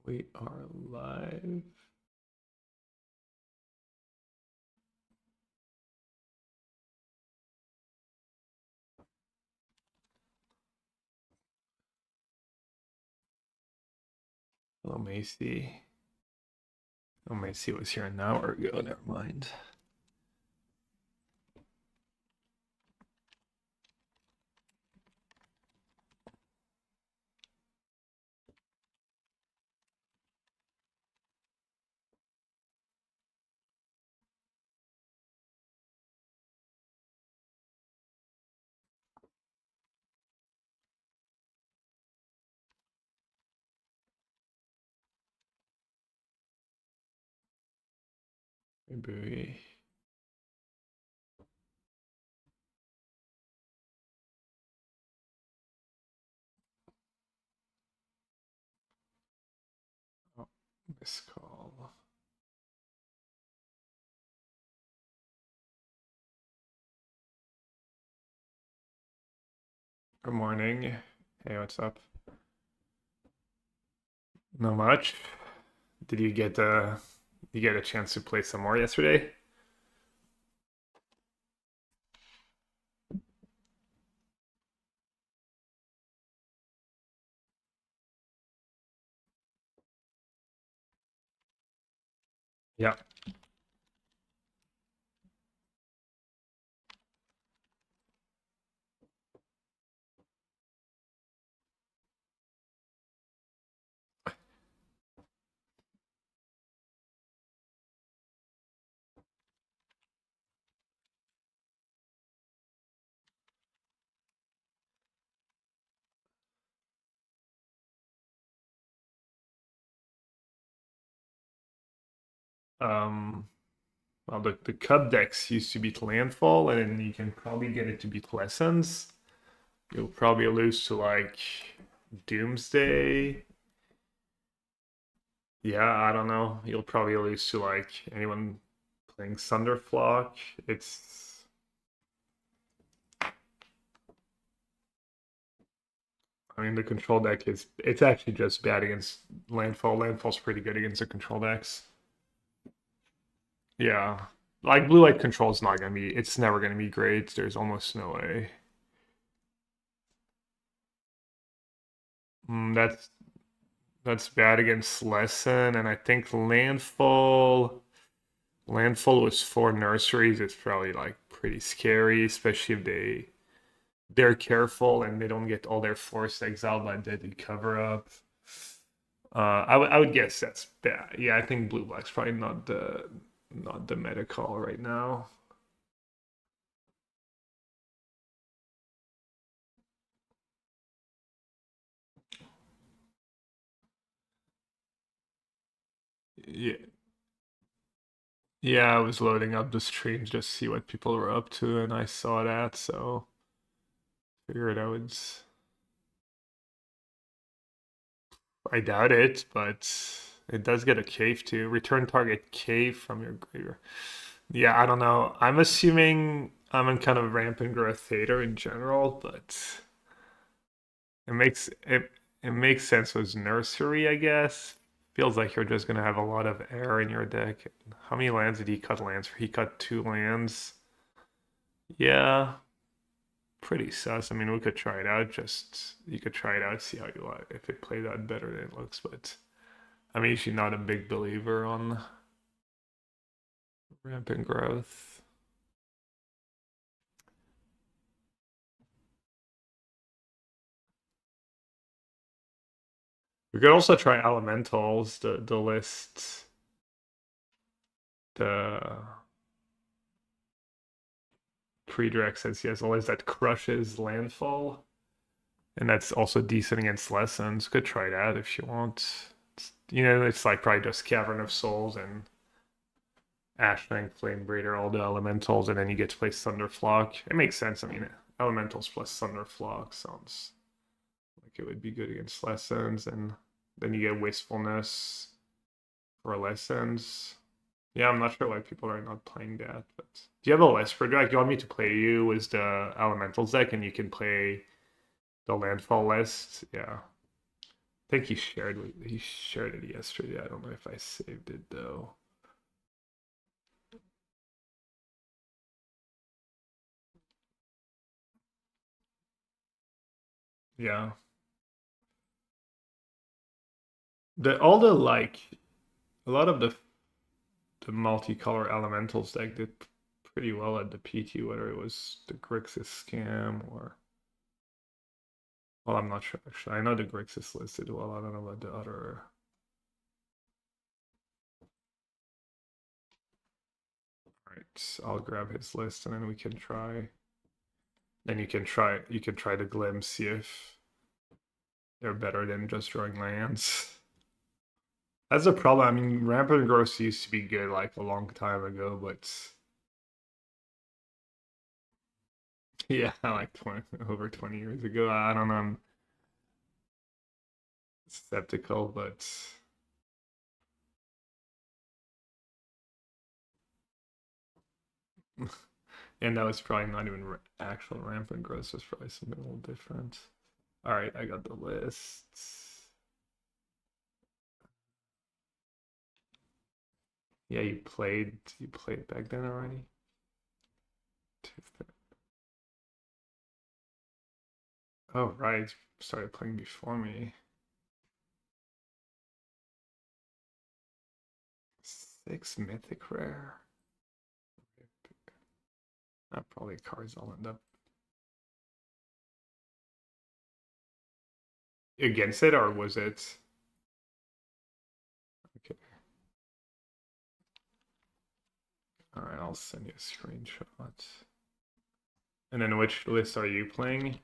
We are live. Hello, Macy. Oh, Macy was here an hour ago. Never mind. Maybe. Oh, missed call. Good morning. Hey, what's up? Not much. Did you get a chance to play some more yesterday? Yeah. Um. Well, the Cub decks used to beat Landfall, and then you can probably get it to beat Lessons. You'll probably lose to like Doomsday. Yeah, I don't know. You'll probably lose to like anyone playing Thunderflock. I mean, the control deck it's actually just bad against Landfall. Landfall's pretty good against the control decks. Yeah. Like blue light control is not gonna be it's never gonna be great. There's almost no way. That's bad against Lesson, and I think Landfall was 4 nurseries. It's probably like pretty scary, especially if they're careful and they don't get all their forced exile by deadly cover up. I would guess that's bad. Yeah, I think blue black's probably not the meta call right now. Yeah, yeah. I was loading up the stream just to see what people were up to, and I saw that, so figured I would. I doubt it, but it does get a cave too. Return target cave from your graveyard. Yeah, I don't know. I'm assuming I'm in kind of rampant growth theta in general, but it makes sense with nursery, I guess. Feels like you're just gonna have a lot of air in your deck. How many lands did he cut lands for? He cut 2 lands. Yeah, pretty sus. I mean, we could try it out. Just you could try it out, see how you like. If it played out better than it looks, but I'm usually not a big believer on rampant growth. We could also try elementals. The list, the Predirect says he has a list that crushes landfall, and that's also decent against lessons. Could try that if you want. It's like probably just Cavern of Souls and Ashling, Flame Breeder, all the elementals, and then you get to play Thunderflock. It makes sense. I mean, elementals plus Thunderflock sounds like it would be good against lessons, and then you get Wastefulness for lessons. Yeah, I'm not sure why people are not playing that. But do you have a list for Drake? Do you want me to play you as the Elementals deck, and you can play the Landfall list? Yeah. I think he shared it yesterday. I don't know if I saved it though. Yeah. All the like a lot of the multicolor elementals deck did pretty well at the PT, whether it was the Grixis scam or well, I'm not sure actually. I know the Grixis listed well. I don't know about the other. Alright, I'll grab his list and then we can try. Then you can try the glimpse, see if they're better than just drawing lands. That's a problem. I mean, Rampant Growth used to be good like a long time ago, but yeah, like 20, over 20 years ago. I don't know. I'm skeptical, but and that was probably not even actual Rampant Growth. It was probably something a little different. All right, I got the list. Yeah, you played back then already. Oh right, started playing before me. 6 mythic rare. Probably cards I'll end up against it, or was it? Okay. All right, I'll send you a screenshot. And then which list are you playing?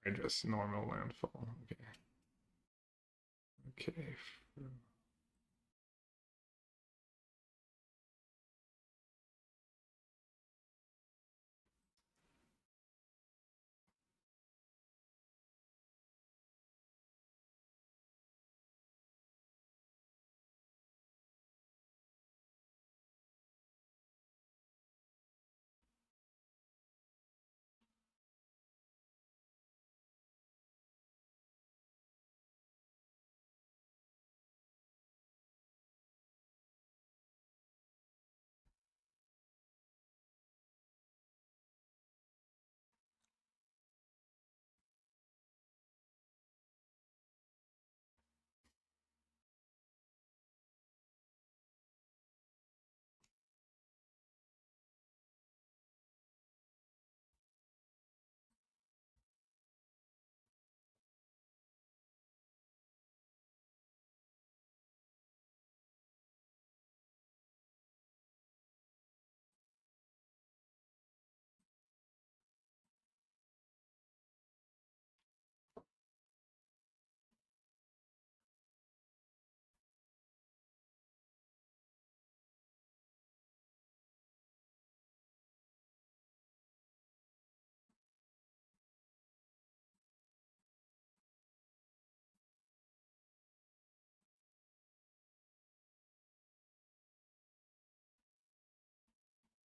Or just normal landfall? Okay. Okay.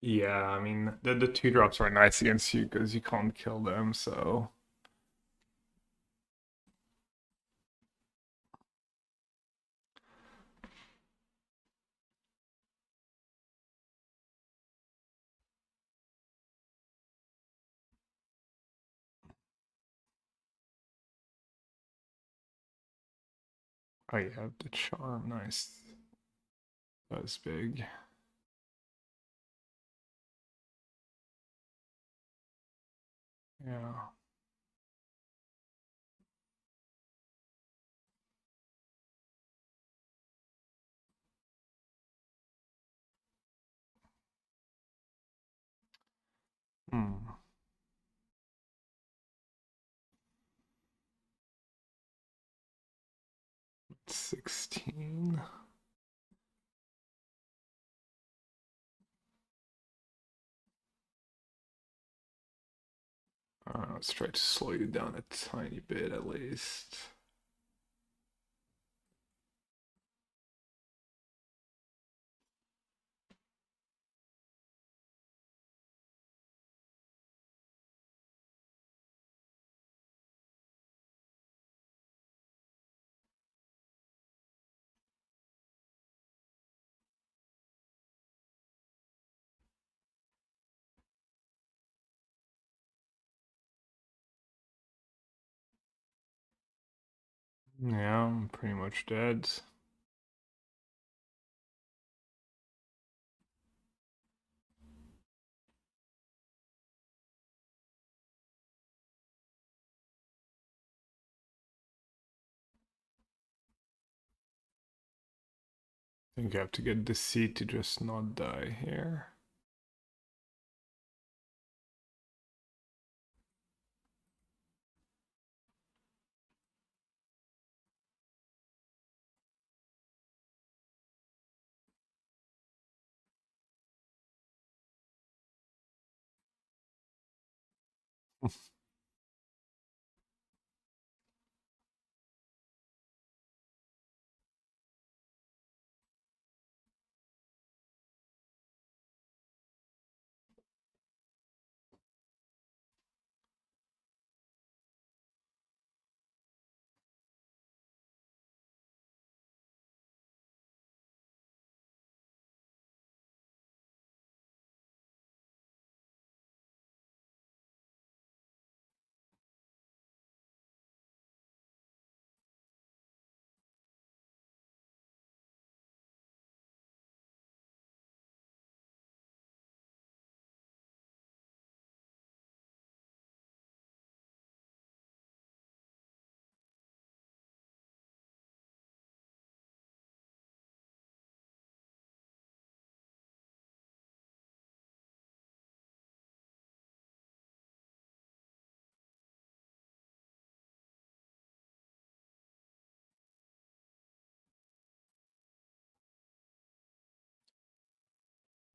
Yeah, I mean the 2 drops are nice against you because you can't kill them, so oh you have the charm, nice. That was big. Yeah. Hmm. 16. Let's try to slow you down a tiny bit at least. Yeah, I'm pretty much dead. I think I have to get the seed to just not die here.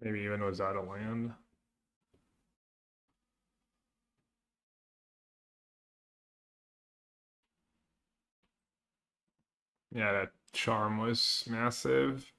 Maybe even was out of land. Yeah, that charm was massive.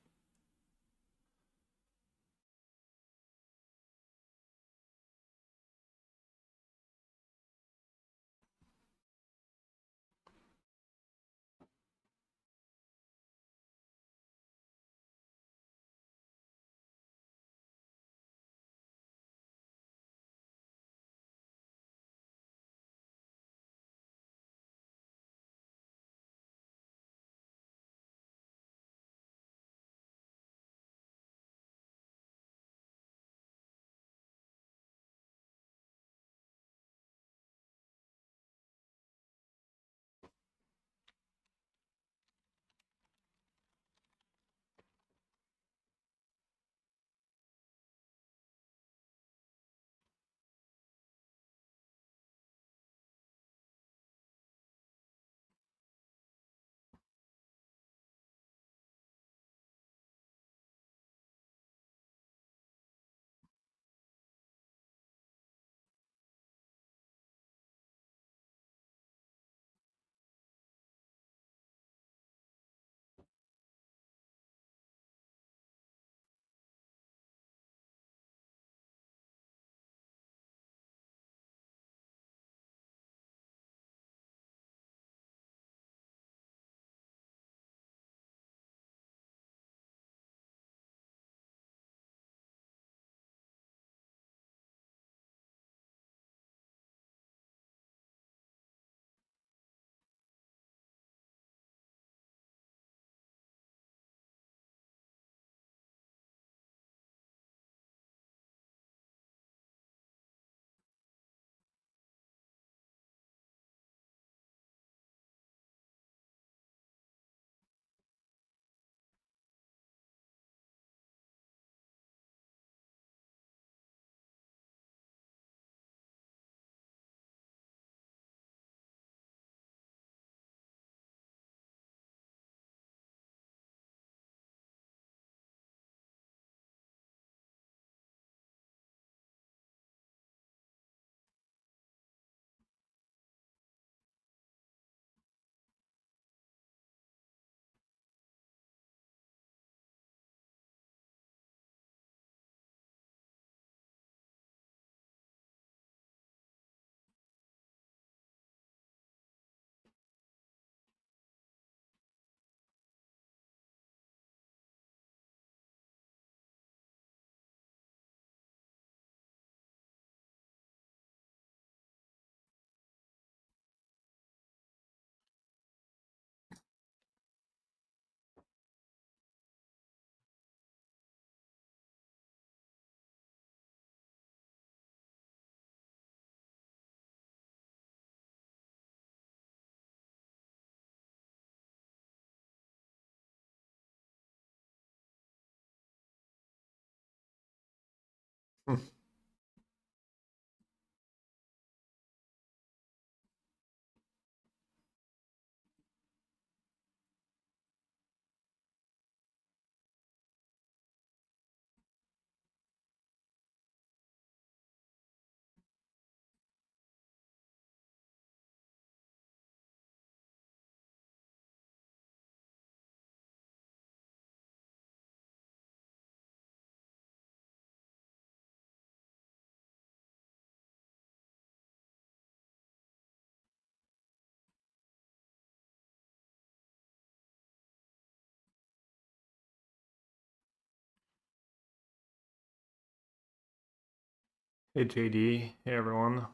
Hey JD, hey everyone.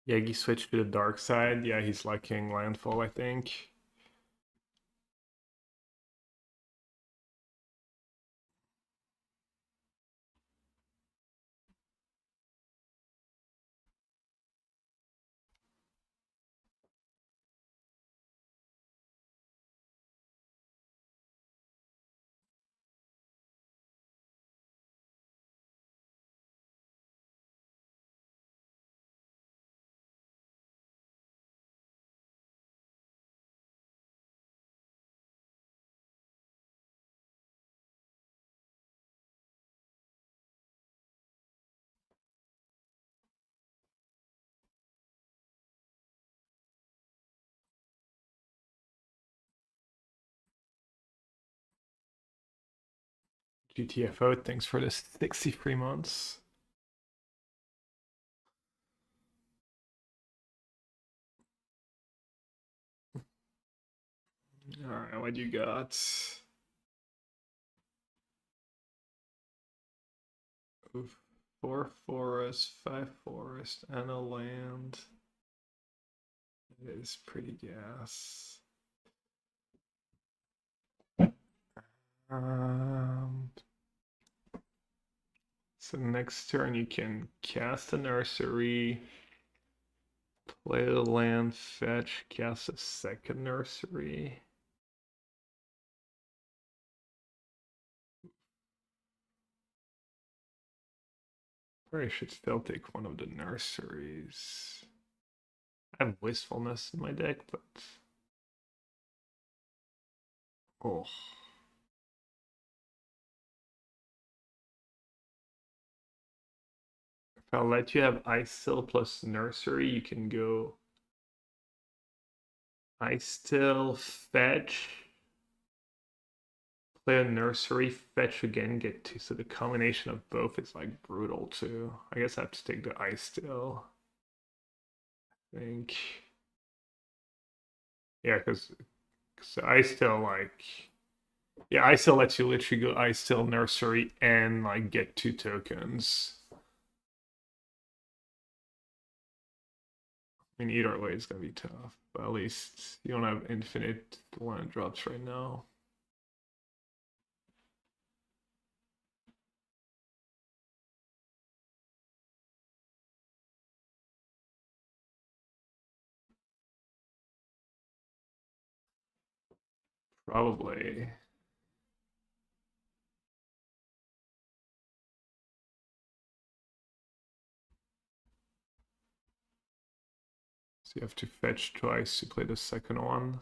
Yeggy switched to the dark side. Yeah, he's liking landfall, I think. GTFO, thanks for the 63 months. Alright, what you got? Oof. 4 forest, 5 forest, and a land. It is pretty gas. Um, so next turn you can cast a nursery, play the land, fetch, cast a second nursery. Probably should still take one of the nurseries. I have wastefulness in my deck, but oh. If I'll let you have ice still plus nursery, you can go ice still, fetch, play a nursery, fetch again, get two. So the combination of both is like brutal too. I guess I have to take the ice still. I think. Yeah, because ice still like yeah, ice still lets you literally go ice still nursery and like get 2 tokens. I mean, either way is gonna be tough, but at least you don't have infinite land drops right now. Probably. So you have to fetch twice to play the second one.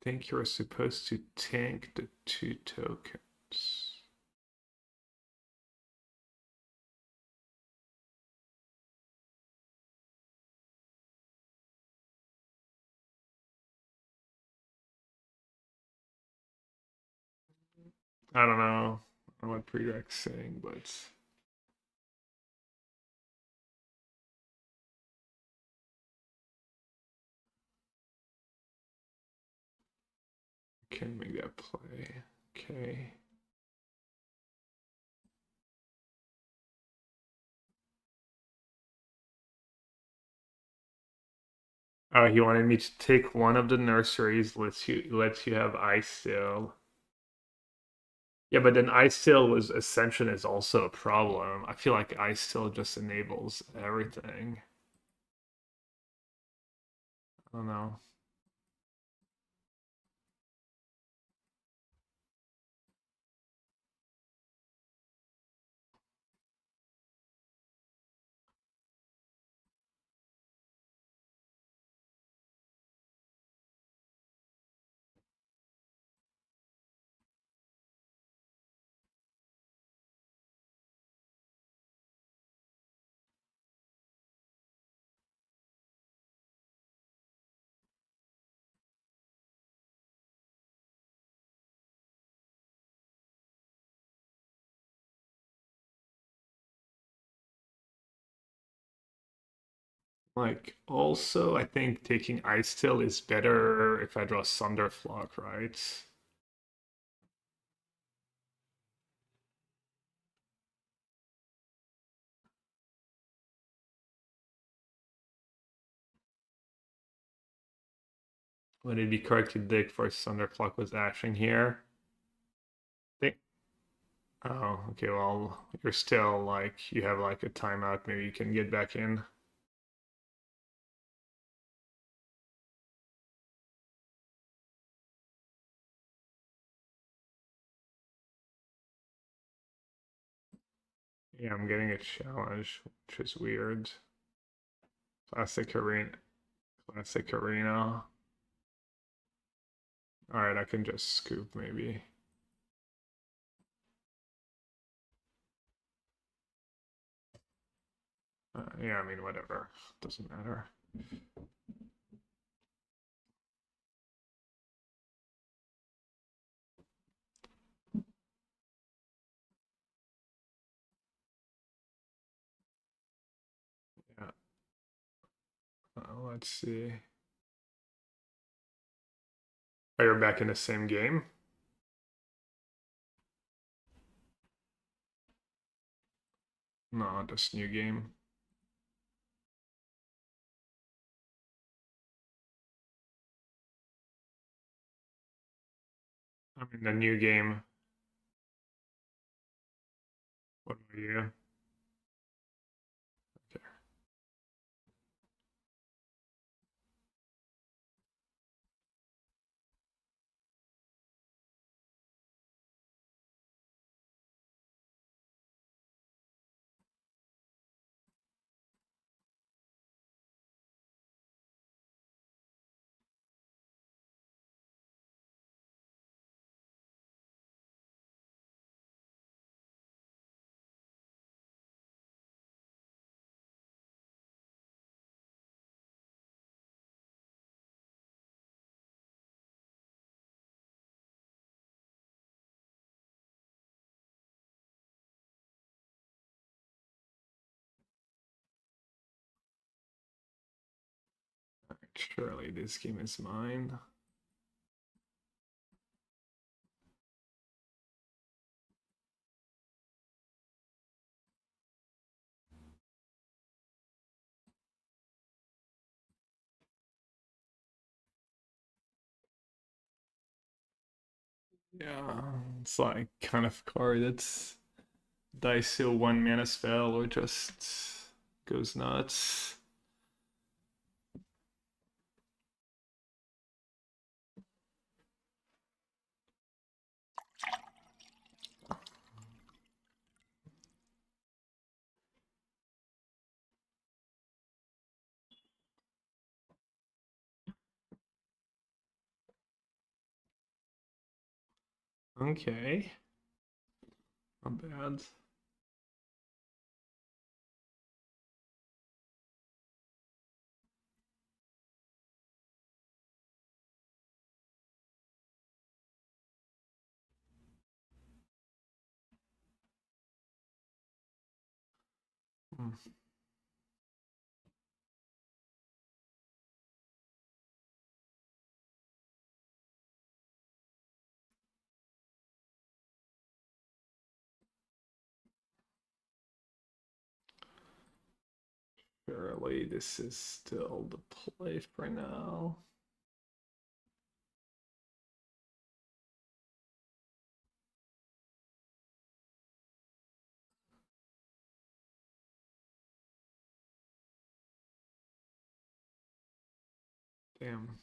I think you're supposed to tank the 2 tokens. I don't know. I don't know what prerec's saying, but I can make that play. Okay. Oh, he wanted me to take one of the nurseries. Lets you have ice still. Yeah, but then ice still was ascension is also a problem. I feel like ice still just enables everything. don't know. Like, also, I think taking Ice Still is better if I draw Thunderflock, right? Would it be correct to dig for Thunderflock was ashing here? Think. Oh, okay, well, you're still like, you have like a timeout, maybe you can get back in. Yeah, I'm getting a challenge, which is weird. Classic arena. Classic arena. Alright, I can just scoop maybe. Yeah, I mean, whatever. Doesn't matter. Yeah. Let's see. Oh, you're back in the same game? No, just new game. I mean, the new game. What about you? Okay. Surely this game is mine. Yeah, it's like kind of card that's dice seal 1 mana spell or just goes nuts. Okay, not bad. Hmm. Surely this is still the play for now. Damn.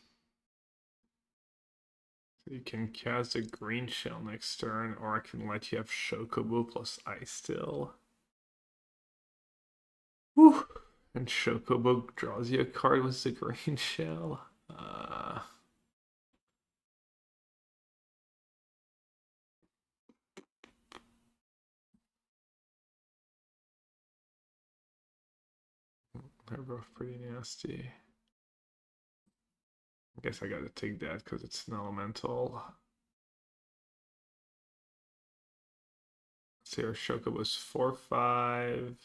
So you can cast a green shell next turn, or I can let you have Chocobo plus Ice Still. Whew. And Chocobo draws you a card with the green shell. They're both pretty nasty. I guess I gotta take that because it's an elemental. Let's see, our Chocobo's 4/5.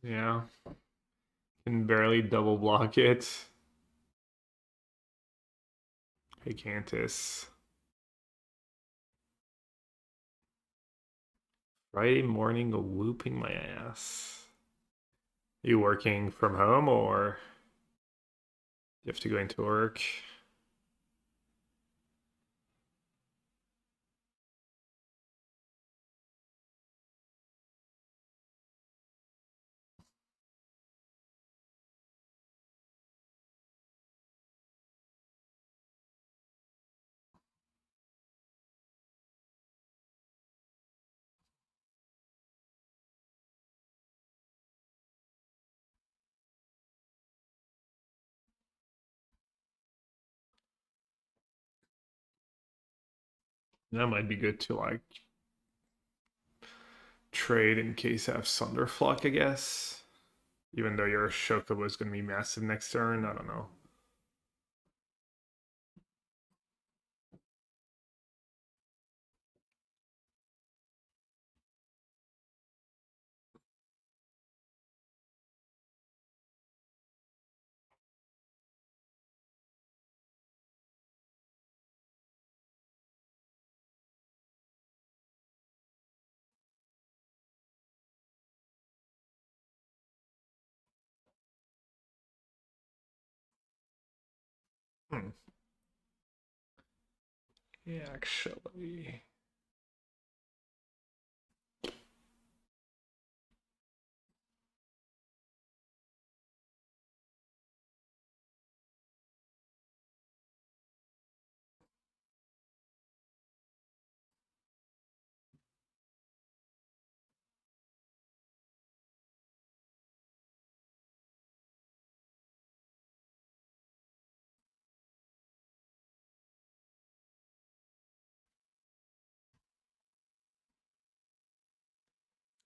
Yeah. Can barely double block it. Hey, Cantus. Friday morning whooping my ass. Are you working from home or you have to go into work? That might be good to like trade in case I have Sunderflock, I guess. Even though your Shokobo is going to be massive next turn, I don't know. Hmm. Yeah, actually.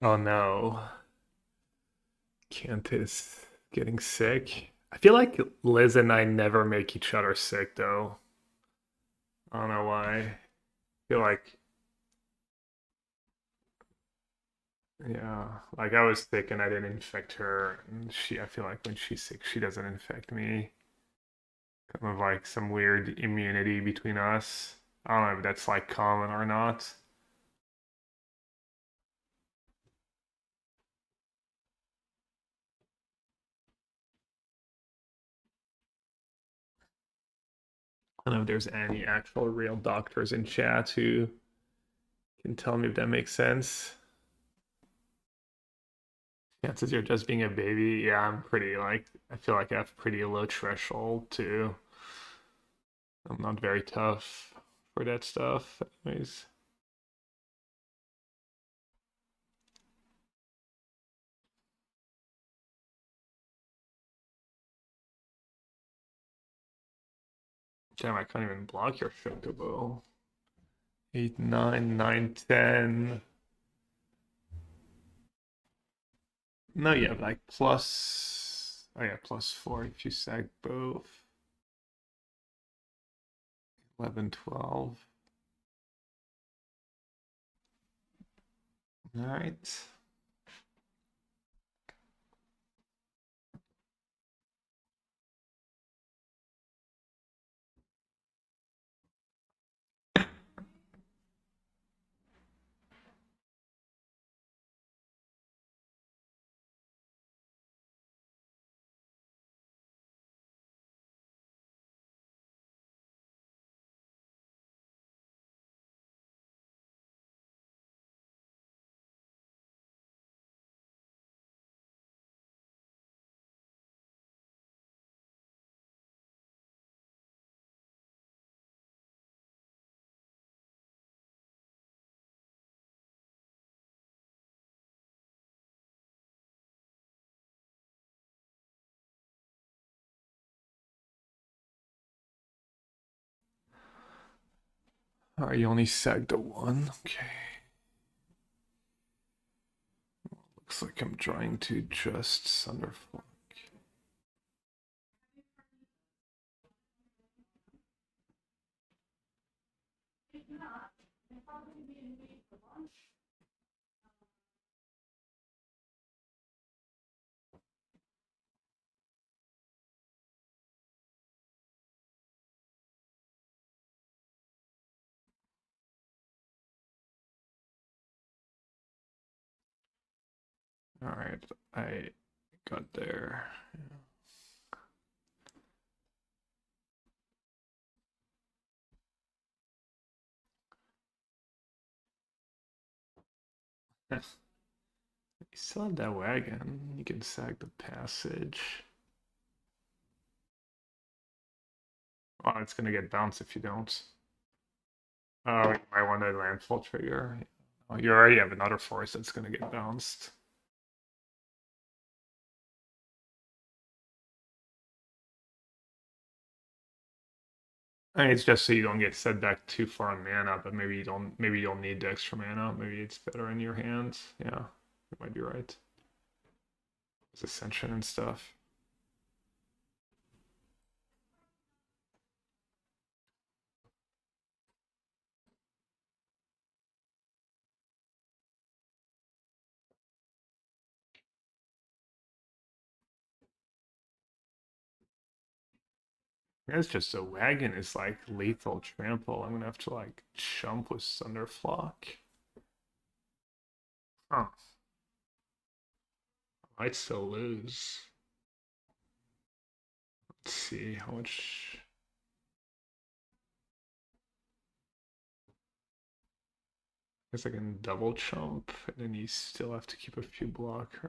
Oh no. Cantus getting sick. I feel like Liz and I never make each other sick though. I don't know why. I feel like, yeah, like I was sick and I didn't infect her. And I feel like when she's sick, she doesn't infect me. Kind of like some weird immunity between us. I don't know if that's like common or not. I don't know if there's any actual real doctors in chat who can tell me if that makes sense. Chances you're just being a baby. Yeah, I'm pretty like, I feel like I have pretty low threshold too. I'm not very tough for that stuff. Anyways. Damn, I can't even block your Chocobo. 8, 9, 9, 10. No, you have like plus. Oh yeah, +4 if you sack both. 11, 12. All right. All right, you only sagged a one. Okay. Looks like I'm trying to just underflank. All right, I got there. You still have that wagon. You can sag the passage. Oh, it's gonna get bounced if you don't. Oh, you might want a landfall trigger. Oh, you already have another force that's gonna get bounced. I mean, it's just so you don't get set back too far on mana, but maybe you don't need the extra mana. Maybe it's better in your hands. Yeah, you might be right. It's Ascension and stuff. It's just a wagon is like lethal trample. I'm gonna have to like jump with Thunderflock. Huh. I might still lose. Let's see how much. I guess I can double jump, and then you still have to keep a few blockers.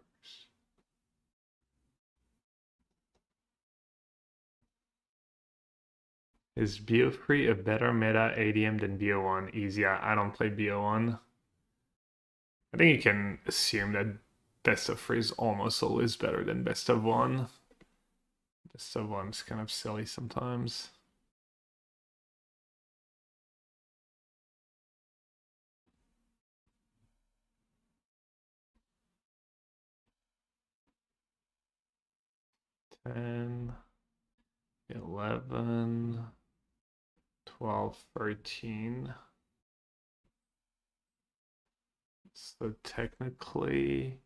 Is BO3 a better meta ADM than BO1? Easy. I don't play BO1. I think you can assume that best of 3 is almost always better than best of 1. Best of 1's kind of silly sometimes. Ten, 11, 12, 13. So technically,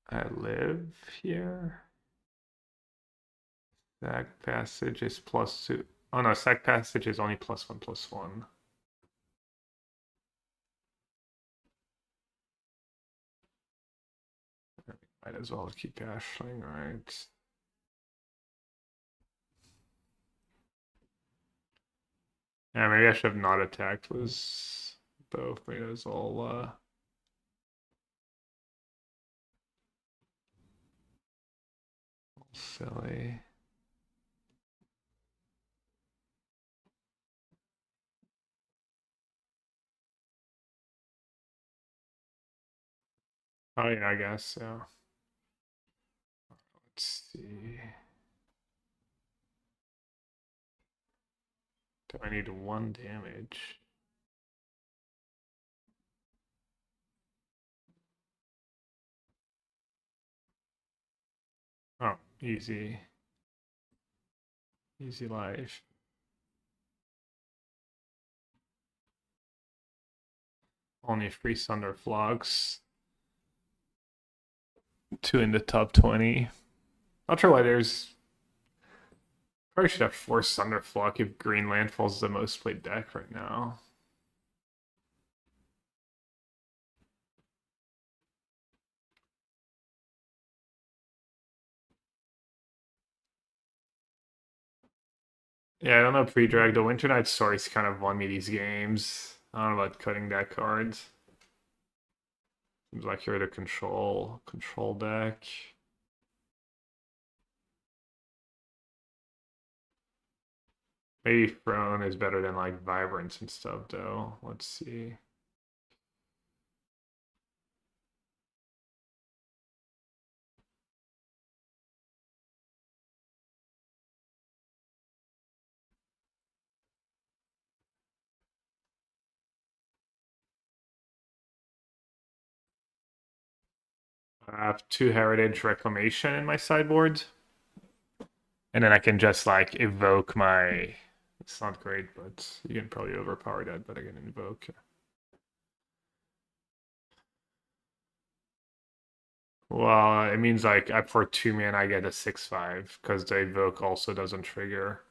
I live here. Sack passage is +2. Oh no, sack passage is only +1/+1. Might as well keep ashling, right? Yeah, maybe I should have not attacked with both. Maybe it was all silly. Oh yeah, I guess, yeah. Let's see. Do I need 1 damage? Oh, easy. Easy life. Only 3 Thunder Flocks. 2 in the top 20. Not sure why there's. Probably should have 4 Thunder Flock if Green Landfall's the most played deck right now. Yeah, I don't know pre-drag. The Winter Night Source kind of won me these games. I don't know about cutting that card. Seems like you're the control deck. Maybe Throne is better than like Vibrance and stuff though. Let's see. I have 2 Heritage Reclamation in my sideboard. And then I can just like evoke my. It's not great, but you can probably overpower that, but I can invoke. Well, it means like for 2 mana I get a 6/5 because the evoke also doesn't trigger.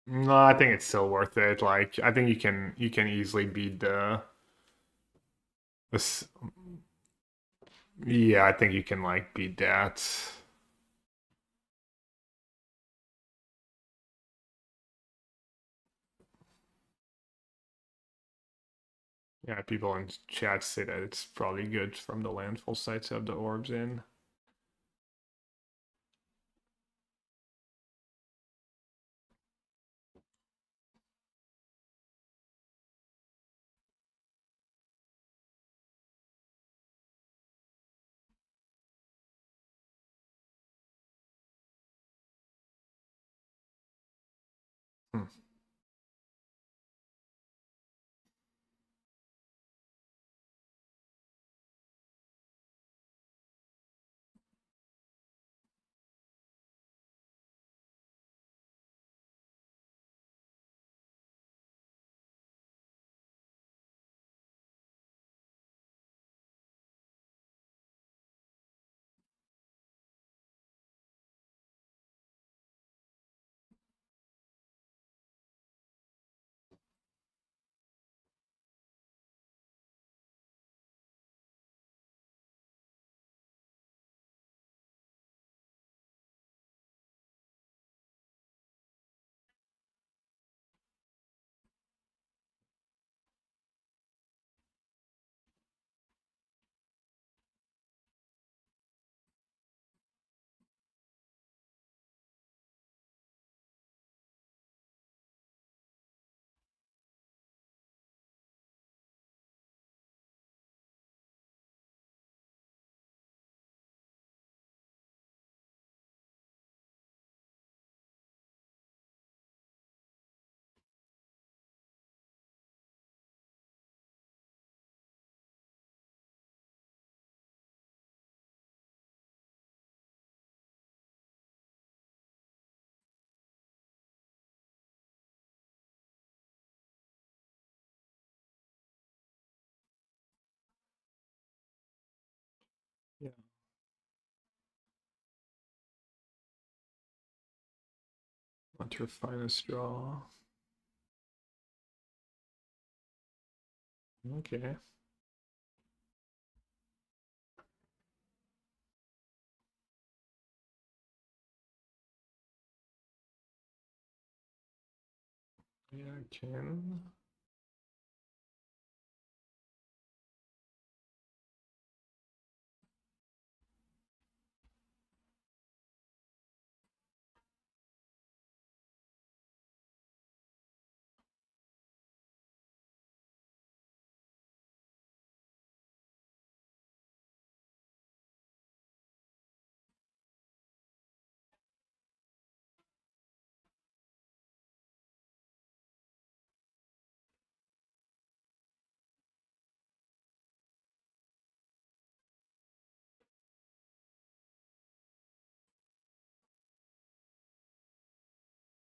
No, I think it's still worth it. Like I think you can easily beat this. Yeah, I think you can like beat that. Yeah, people in chat say that it's probably good from the landfall side to have the orbs in. Hmm. Yeah. Not your finest draw. Okay. Yeah, I can.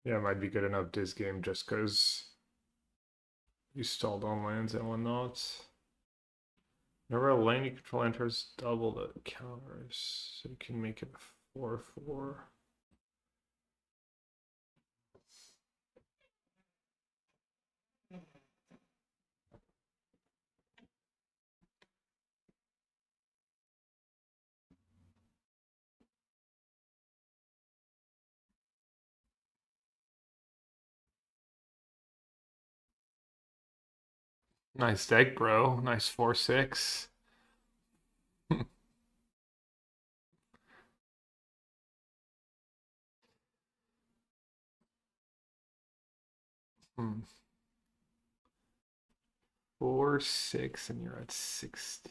Yeah, it might be good enough this game just because you stalled on lands and whatnot. Whenever a lane you control enters, double the counters, so you can make it a 4/4. Nice deck, bro. Nice 4/6. Hmm. 4/6, and you're at 60.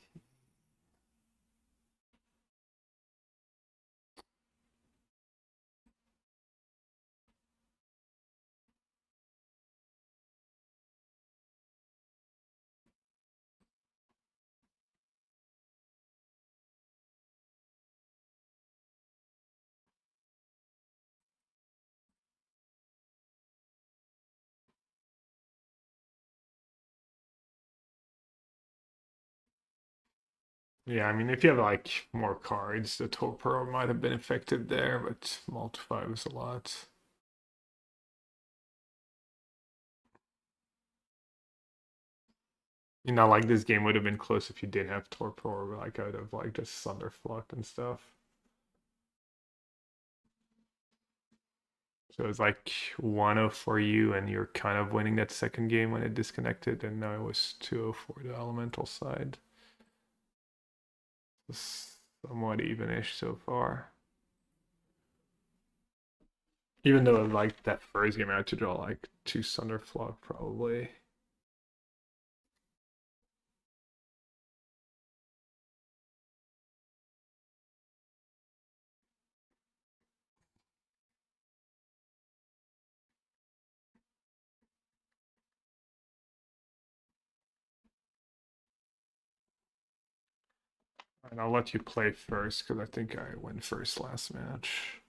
Yeah, I mean, if you have like more cards, the Torpor might have been effective there, but multi-5 is a lot. You know, like this game would have been close if you didn't have Torpor, like I would have like just Thunderfluck and stuff. So it was like 1-0 for you, and you're kind of winning that second game when it disconnected, and now it was 2-0 for the Elemental side. It's somewhat evenish so far. Even though like that first game I had to draw like 2 Thunderfluck probably. And I'll let you play first because I think I went first last match.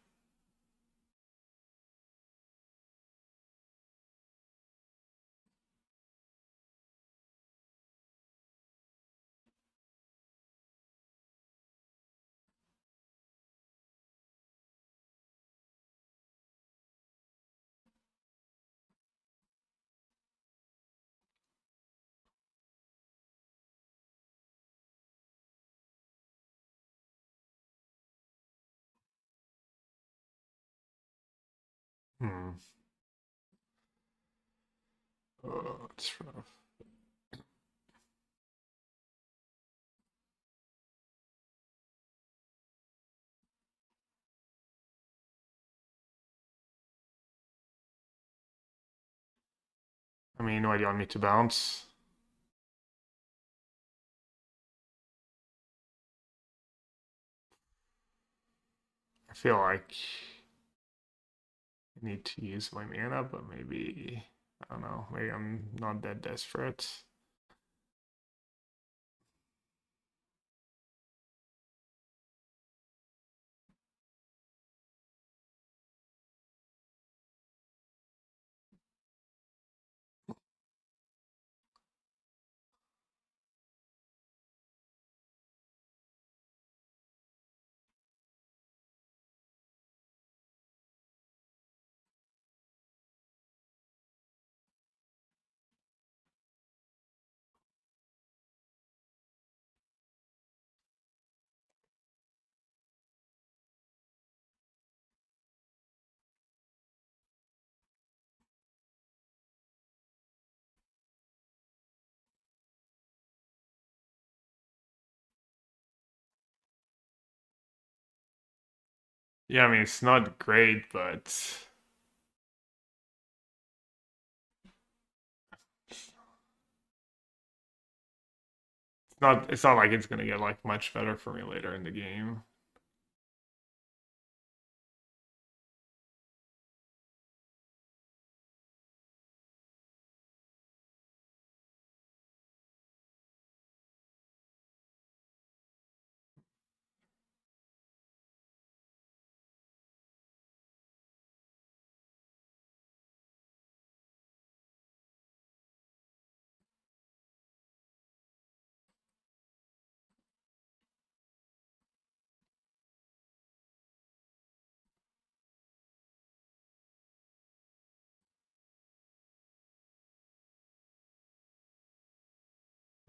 Hmm. Oh, it's rough. I mean, why do you want me to bounce? I feel like I need to use my mana, but maybe, I don't know, maybe I'm not that desperate. Yeah, I mean, it's not great, but it's not like it's gonna get like much better for me later in the game.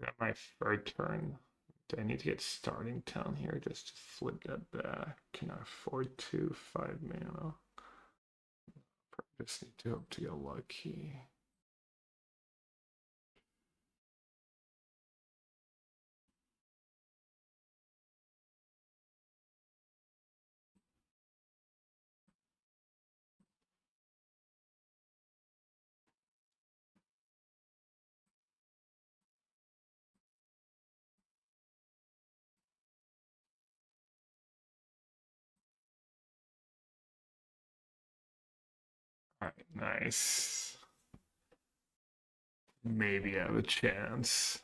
Got my third turn. Do I need to get starting town here just to flip that back? Can I afford to 5 mana? Just need to hope to get lucky. All right, nice. Maybe I have a chance.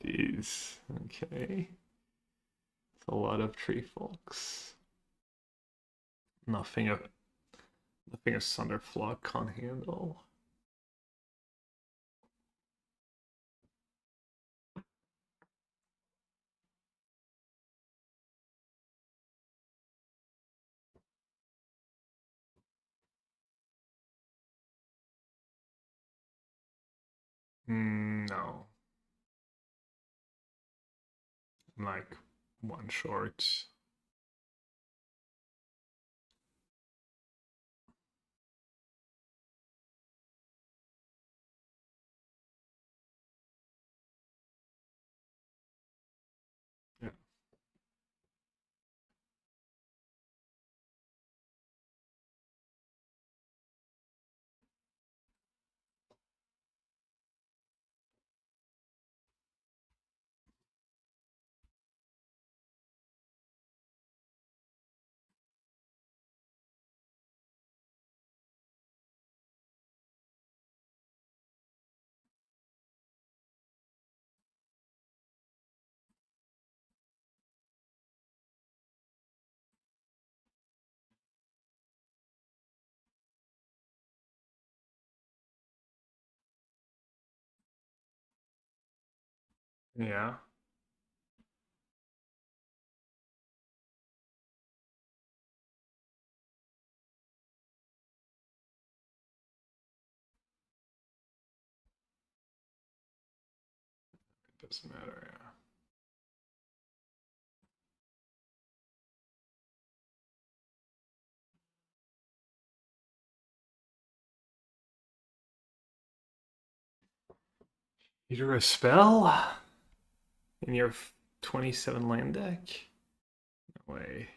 Jeez. Okay. It's a lot of tree folks. Nothing a Sunderflock can't handle. No. I'm like one short. Yeah. Yeah. It doesn't matter, yeah. You drew a spell in your 27 land deck? No way.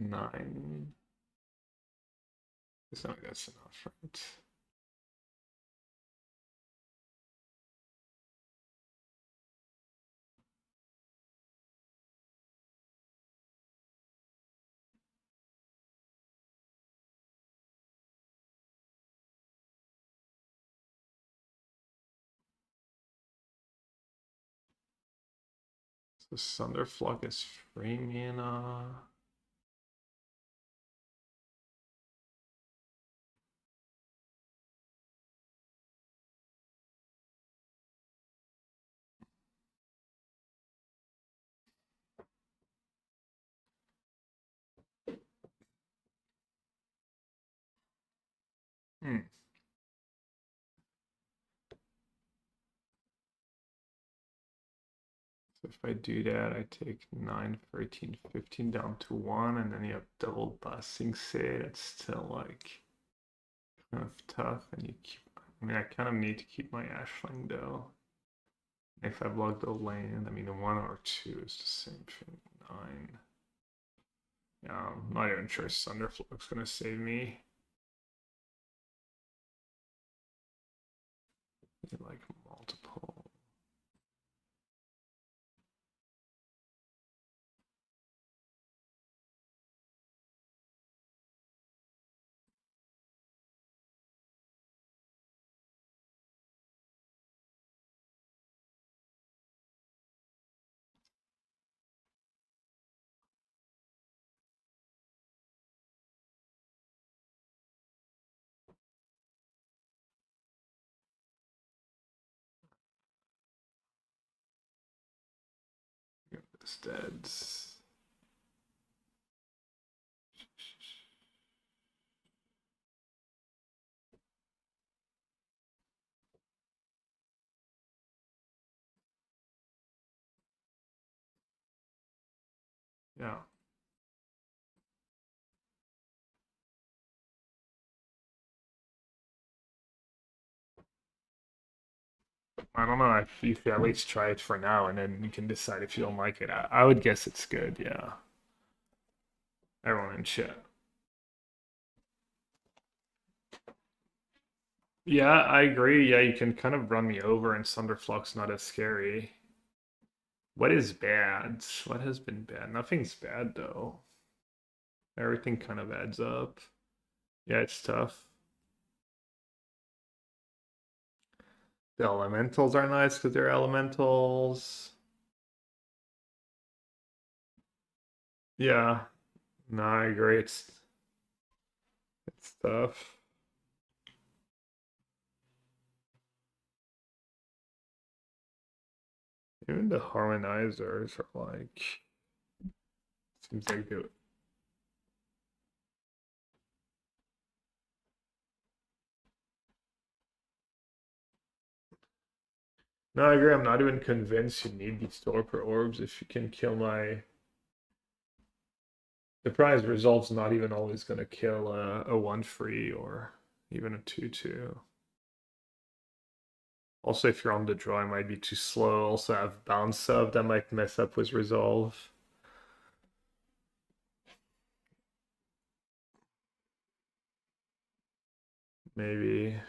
Nine. It's not that's enough, right? So Sunderflock is free mana. Hmm. So if I do that, I take 9, 13, 15 down to 1, and then you have double Blessing Say. That's still like kind of tough. And you keep, I mean, I kind of need to keep my Ashling though. If I block the land, I mean, the 1 or 2 is the same thing. 9. Yeah, I'm not even sure Sunderflock's gonna save me. Like multiple. instead. Yeah. I don't know if you should at least try it for now, and then you can decide if you don't like it. I would guess it's good, yeah. Everyone in chat. Yeah, I agree. Yeah, you can kind of run me over, and Sunderflux not as scary. What is bad? What has been bad? Nothing's bad though. Everything kind of adds up. Yeah, it's tough. The elementals are nice because they're elementals. Yeah, no, I agree. It's tough. Even the harmonizers are like seems like they. No, I agree. I'm not even convinced you need these torpor orbs if you can kill my. The prize resolve's not even always going to kill a 1 free or even a 2/2. Also, if you're on the draw, it might be too slow. Also, have bounce sub that might mess up with resolve. Maybe.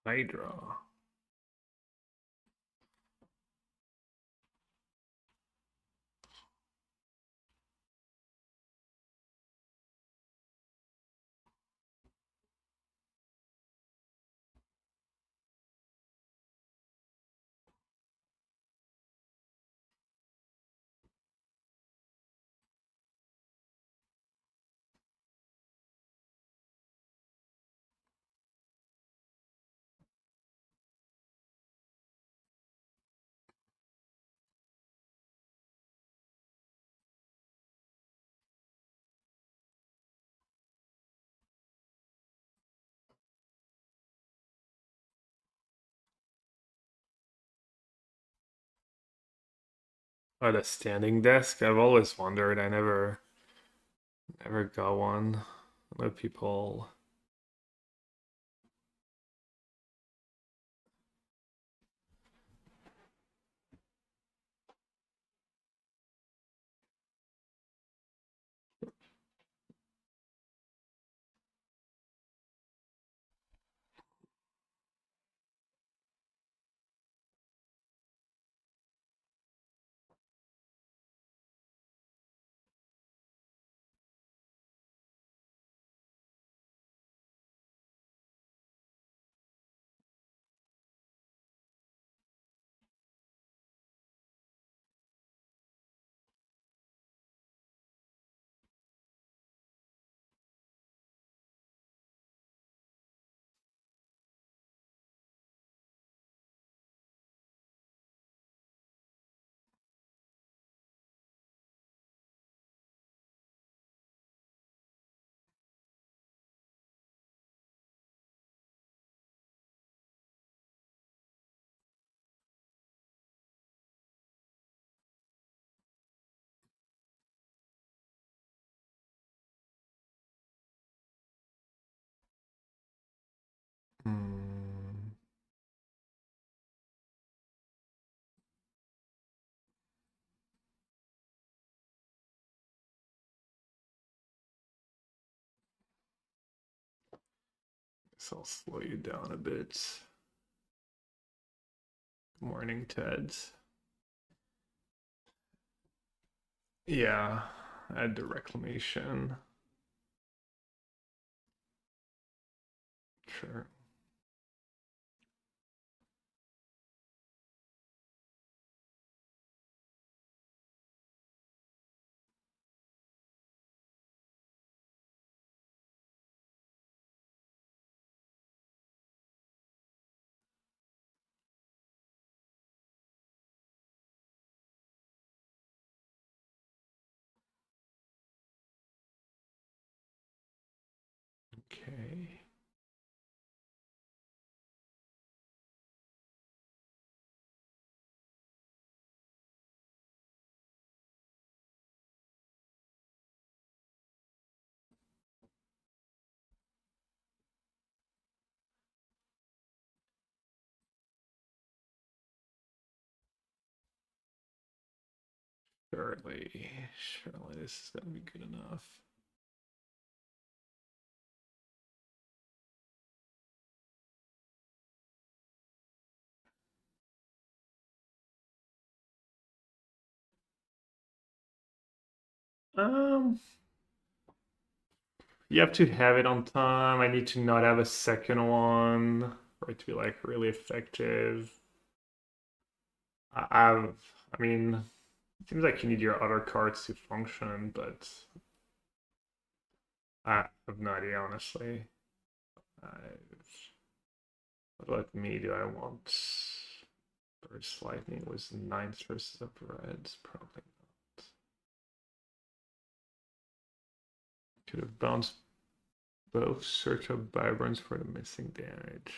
Hydra. Oh, the standing desk. I've always wondered. I never got one. A lot of people. So I'll slow you down a bit. Good morning, Ted. Yeah, add the reclamation. Sure. Okay. Surely this is gonna be good enough. Um, you have to have it on time. I need to not have a second one for it to be like really effective. I mean, it seems like you need your other cards to function, but I have no idea, honestly. What about me? Do I want Burst Lightning was ninth versus of reds? Probably not. Could have bounced both Search of Vibrance for the missing damage.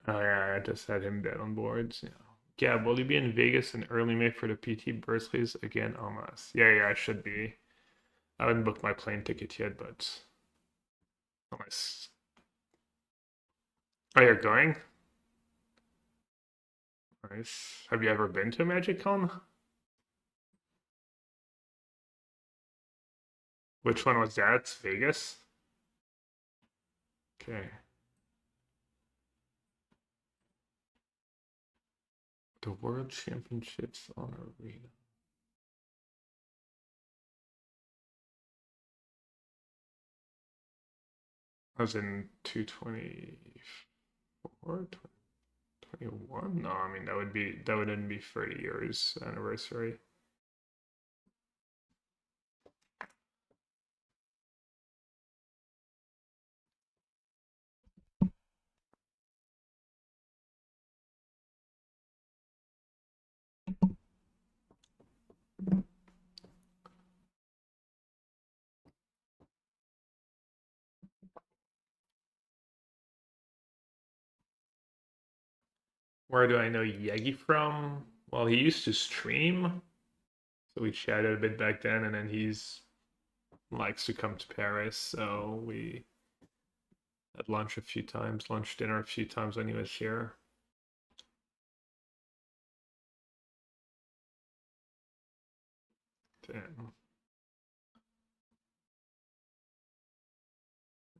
Oh yeah, I just had him dead on boards. Yeah. Yeah, will you be in Vegas in early May for the PT Birthplace again? Almost. Yeah, I should be. I haven't booked my plane ticket yet, but unless. Oh, you're going? Nice. Have you ever been to a Magic Con? Which one was that? Vegas? Okay. The World Championships on Arena. I was in 224, 21? No, I mean that wouldn't be 30 years anniversary. Where do I know Yeggy from? Well, he used to stream, so we chatted a bit back then, and then he's likes to come to Paris, so we had lunch a few times, lunch dinner a few times when he was here. Damn.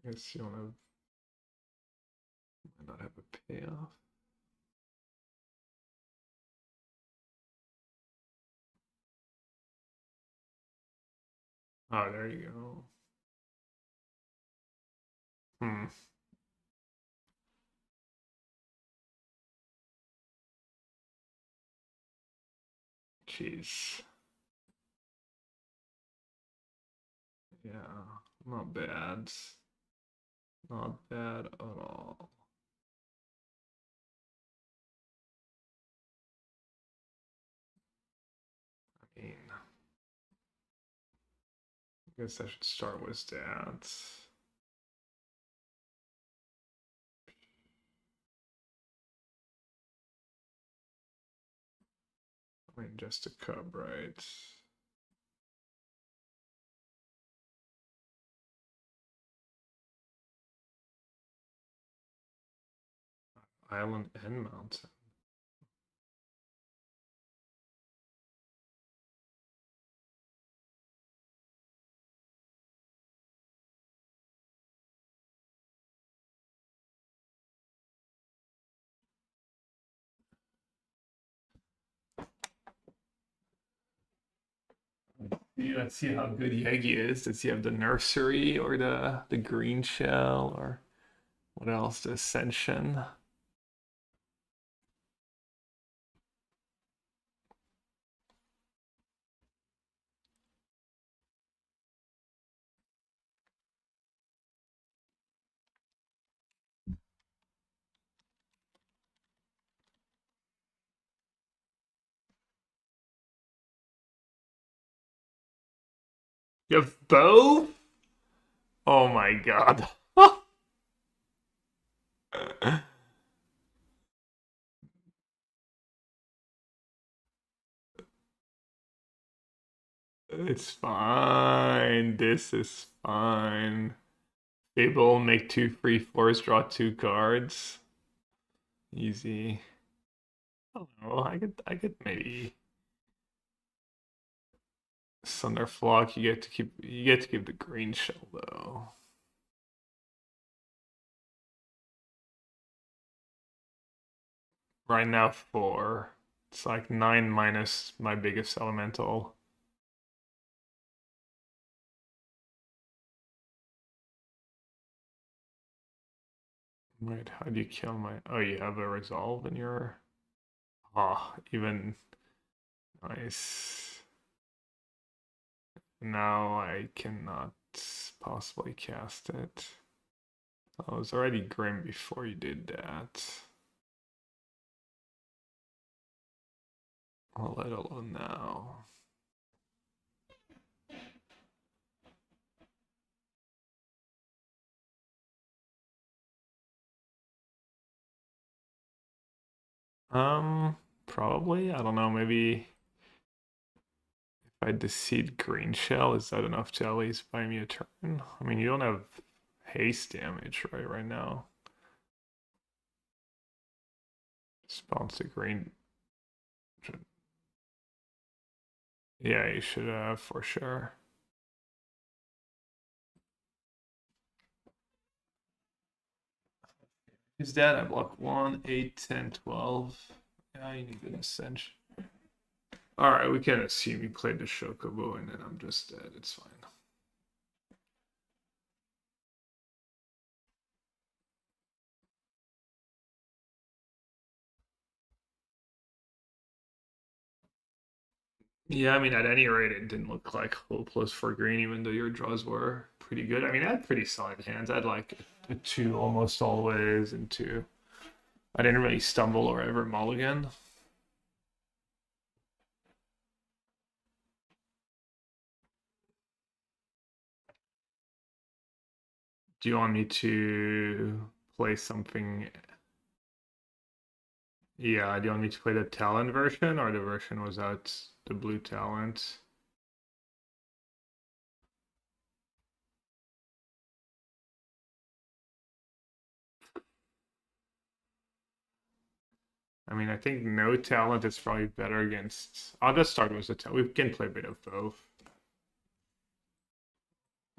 I guess you wanna might not have a payoff. Oh, there you go. Hmm. Jeez. Yeah, not bad. Not bad at all. I mean, I guess I should start with that. I mean, just a cub, right? Island and mountain. Let's see how good Yeggy is. Does he have the nursery or the green shell or what else? The ascension. You have both? Oh my god. It's fine. This is fine. Fable, make 2 free 4s, draw 2 cards. Easy. I don't know. I could maybe Thunderflock. You get to keep the green shell though. Right now 4. It's like 9 minus my biggest elemental. Wait, how do you kill my? Oh, you have a resolve in your. Ah, even nice. Now I cannot possibly cast it. I was already grim before you did that. Let alone now. Probably. I don't know. Maybe if I decede green shell, is that enough to at least buy me a turn? I mean, you don't have haste damage right now. Spawns the green. Yeah, you should have for sure. Is that I block 1, 8, 10, 12. Yeah, you need an ascension. Alright, we can assume you played the Shokobo and then I'm just dead. It's fine. Yeah, I mean, at any rate, it didn't look like hopeless for green, even though your draws were pretty good. I mean, I had pretty solid hands. I had like a 2 almost always and 2. I didn't really stumble or ever mulligan. Do you want me to play something? Yeah, do you want me to play the talent version or the version without the blue talent? I mean, I think no talent is probably better against. I'll just start with the talent. We can play a bit of both.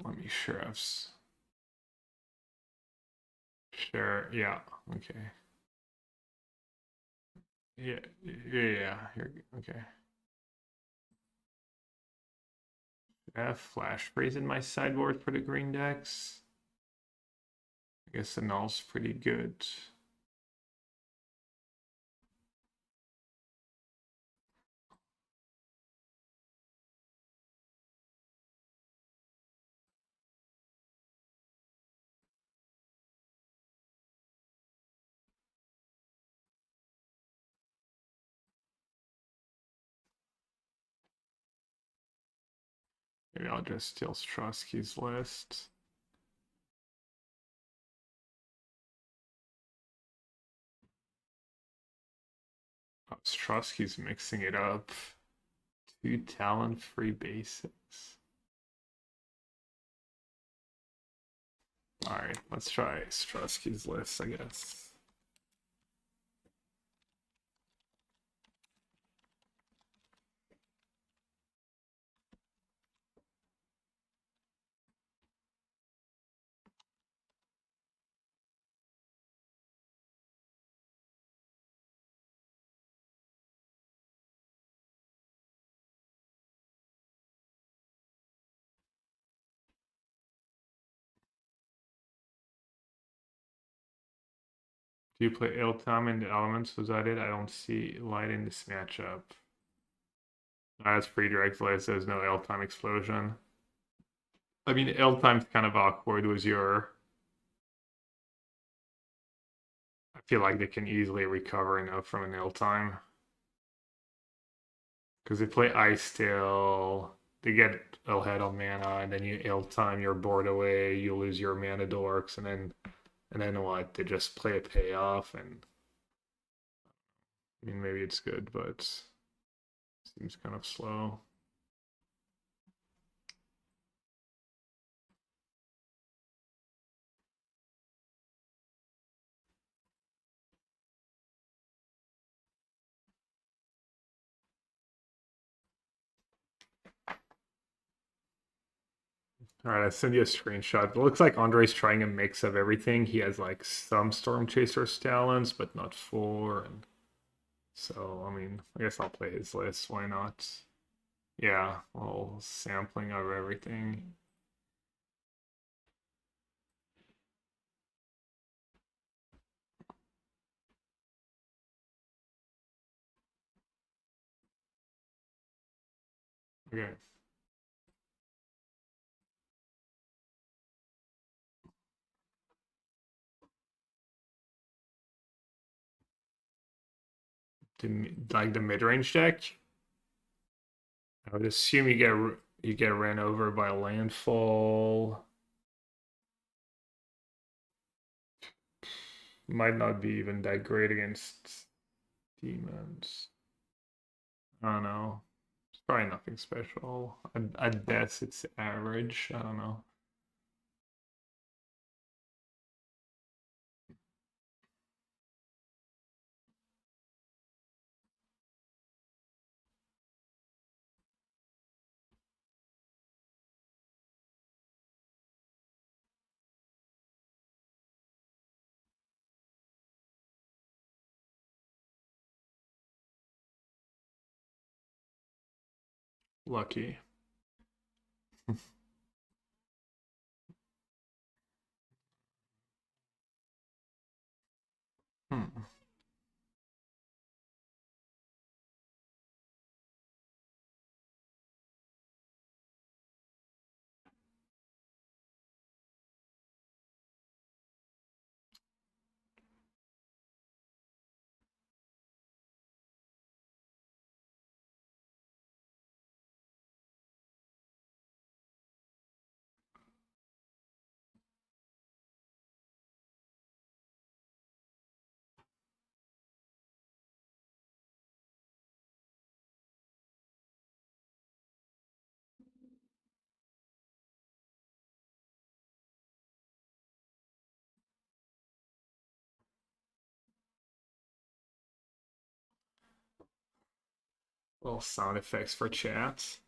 Let me sheriffs. Sure. Yeah. Okay. Yeah. Yeah. Here. Okay. I have flash freeze in my sideboard for the green decks. I guess the null's pretty good. Maybe I'll just steal Strosky's list. Oh, Strosky's mixing it up. 2 talent-free basics. Alright, let's try Strosky's list, I guess. Do you play Iltam in the elements? Was that it? I don't see light in this matchup. That's free direct list. There's no Iltam explosion. I mean, Iltam's kind of awkward with your. I feel like they can easily recover enough from an Iltime. Because they play Ice Tail, they get ahead on mana, and then you Iltime your board away, you lose your mana dorks, and then what? They just play a payoff, and I mean maybe it's good, but seems kind of slow. All right, I send you a screenshot. It looks like Andre's trying a mix of everything. He has like some Storm Chaser talents, but not four. And so, I mean, I guess I'll play his list. Why not? Yeah, a little sampling of everything. Okay. Like the mid-range deck. I would assume you get ran over by landfall. Might not be even that great against demons. I don't know. It's probably nothing special. I'd guess it's average. I don't know. Lucky. Hmm. Little sound effects for chat.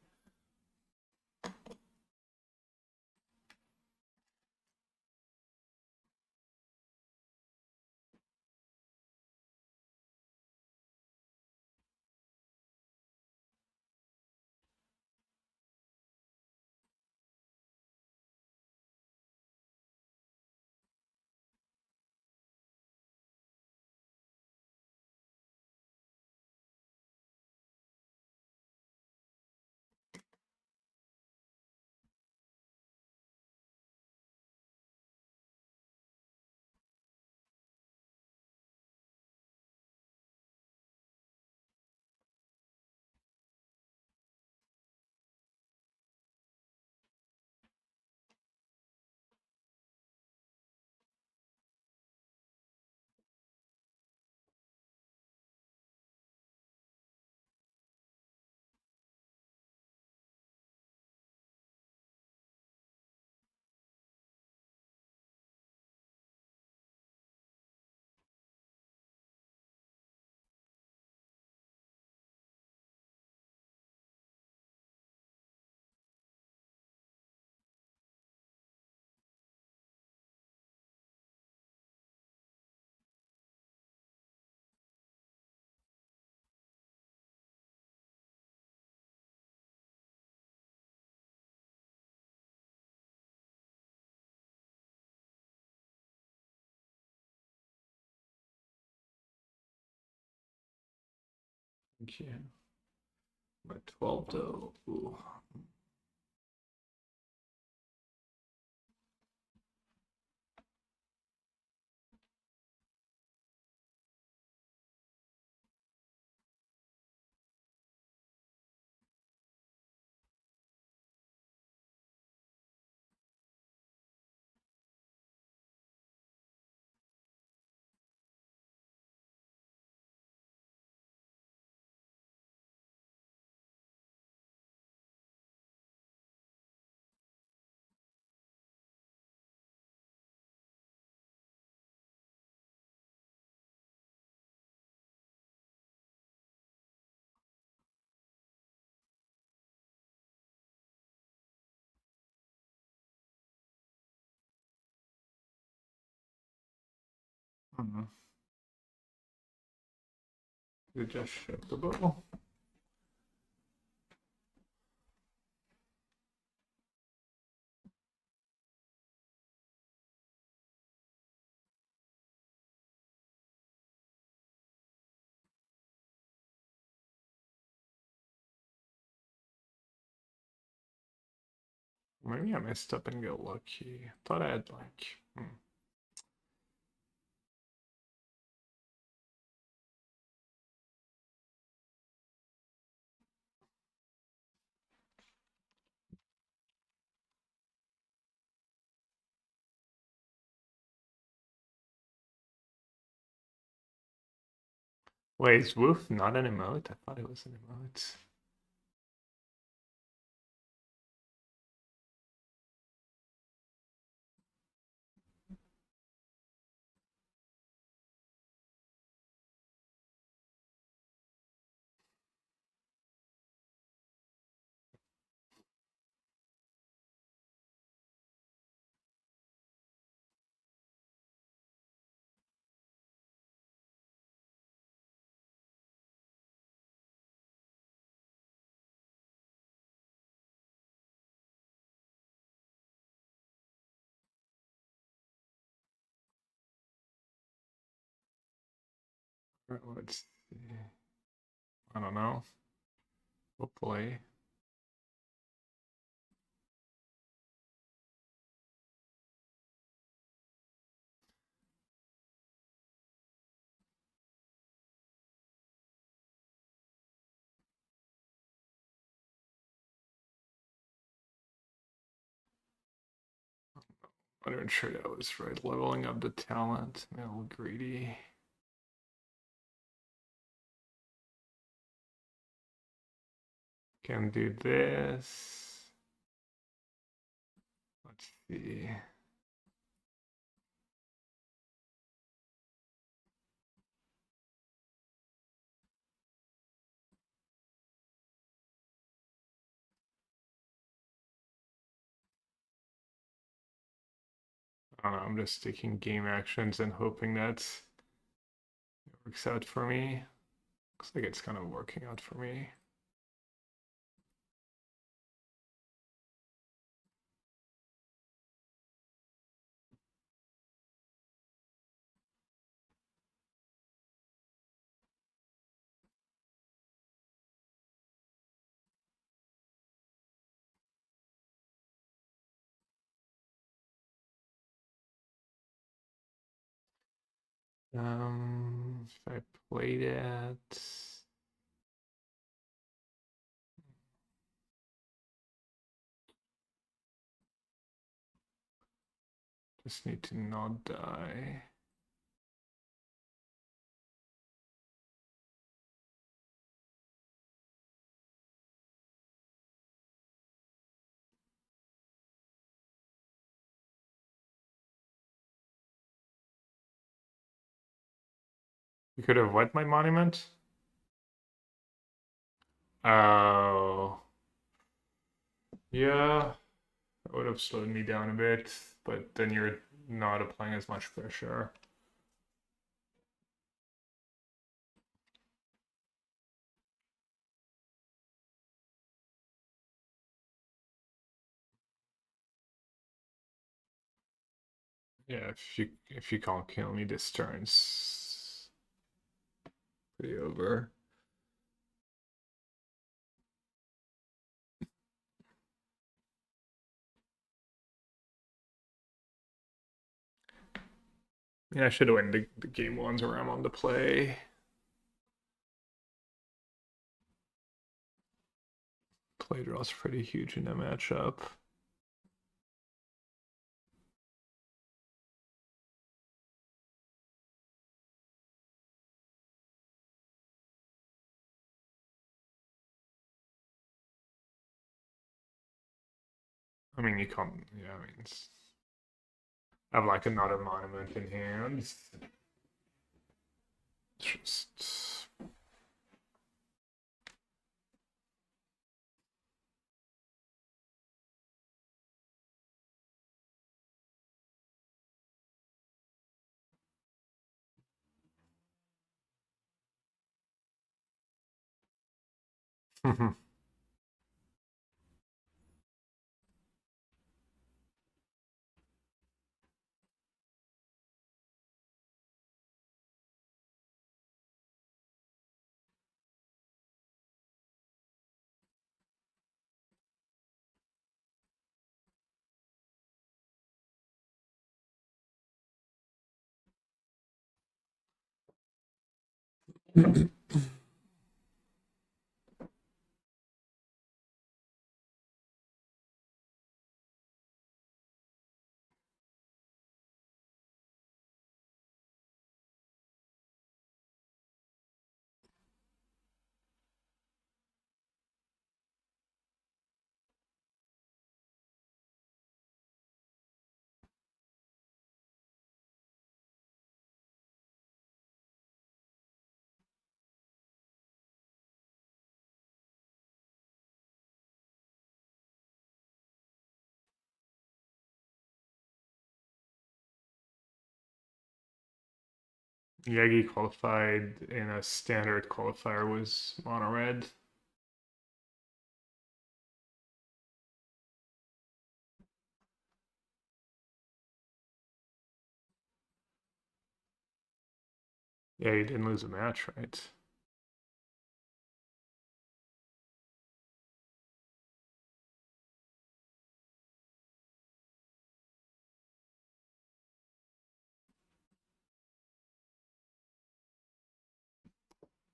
Thank you. My 12 though. Ooh. You just shift the ball. Maybe I messed up and got lucky. Thought I had like. Wait, is woof not an emote? I thought it was an emote. Let's see. I don't know. Hopefully. I'm not even sure that was right. Leveling up the talent. I'm a little greedy. Can do this. Let's see. I don't know. I'm just taking game actions and hoping that it works out for me. Looks like it's kind of working out for me. If I play that. Just need to not die. You could have wet my monument. Oh. Yeah. That would have slowed me down a bit, but then you're not applying as much pressure. Yeah, if you can't kill me this turn's pretty over. Yeah, I should have won the game ones where I'm on the play. Play draw's pretty huge in that matchup. I mean, you can't. Yeah, I mean, I have like another monument in hand. Just. Yeggy qualified in a standard qualifier was mono red. Yeah, he didn't lose a match, right?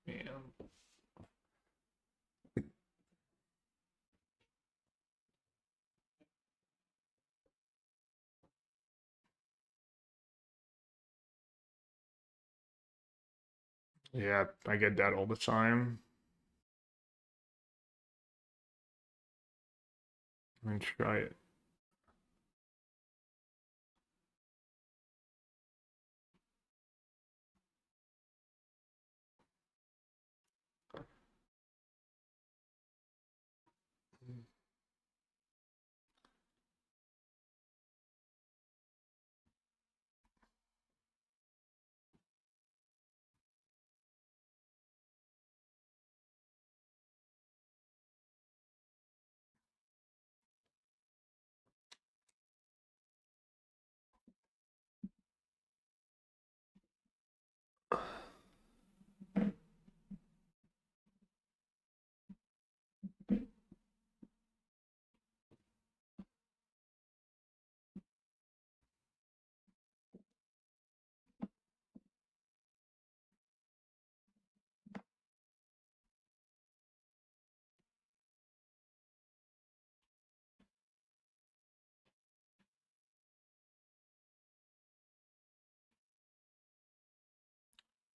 Man. Yeah, I get that all the time. Let me try it.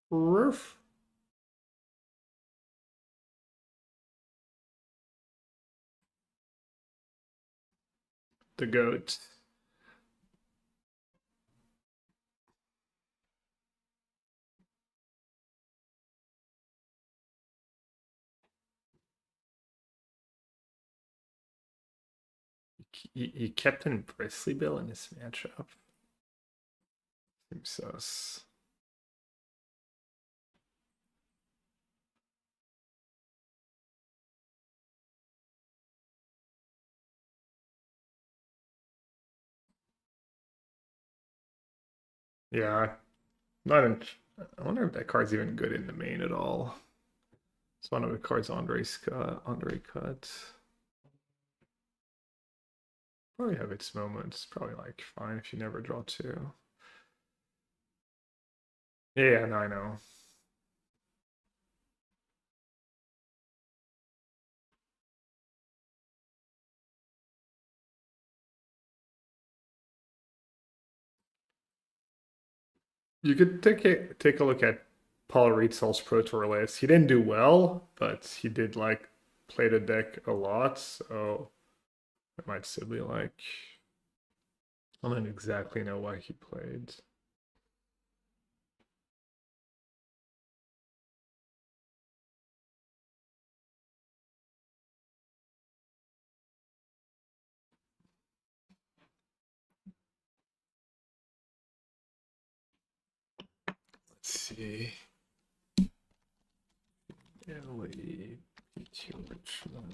Roof. The goat. He kept in Bristly Bill in this matchup. Seems sus. Yeah, not in. I wonder if that card's even good in the main at all. It's one of the cards Andre cut. Probably have its moments. Probably like fine if you never draw two. Yeah, no, I know. You could take a look at Paul Rietzell's Pro Tour list. He didn't do well, but he did like play the deck a lot, so it might still be like I don't exactly know why he played. Let's see. Italy, P2 Richmond.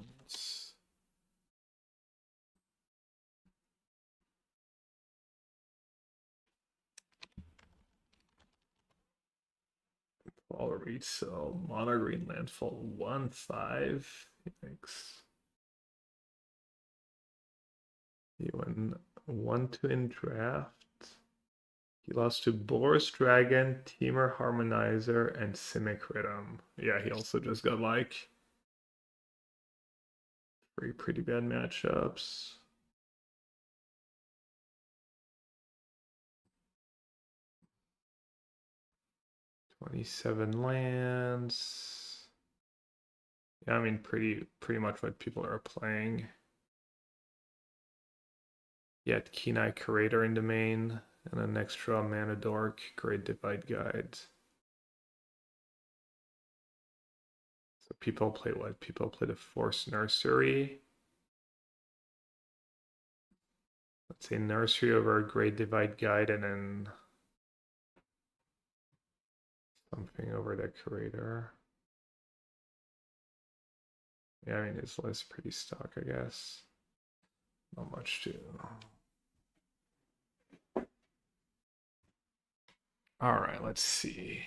Paul Rietzell, mono green landfall 1/5. Thanks. He won 1-2 in draft. He lost to Boris Dragon, Teamer Harmonizer, and Simic Rhythm. Yeah, he also just got like three pretty bad matchups. $27 lands. Yeah, I mean pretty much what people are playing. Yet Keen-Eye Curator in the main, and an extra Mana Dork, Great Divide Guide. So people play what? People play the Force Nursery. Let's say Nursery over Great Divide Guide, and then something over the Curator. Yeah, I mean, his list pretty stock, I guess. Not much to. All right, let's see.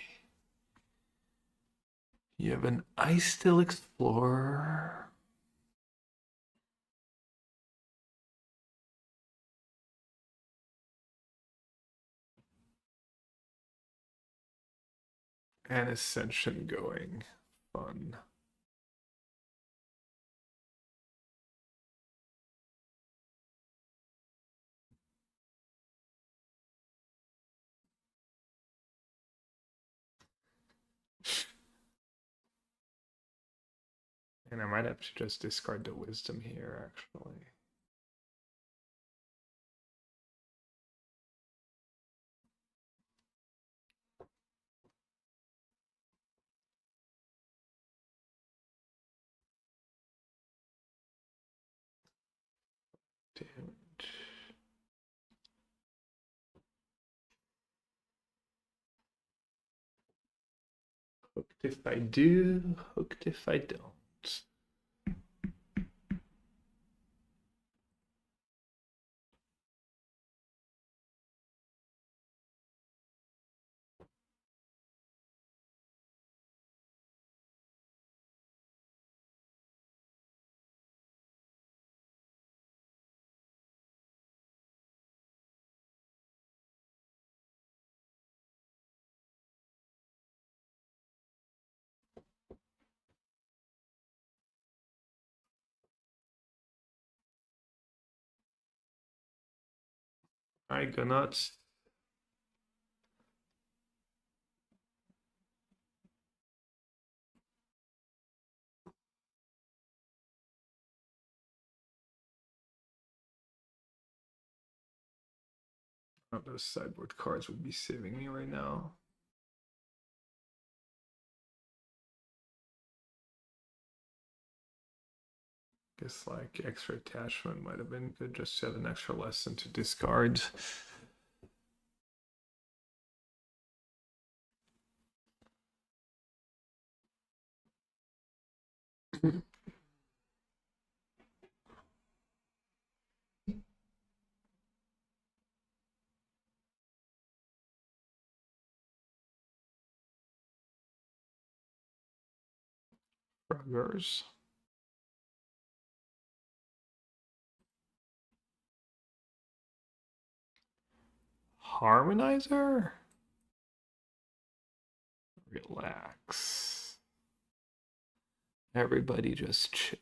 You have an Ice Still Explorer. And Ascension going. Fun. And I might have to just discard the Wisdom here, actually. Damage. Hooked if I do, hooked if I don't. I go nuts. Oh, those sideboard cards would be saving me right now. Guess like extra attachment might have been good just to have an extra lesson to discard. Ruggers. Harmonizer? Relax. Everybody just chill.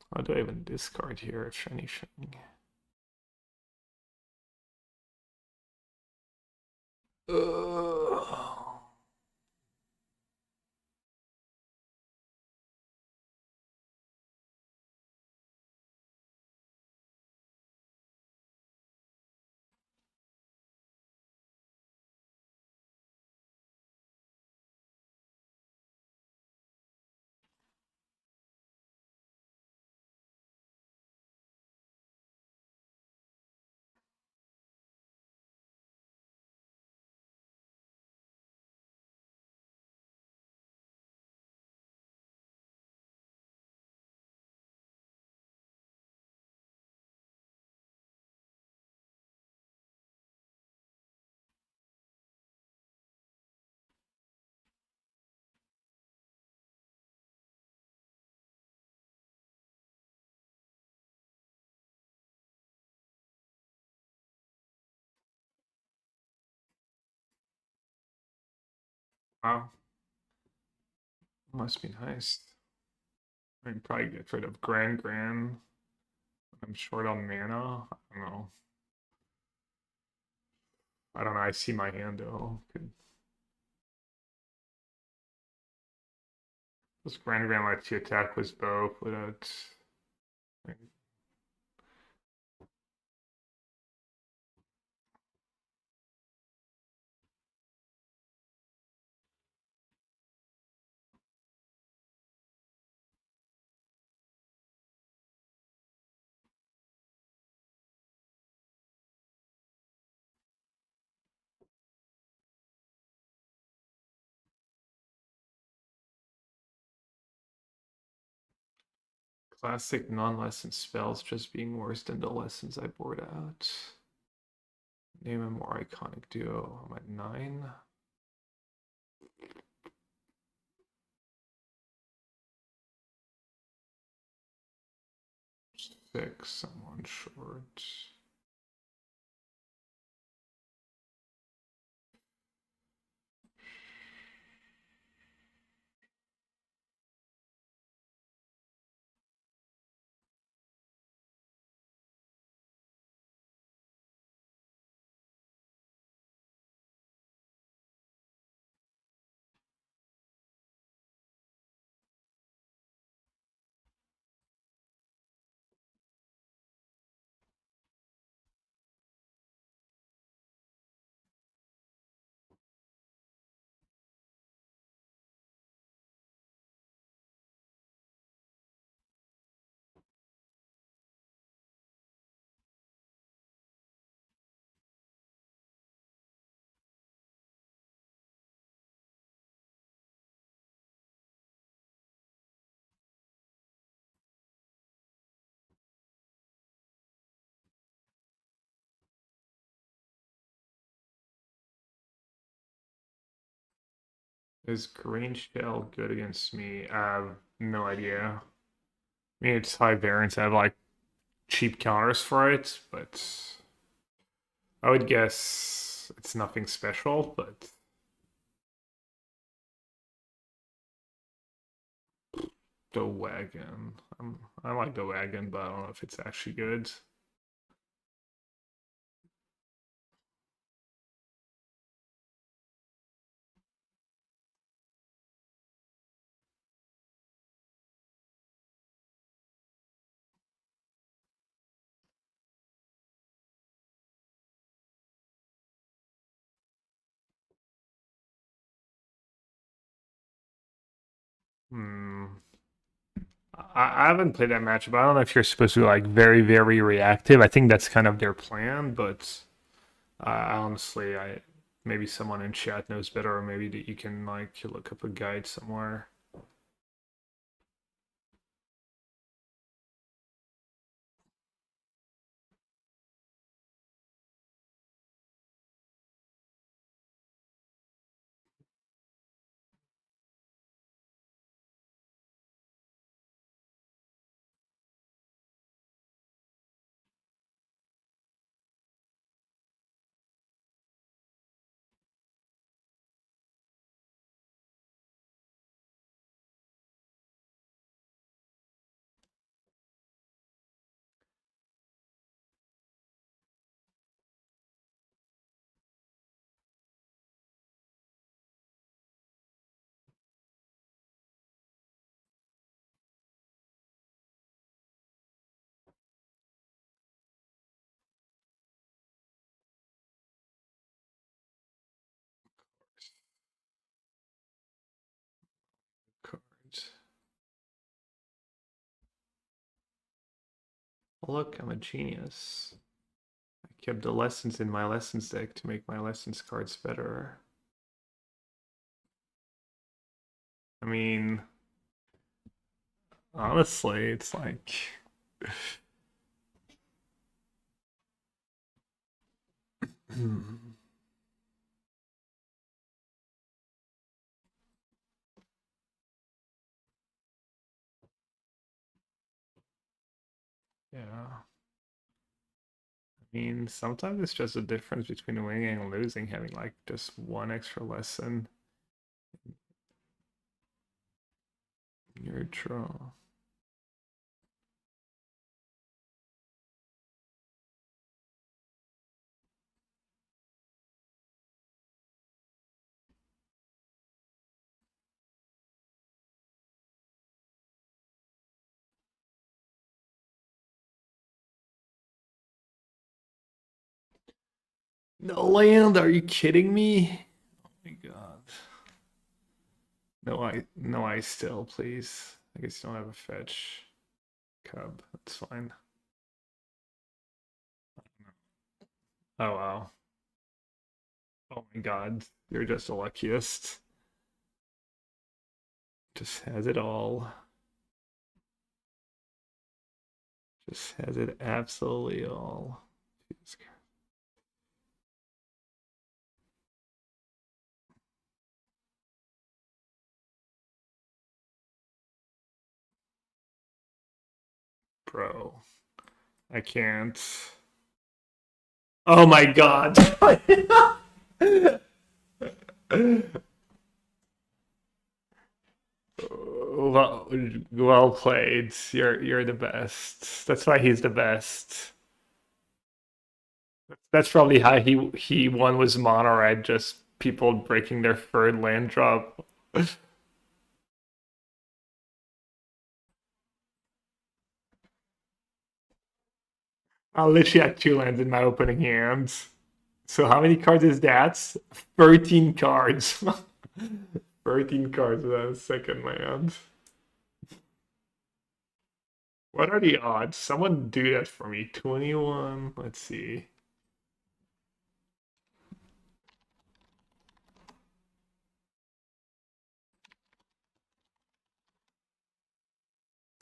What do I even discard here, if anything? Ugh. Wow, must be nice. I can probably get rid of Grand. I'm short on mana. I don't know. I don't know. I see my hand though. This Grand lets you attack with both without. Classic non-lesson spells just being worse than the lessons I board out. Name a more iconic duo. I'm at 9. Six, I'm one short. Is green shell good against me? I have no idea. I mean, it's high variance. I have like cheap counters for it, but I would guess it's nothing special. But the wagon, I like the wagon, but I don't know if it's actually good. Hmm. I haven't played that match, but I don't know if you're supposed to be like very, very reactive. I think that's kind of their plan, but honestly, I maybe someone in chat knows better, or maybe that you can like look up a guide somewhere. Look, I'm a genius. I kept the lessons in my lessons deck to make my lessons cards better. I mean, honestly, it's like... Yeah. I mean, sometimes it's just a difference between winning and losing, having like just one extra lesson in your draw. No land, are you kidding me? Oh my god. No ice still, please. I guess you don't have a fetch. Cub, that's fine. Oh wow. Oh my god, you're just the luckiest. Just has it all. Just has it absolutely all. Bro, I can't. Oh my god. Well played. You're the best. That's why he's the best. That's probably how he won was mono red, just people breaking their third land drop. I literally had 2 lands in my opening hands. So how many cards is that? 13 cards. 13 cards without a second land. What are the odds? Someone do that for me. 21. Let's see.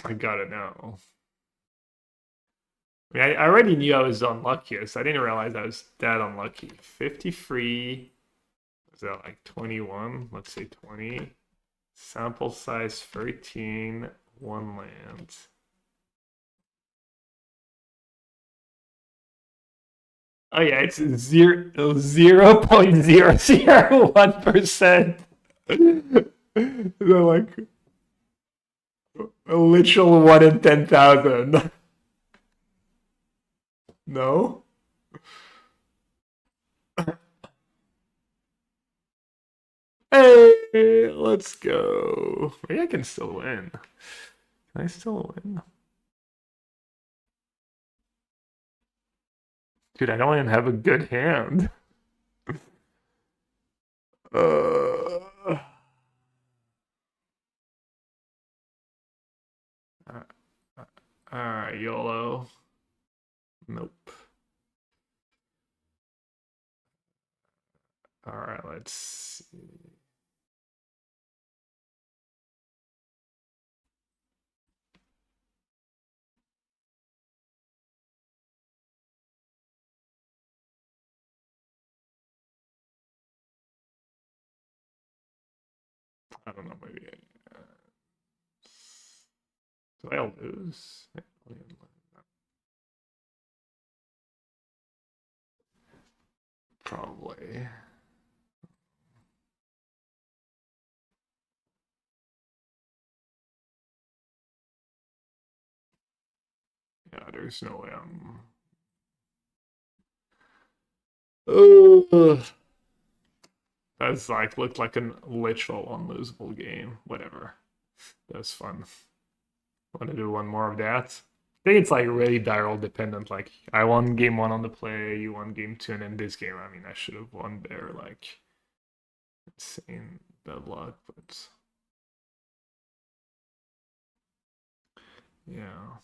I gotta know. I mean, I already knew I was unluckiest. I didn't realize I was that unlucky. 53. Is that like 21? Let's say 20. Sample size 13. 1 land. Oh yeah, it's 0.001%. They're like a literal 1 in 10,000. No? Hey, let's go. Maybe I can still win. Can I still win? Dude, I don't even have a good hand. Uh, Alright, YOLO. Nope. Alright, let's see. I don't know, maybe. Do I lose? Probably. Yeah, there's no way I'm. Ugh. That's like looked like a literal unlosable game. Whatever. That was fun. Want to do one more of that? I think it's like really dial dependent. Like I won game 1 on the play, you won game 2, and in this game, I mean, I should have won there. Like insane bad luck, but yeah.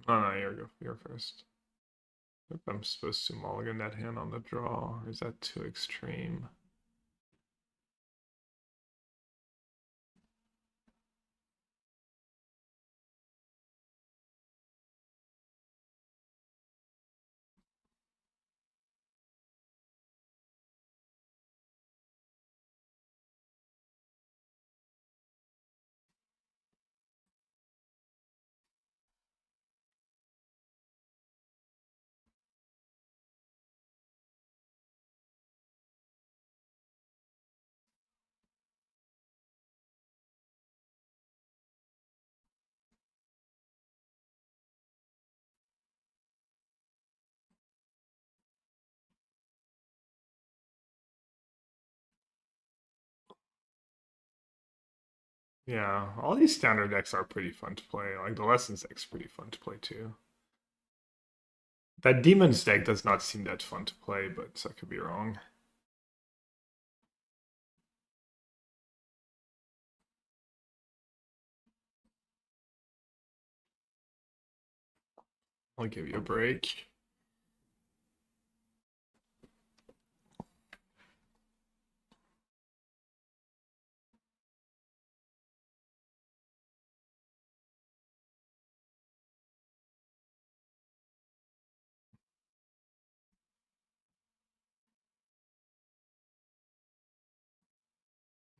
Oh no, you're first. If I'm supposed to mulligan that hand on the draw, or is that too extreme? Yeah, all these standard decks are pretty fun to play. Like the Lessons deck's pretty fun to play too. That Demons deck does not seem that fun to play, but I could be wrong. I'll give you a break.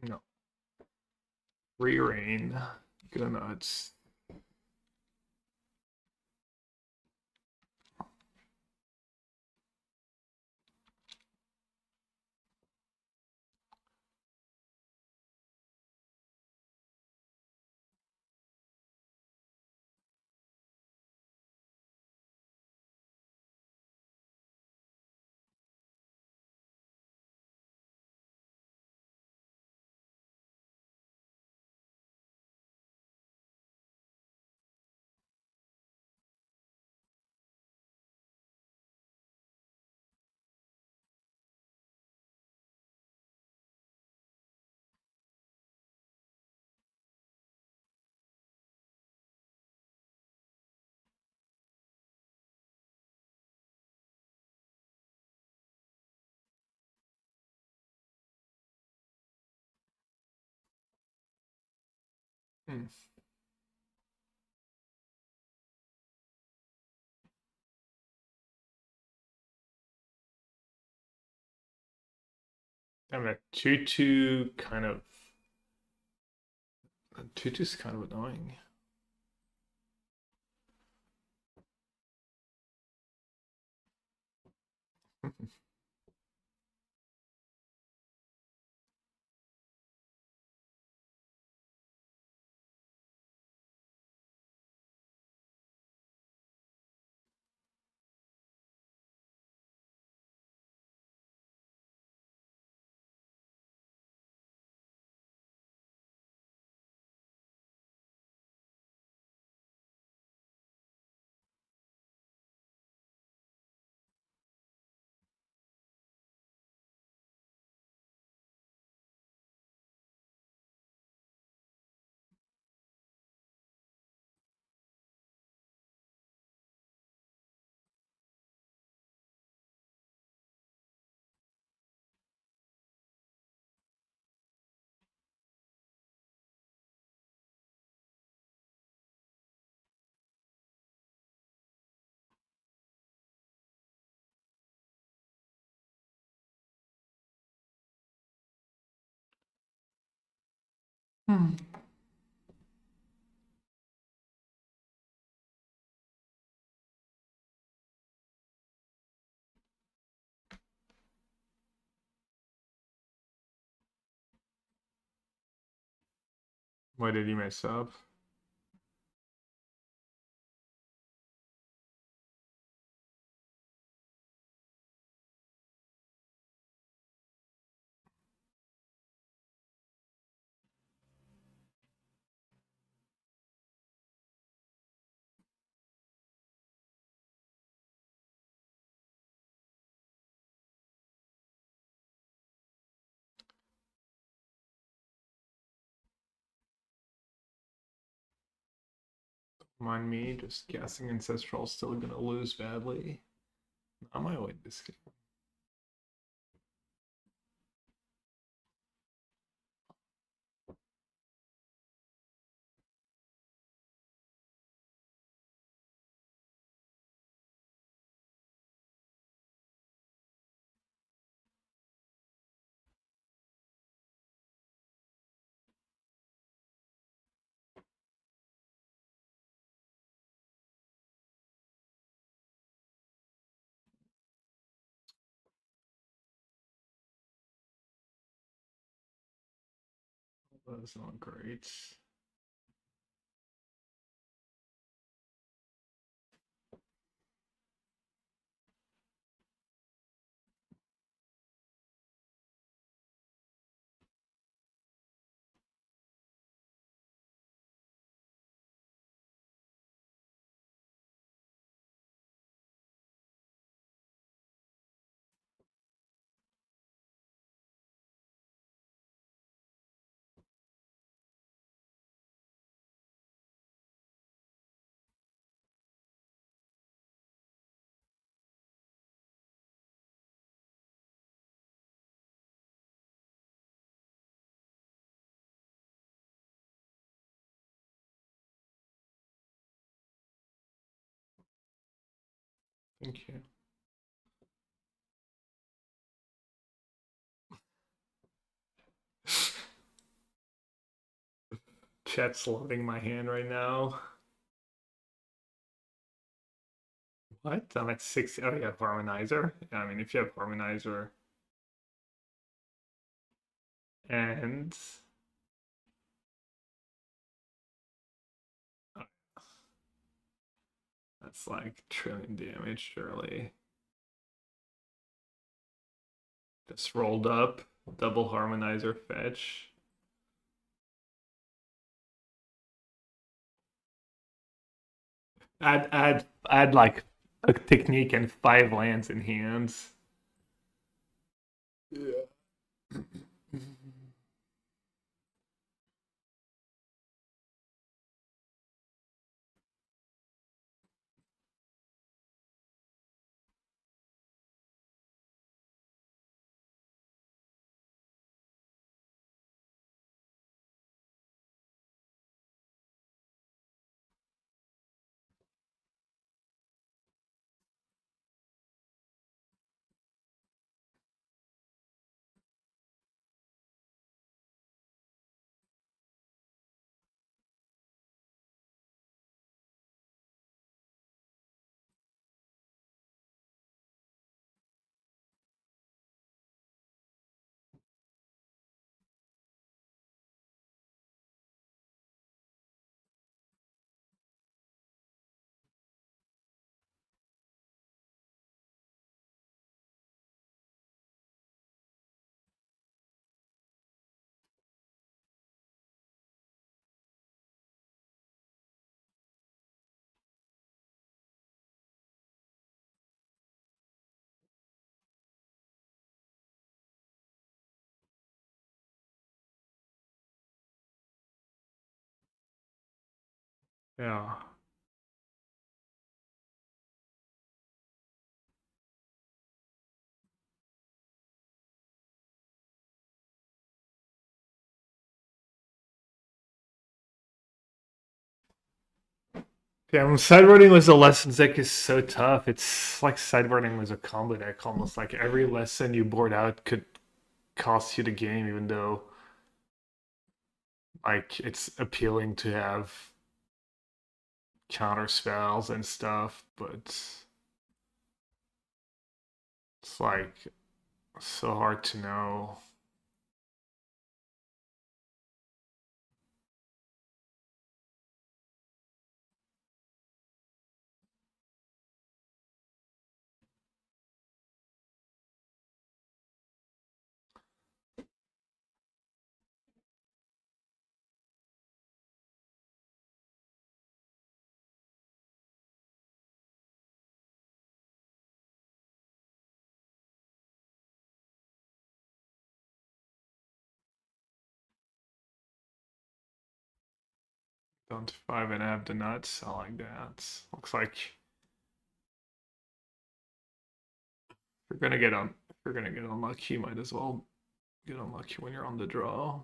No. Re-rain. Go nuts. Hmm. I mean, a 2-2 kind of. A 2-2 is kind of annoying. Hmm. Why did he mess up? Mind me, just guessing Ancestral's still gonna lose badly. I might win this game. That's not great. Thank you. Chat's loading my hand right now. What? I'm at 60. Oh, yeah, Harmonizer. Yeah, I mean, if you have Harmonizer and oh, that's like trillion damage, surely. Just rolled up, double Harmonizer fetch. Add like a technique and 5 lands in hands. Yeah. Yeah. Yeah, sideboarding was a lessons deck is so tough. It's like sideboarding was a combo deck almost. Like every lesson you board out could cost you the game, even though like it's appealing to have counter spells and stuff, but it's like so hard to know. Down to 5 and have the nuts. I like that. Looks like if you're gonna get unlucky, might as well get unlucky when you're on the draw.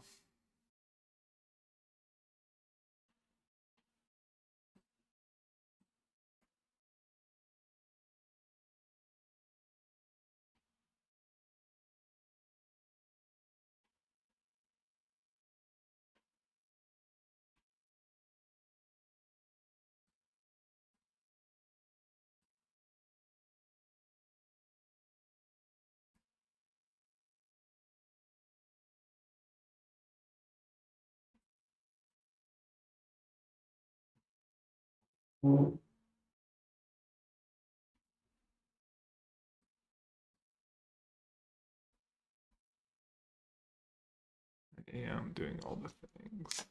Yeah, I'm doing all the things.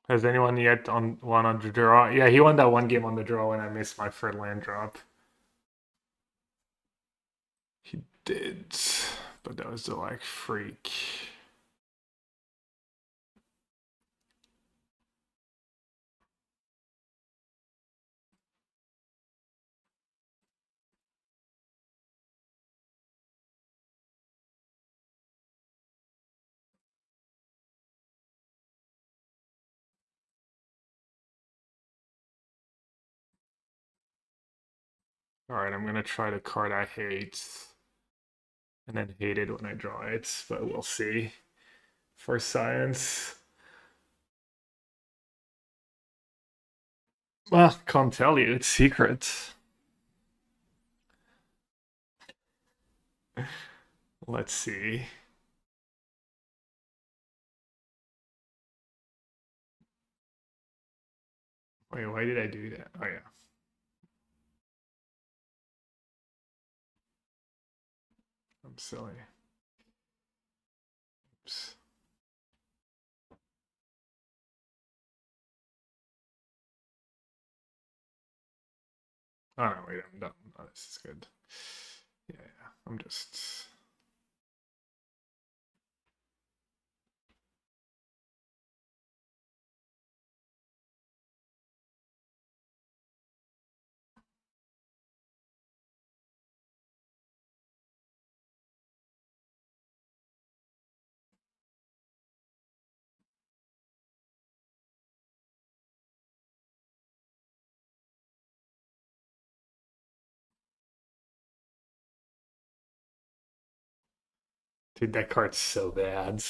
Has anyone yet won on the draw? Yeah, he won that one game on the draw when I missed my third land drop. He did, but that was the like freak. All right, I'm gonna try the card I hate, and then hate it when I draw it, but we'll see. For science, well, can't tell you. It's secret. Let's see. Wait, why did I do that? Oh yeah, I'm silly. Oops. Oh no, wait, I'm done. Oh, this is good. Yeah, yeah. I'm just. Dude, that card's so bad.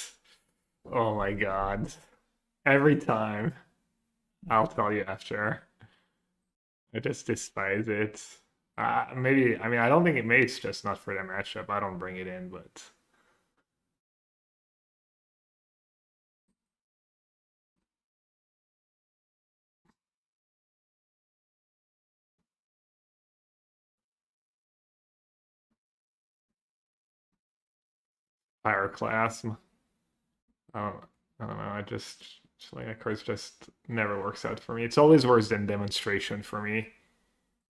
Oh my god. Every time. I'll tell you after. I just despise it. Maybe, I mean, I don't think it mates, just not for that matchup. I don't bring it in, but Pyroclasm. I don't, I don't know. Like that card's just never works out for me. It's always worse than Demonstration for me.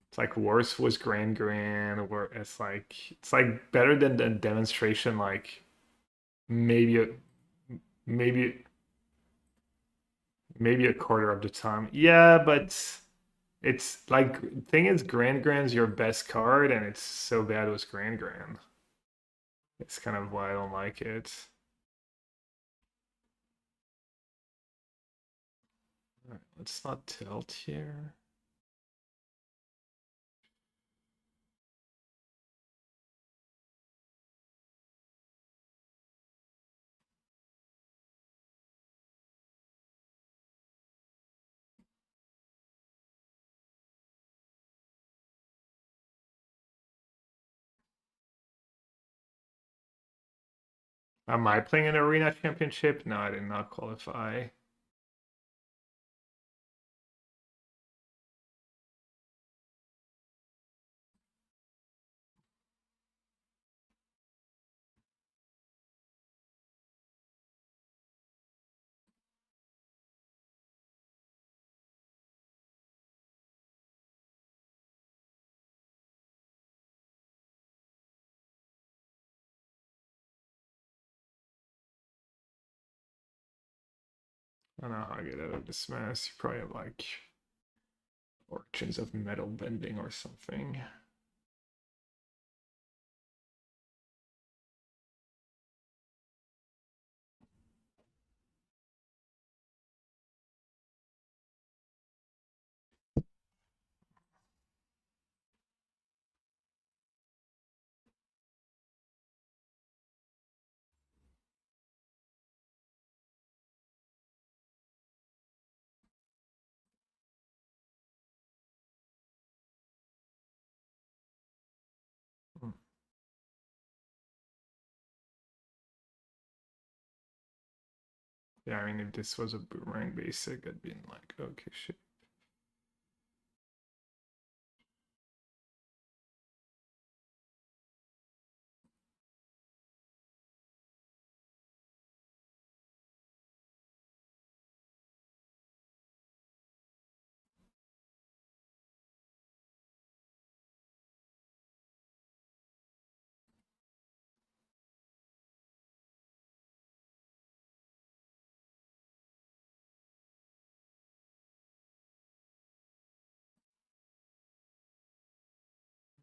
It's like worse was Grand Grand, or it's like better than the Demonstration. Like maybe a, maybe maybe a quarter of the time. Yeah, but it's like thing is Grand Grand's your best card, and it's so bad with Grand Grand. It's kind of why I don't like it. All right, let's not tilt here. Am I playing an arena championship? No, I did not qualify. I don't know how I get out of this mess. You probably have like origins of metal bending or something. Hmm. Yeah, I mean, if this was a boomerang basic, I'd been like, okay, shit.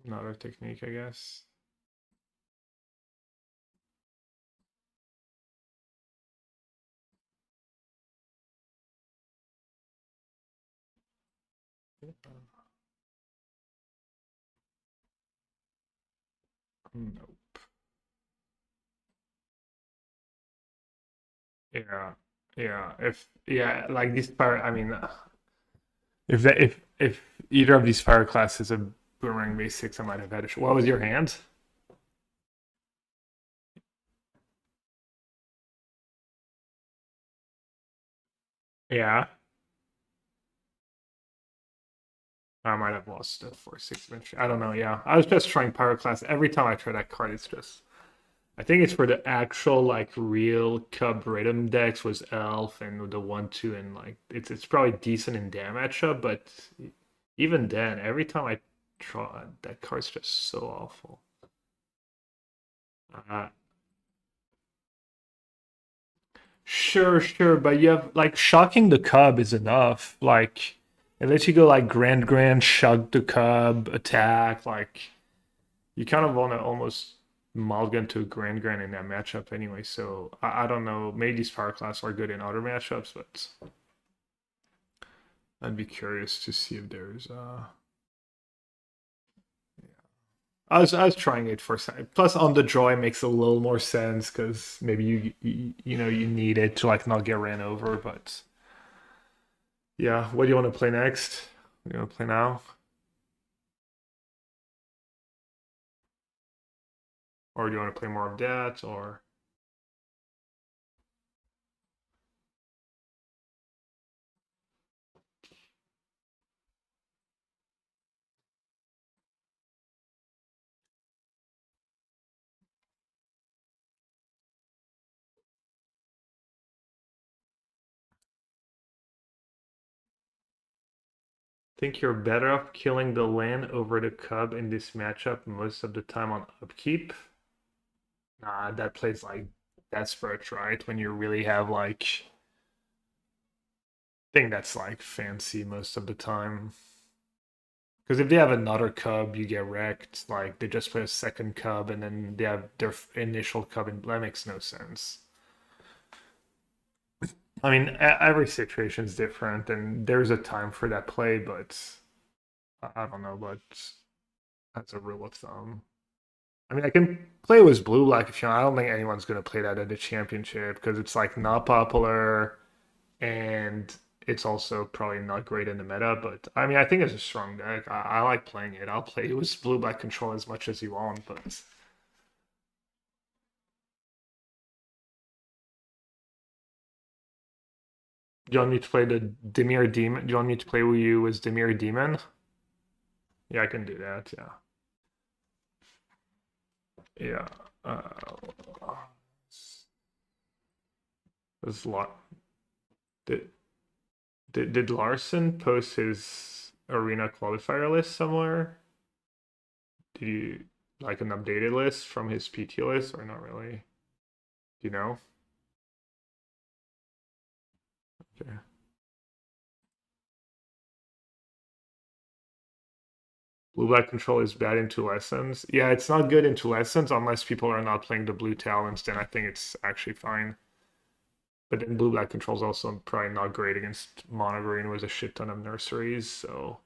Another technique, I guess. Nope. Yeah, yeah. If yeah, like these fire. I mean, if either of these fire classes are boomerang basics, I might have had a. What was your hand? Yeah, I might have lost it for 6 inch. I don't know. Yeah, I was just trying pyroclast. Every time I try that card, it's just. I think it's for the actual like real Cub Rhythm decks was Elf and the 1/2 and like it's probably decent in damage up, but even then, every time I try that card's just so awful. Uh, sure, but you have like shocking the Cub is enough. Like it lets you go like Grand, shock the Cub, attack, like you kind of want to almost mulligan to Grand in that matchup anyway. So I don't know. Maybe these power class are good in other matchups, but I'd be curious to see if there's. Yeah. I was trying it for a second. Plus, on the draw, it makes a little more sense because maybe you know you need it to like not get ran over. But yeah, what do you want to play next? What do you want to play now, or do you want to play more of that? Or think you're better off killing the land over the cub in this matchup most of the time on upkeep. Nah, that plays like desperate, right? When you really have like thing that's like fancy most of the time. Because if they have another cub, you get wrecked. Like they just play a second cub and then they have their initial cub, and that makes no sense. I mean, every situation is different, and there's a time for that play, but I don't know, but that's a rule of thumb. I mean, I can play with blue black if you want. I don't think anyone's gonna play that at the championship because it's like not popular and it's also probably not great in the meta. But I mean, I think it's a strong deck. I like playing it. I'll play it with blue black control as much as you want, but Do you want me to play the Dimir Demon? Do you want me to play with you as Dimir Demon? Yeah, I can do that. Yeah. Yeah. Was did, did Larson post his arena qualifier list somewhere? Did you like an updated list from his PT list or not really? Do you know? Okay. Blue black control is bad into lessons. Yeah, it's not good into lessons unless people are not playing the blue talents. Then I think it's actually fine. But then blue black control is also probably not great against mono green with a shit ton of nurseries. So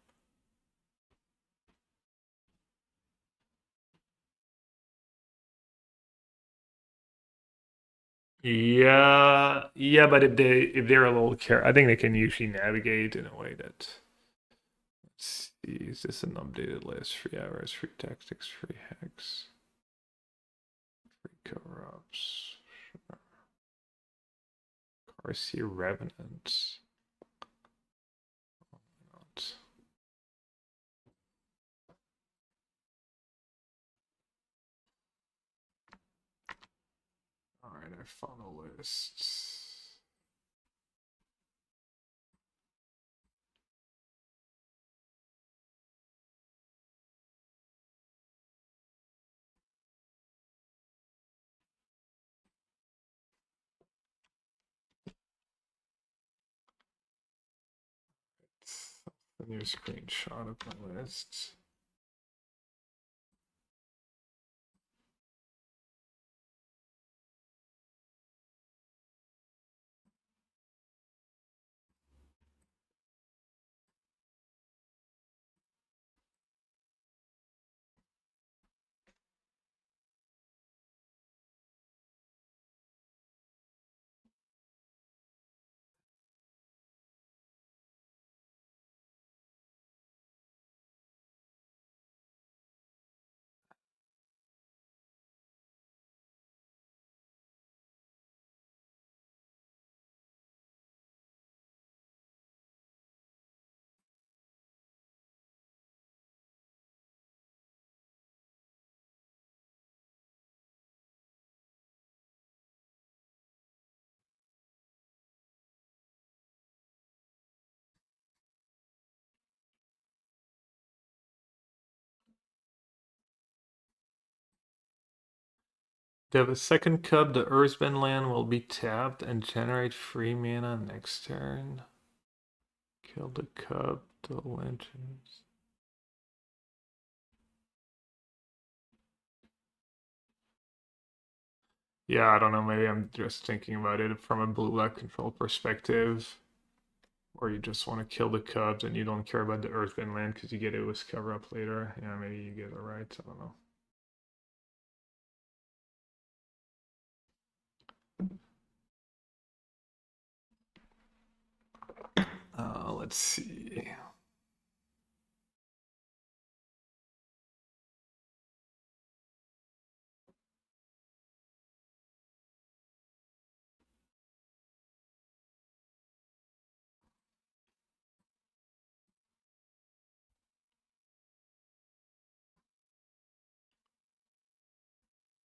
yeah, but if they're a little I think they can usually navigate in a way that. Let's see, is this an updated list? Free hours, free tactics, free hacks, free cover-ups, RC Revenant. Not. Alright, I found a list. A new screenshot of my list. They have a second cub, the Earthbend land will be tapped and generate free mana next turn. Kill the cub, the legends. Yeah, I don't know, maybe I'm just thinking about it from a blue-black control perspective. Or you just want to kill the cubs and you don't care about the Earthbend land because you get it with cover-up later. Yeah, maybe you get it right, I don't know. Let's see.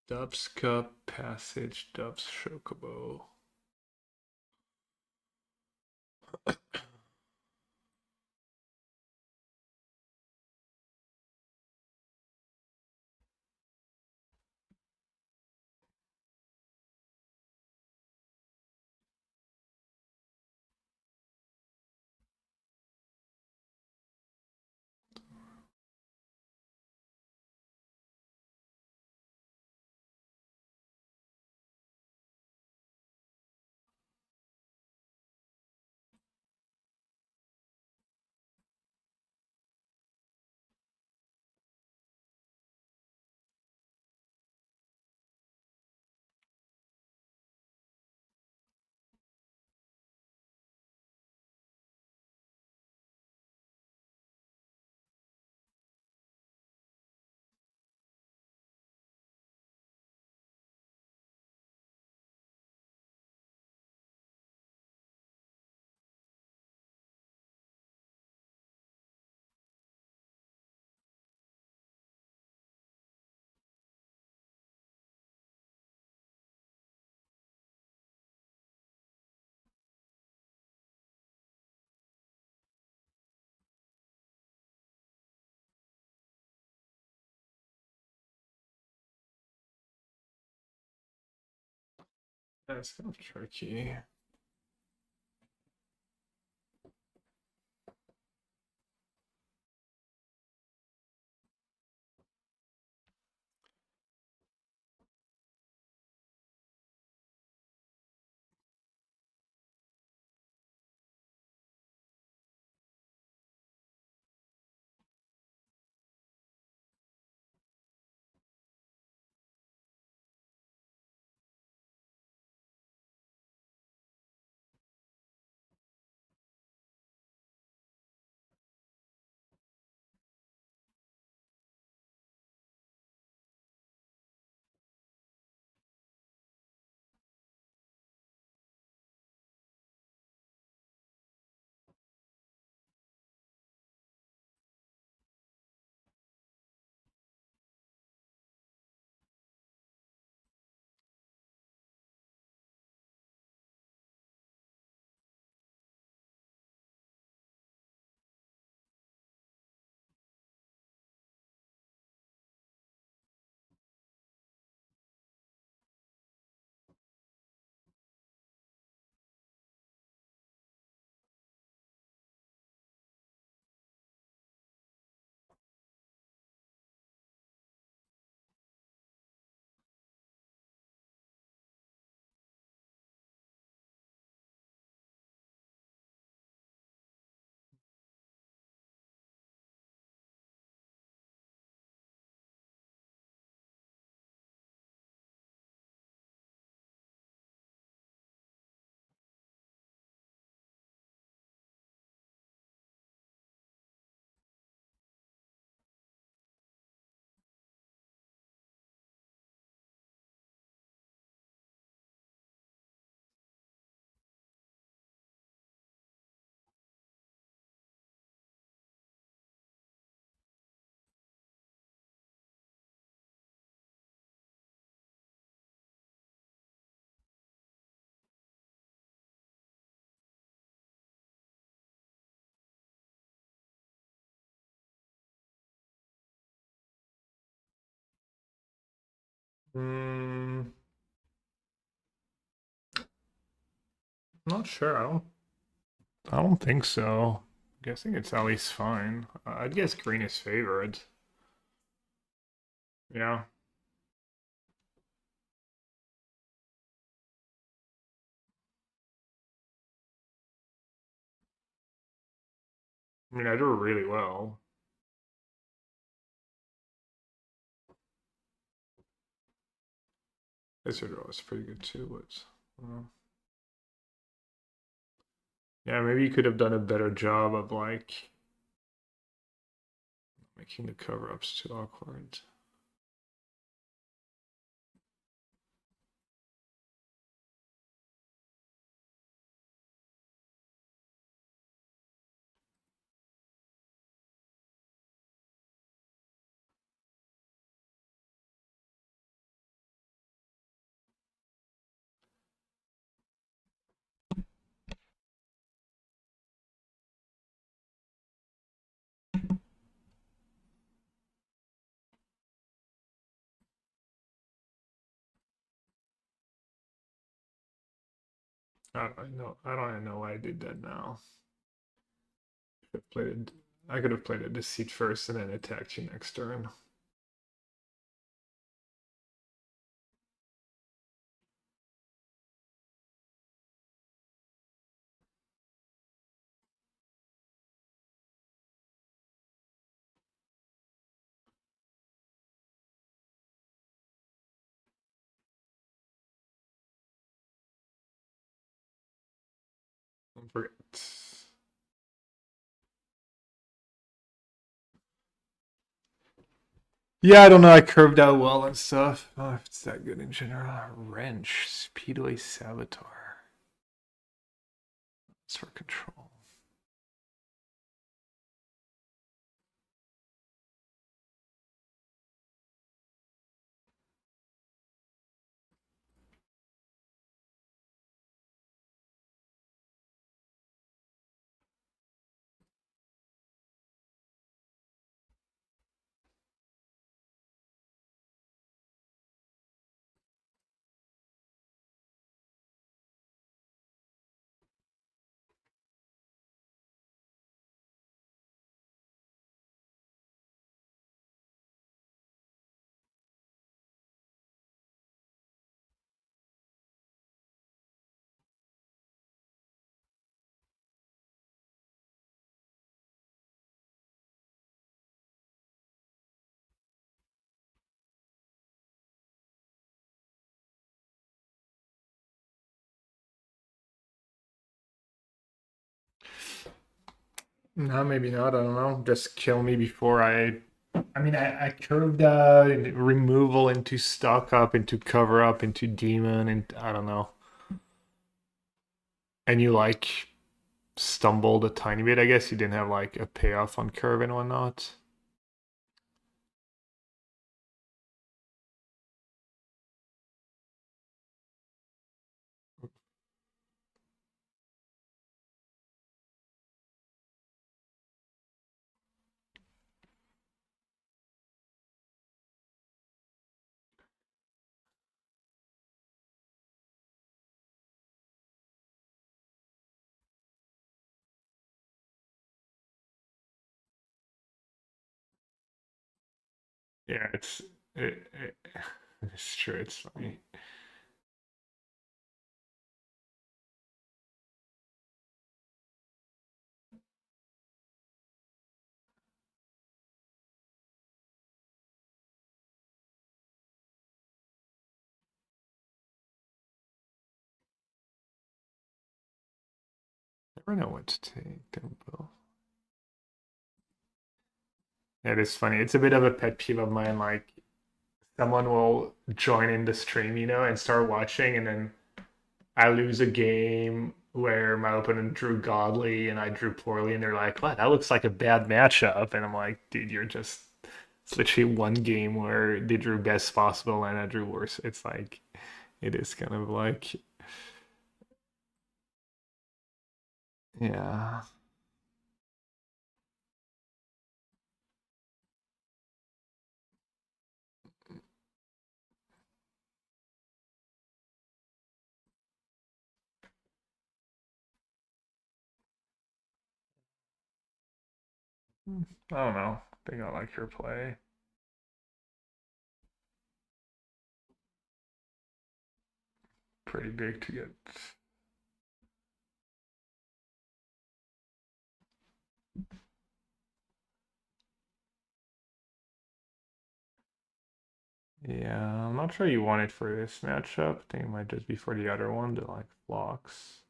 Dubs Cup, Passage, Dubs Chocobo. That's kind of tricky. Hmm. Not sure. I don't think so. I'm guessing it's at least fine. I'd guess green is favored. Yeah. I mean, I do really well. This draw is pretty good too, but yeah, maybe you could have done a better job of like making the cover-ups too awkward. I don't even know why I did that now. Have played it, I could have played a deceit first and then attacked you next turn. Don't forget. Yeah, I don't know. I curved out well and stuff. Oh, if it's that good in general. Wrench, Speedway Saboteur. It's for control. No, maybe not. I don't know. Just kill me before I. I mean, I curved removal into stock up, into cover up, into demon, and I don't know. And you like stumbled a tiny bit. I guess you didn't have like a payoff on curve and whatnot. Yeah, it, it's true. It's funny. Never know what to take them both. It is funny. It's a bit of a pet peeve of mine. Like someone will join in the stream, and start watching, and then I lose a game where my opponent drew godly and I drew poorly, and they're like, "What? That looks like a bad matchup." And I'm like, "Dude, you're just it's literally one game where they drew best possible and I drew worse." It's like it is kind of like, yeah. I don't know. I think I like your play. Pretty big to get. Yeah, I'm not sure you want it for this matchup. I think it might just be for the other one, the like flocks.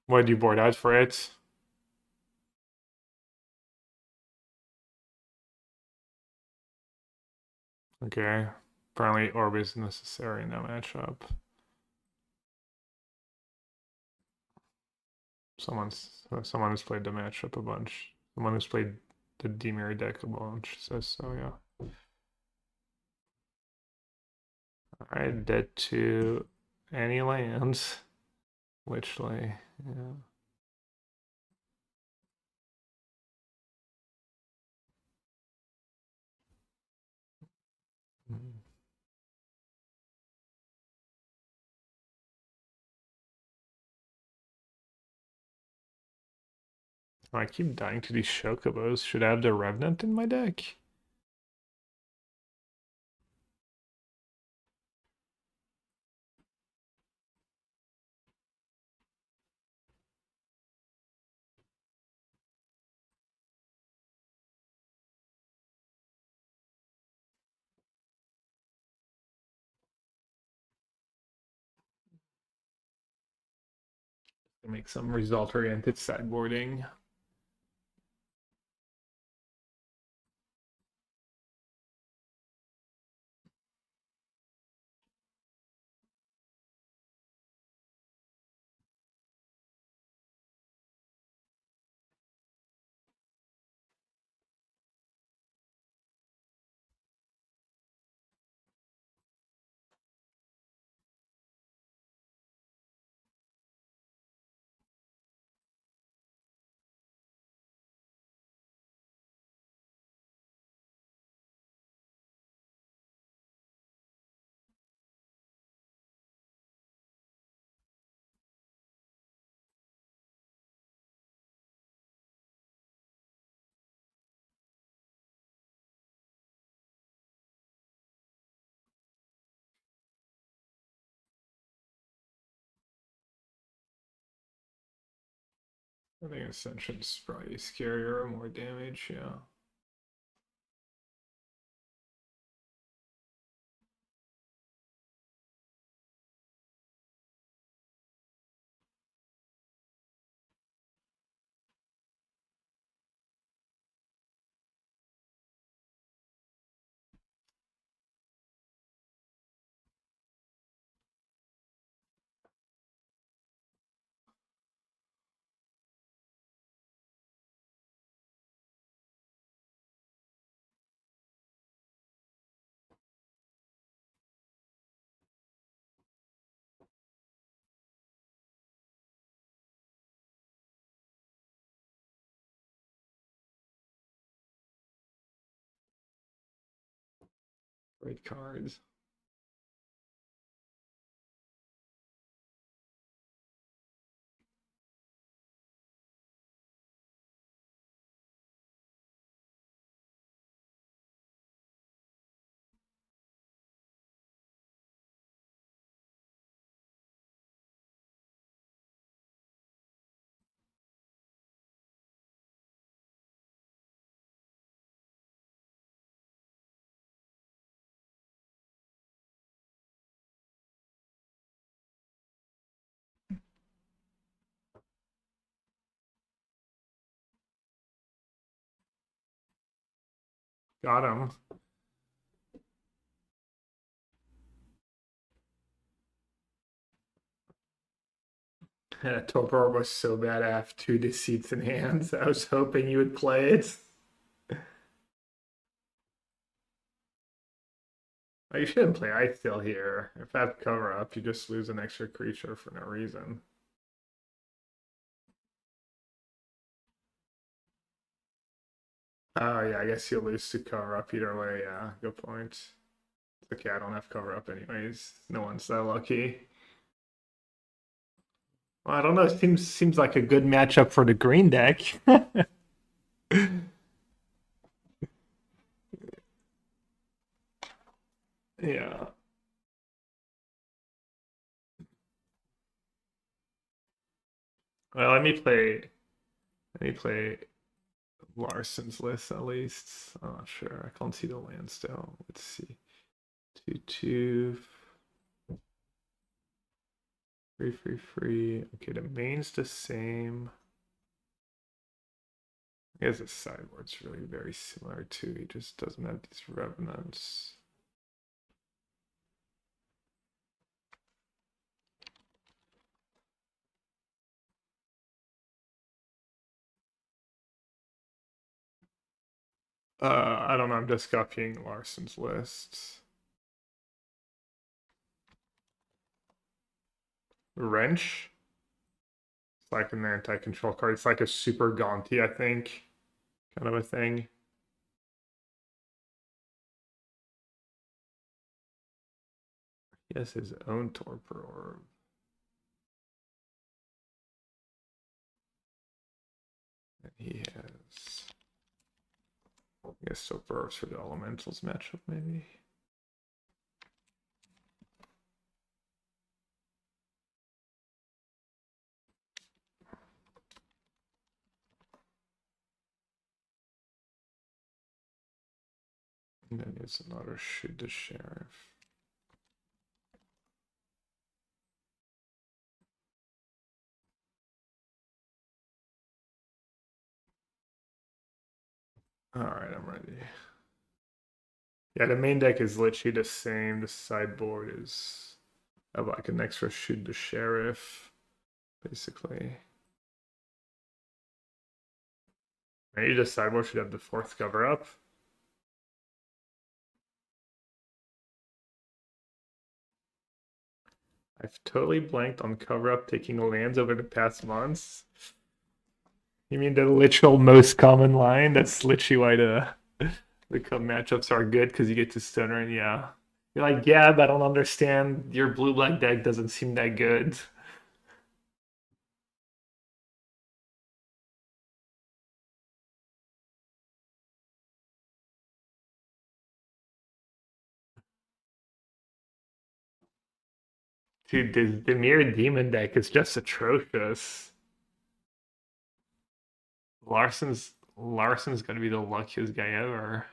What do you board out for it? Okay. Apparently orb is necessary in that matchup. Someone who's played the matchup a bunch. Someone who's played the Demir deck a bunch says so, yeah. Alright, dead to any lands. Literally, yeah. Mm. I keep dying to these Chocobos. Should I have the Revenant in my deck? To make some result-oriented sideboarding. I think Ascension's probably scarier or more damage, yeah. Great cards. Got him. Torpor was so bad I have two Deceits in hands. I was hoping you would play it. Oh, you shouldn't play Ice Steel here. If I have cover up, you just lose an extra creature for no reason. Oh yeah, I guess you'll lose to cover up either way, yeah. Good point. Okay, I don't have cover up anyways. No one's that lucky. Well, I don't know. It seems like a good matchup for the green deck. Yeah. Well, let me play Larson's list at least. I'm not sure. I can't see the land still. Let's see. 2/2. Free. Okay, the main's the same. I guess the sideboard's really very similar too. He just doesn't have these revenants. I don't know. I'm just copying Larson's list. Wrench. It's like an anti-control card. It's like a super Gaunty, I think, kind of a thing. He has his own torpor orb. And he has, I guess, torpor orbs for the elementals matchup, maybe. And then there's another Shoot the Sheriff. Alright, I'm ready. Yeah, the main deck is literally the same. The sideboard is of like an extra Shoot the Sheriff, basically. Maybe the sideboard should have the fourth cover up. I've totally blanked on cover up taking lands over the past months. You mean the literal most common line? That's literally why the matchups are good because you get to stunner and yeah. You're like, yeah, but I don't understand. Your blue black deck doesn't seem that good. Dude, the Mirror Demon deck is just atrocious. Larson's gonna be the luckiest guy ever.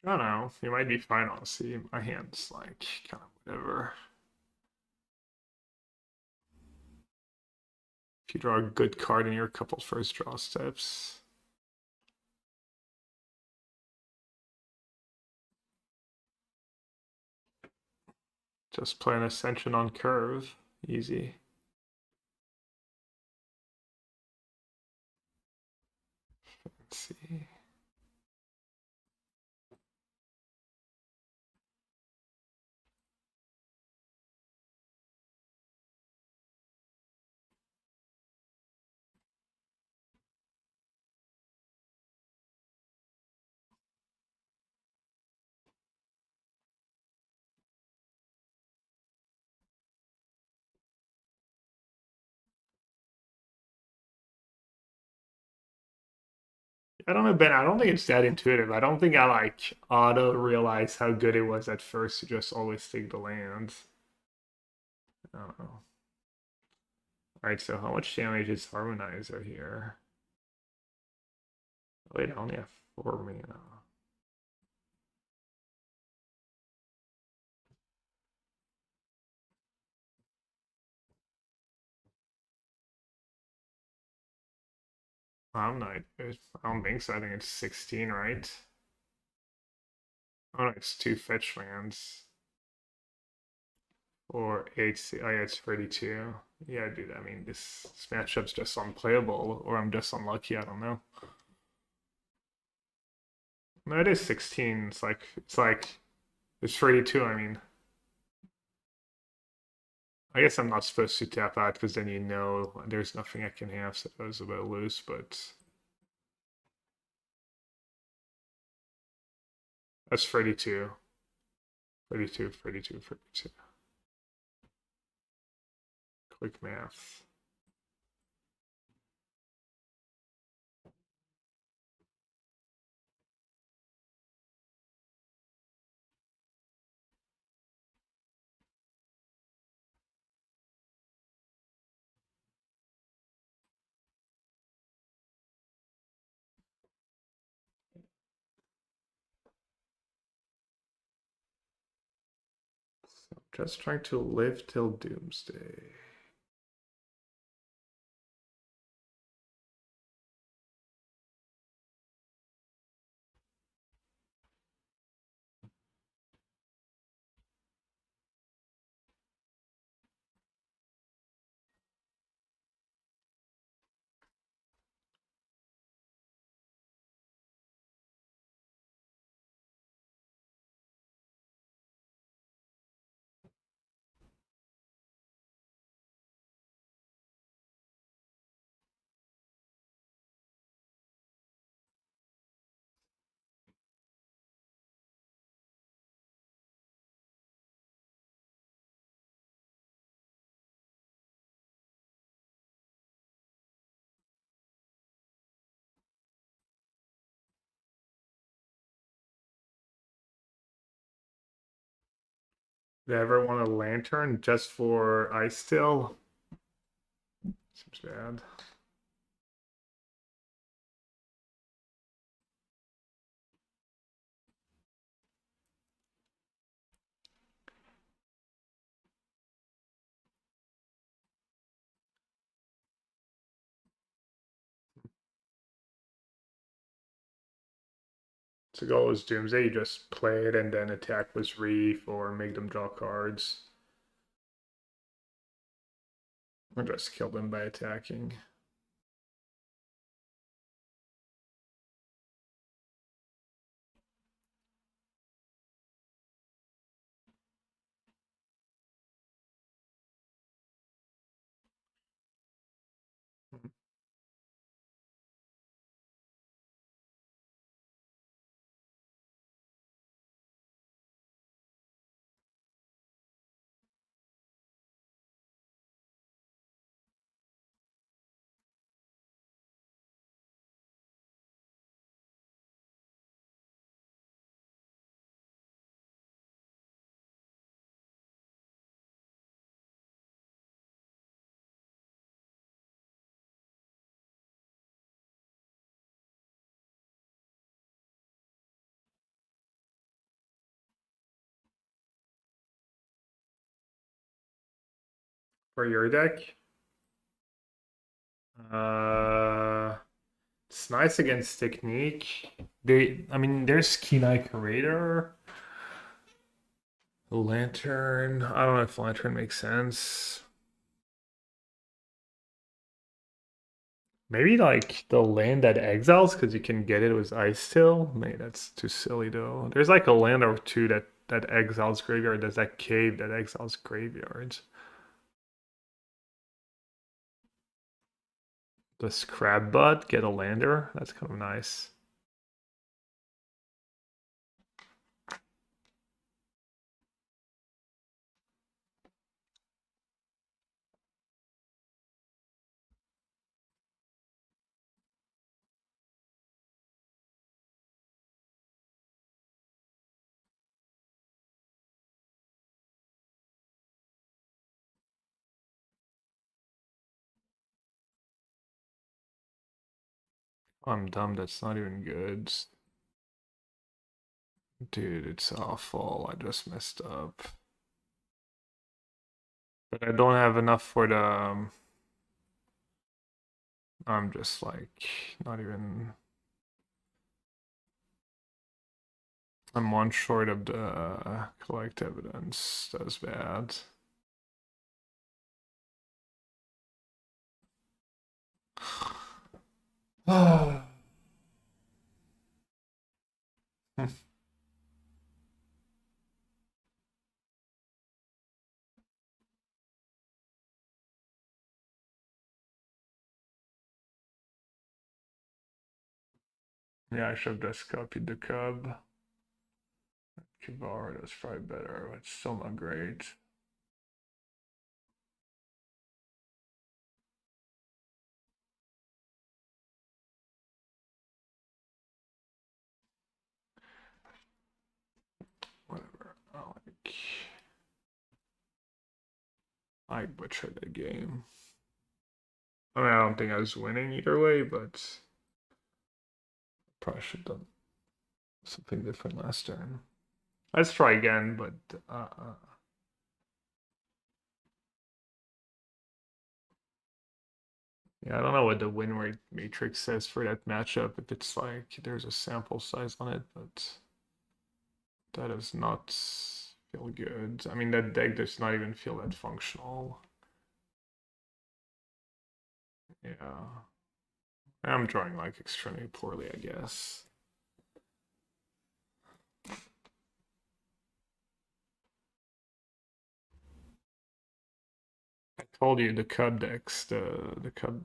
I don't know. He might be fine, honestly. My hand's like kind of whatever. If you draw a good card in your couple first draw steps. Just play an Ascension on curve. Easy. Let's see. I don't know, Ben. I don't think it's that intuitive. I don't think I like auto realized how good it was at first to just always take the lands. I don't know. Alright, so how much damage is Harmonizer here? Wait, I only have 4 mana. I'm not. I don't think so. I think it's 16, right? Oh no, it's 2 fetch lands. Or 8. Oh yeah, it's 32. Yeah, dude. I mean, this matchup's just unplayable, or I'm just unlucky. I don't know. No, it is 16. It's 32. I mean, I guess I'm not supposed to tap out because then you know there's nothing I can have, so I was about to lose. But that's 32. 32, 32, 32. Quick math. So just trying to live till doomsday. Did I ever want a lantern just for ice still? Seems bad. To go as Doomsday, you just play it and then attack with Reef or make them draw cards. Or just kill them by attacking. for your deck. It's nice against technique. I mean, there's Keen Eye Curator, Lantern. I don't know if Lantern makes sense. Maybe like the land that exiles because you can get it with Ice Tail. Maybe that's too silly though. There's like a land or two that exiles graveyard. There's that cave that exiles graveyards. The Scrab Butt, get a lander. That's kind of nice. I'm dumb. That's not even good. Dude, it's awful. I just messed up. But I don't have enough for the. I'm just like not even. I'm one short of the collect evidence. That's bad. Yeah, I should have just copied the cub. Kibar, that's probably better. It's still not great. Whatever. I butchered that game. I mean, I don't think I was winning either way, but probably should have done something different last turn. Let's try again, but yeah, I don't know what the win rate matrix says for that matchup. If it's like there's a sample size on it, but that does not feel good. I mean, that deck does not even feel that functional. Yeah. I'm drawing like extremely poorly, I guess. I told you the cub decks, the cub.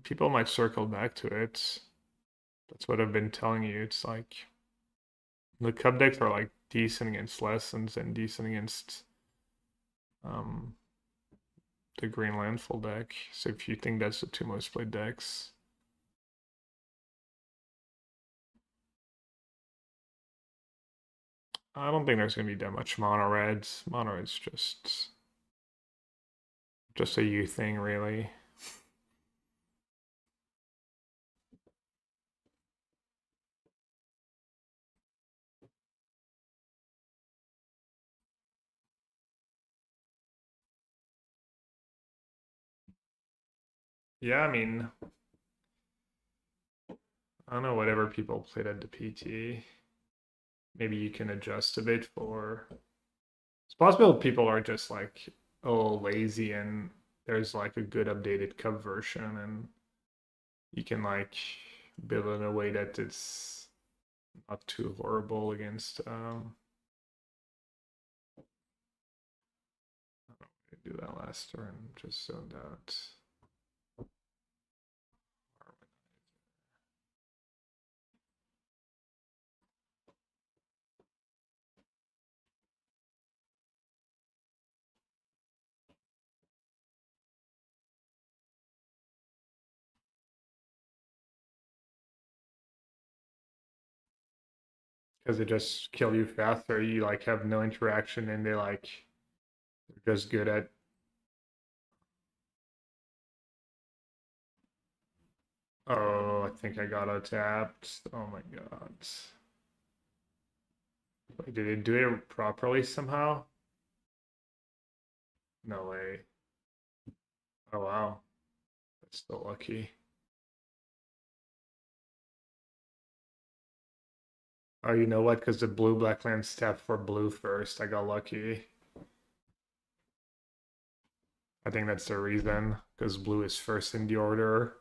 People might circle back to it. That's what I've been telling you. It's like the cub decks are like decent against lessons and decent against um the green landfall deck. So if you think that's the two most played decks. I don't think there's gonna be that much mono reds. Mono red's just a you thing really. Yeah, I mean, I don't know, whatever people played at the PT. Maybe you can adjust a bit for. It's possible people are just like a little lazy and there's like a good updated cub version and you can like build it in a way that it's not too horrible against I don't know, do that last turn, just zoned out. Because they just kill you faster. You like have no interaction and they're just good at. Oh, I think I got tapped. Oh my god. Wait, did it do it properly somehow? No way. Oh wow. That's still lucky. Oh, you know what? Because the blue-black lands tapped for blue first. I got lucky. I think that's the reason. Because blue is first in the order.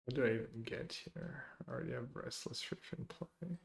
What do I even get here? I already have Restless Reef in play.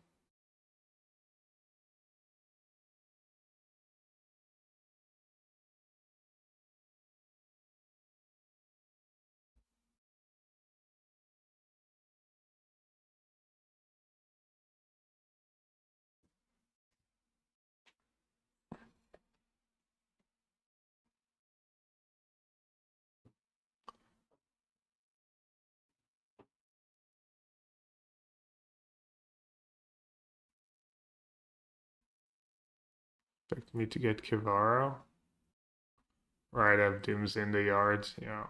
Expect me to get Kivaro. Right, I have Dooms in the yard. Yeah.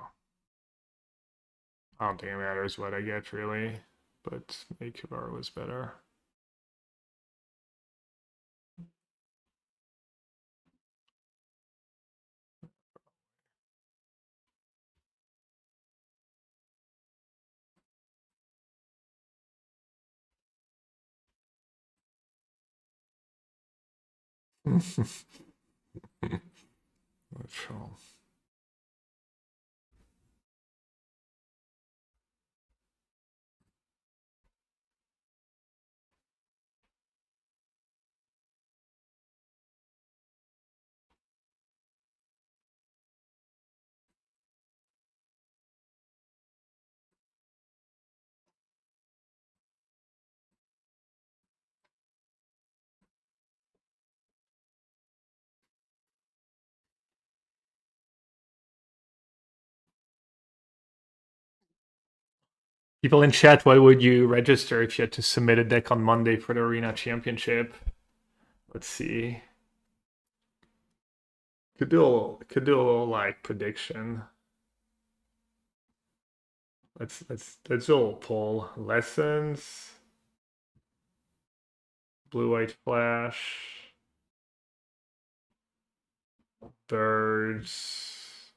I don't think it matters what I get really, but maybe Kivaro was better. Not sure. People in chat, why would you register if you had to submit a deck on Monday for the Arena Championship? Let's see. Could do a little like prediction. Let's do a little poll. Lessons. Blue white flash. Birds.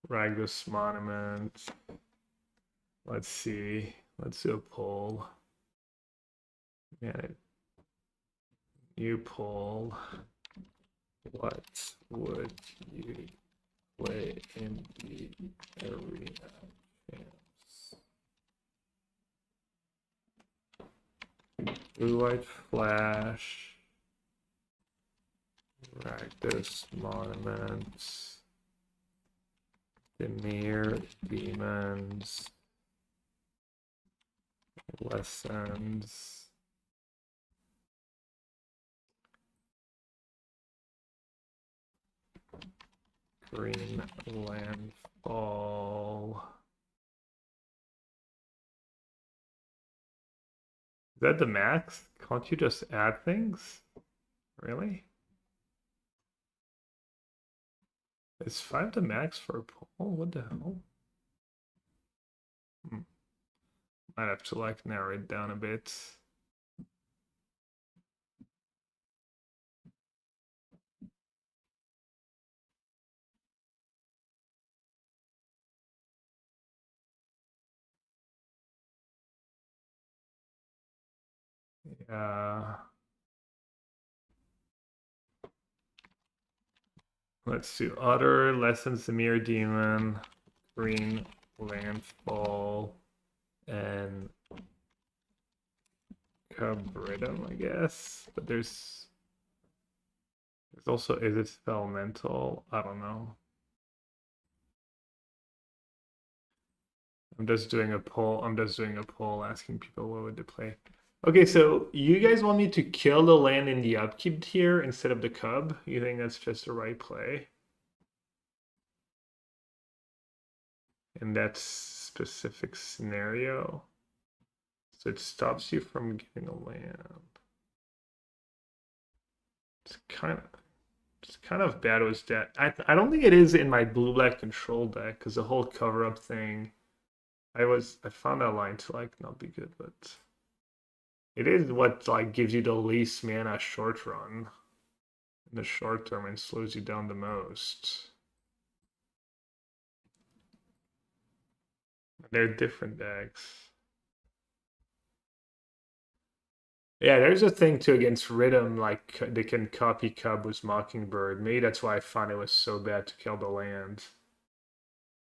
Ragus Monument. Let's see. Let's do a poll. Man, new poll. What would you play in the arena champs? Blue white flash. Ragus Monuments. Demir Demons. Lessons. Green Landfall. Is that the max? Can't you just add things? Really? Is 5 the max for a poll? What the hell? I'd have to like narrow it down a bit. Yeah. Let's do Otter, Lessons the Mirror Demon, Green Landfall, and Cub Rhythm, I guess. But there's also, is it Elemental? I don't know. I'm just doing a poll. I'm just doing a poll asking people what would they play. Okay, so you guys want me to kill the land in the upkeep tier instead of the cub? You think that's just the right play? In that specific scenario? So it stops you from getting a land. It's kind of bad with that. I don't think it is in my blue-black control deck because the whole cover-up thing. I found that line to like not be good, but it is what like gives you the least mana short run in the short term and slows you down the most. They're different decks. Yeah, there's a thing too against Rhythm, like they can copy Cub with Mockingbird. Maybe that's why I found it was so bad to kill the land.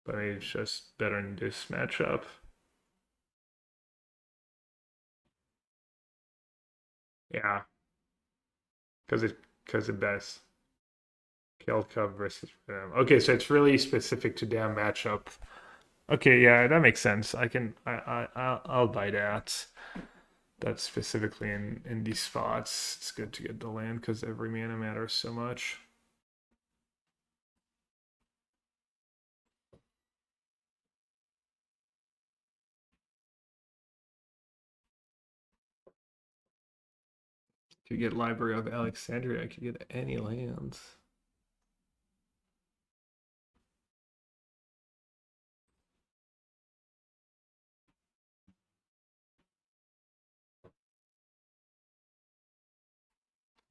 But maybe it's just better in this matchup. Yeah, because it best. Kill Cub versus Rhythm. Okay, so it's really specific to their matchup. Okay, yeah, that makes sense. I'll buy that. That's specifically in these spots. It's good to get the land because every mana matters so much. Could get Library of Alexandria. I could get any lands.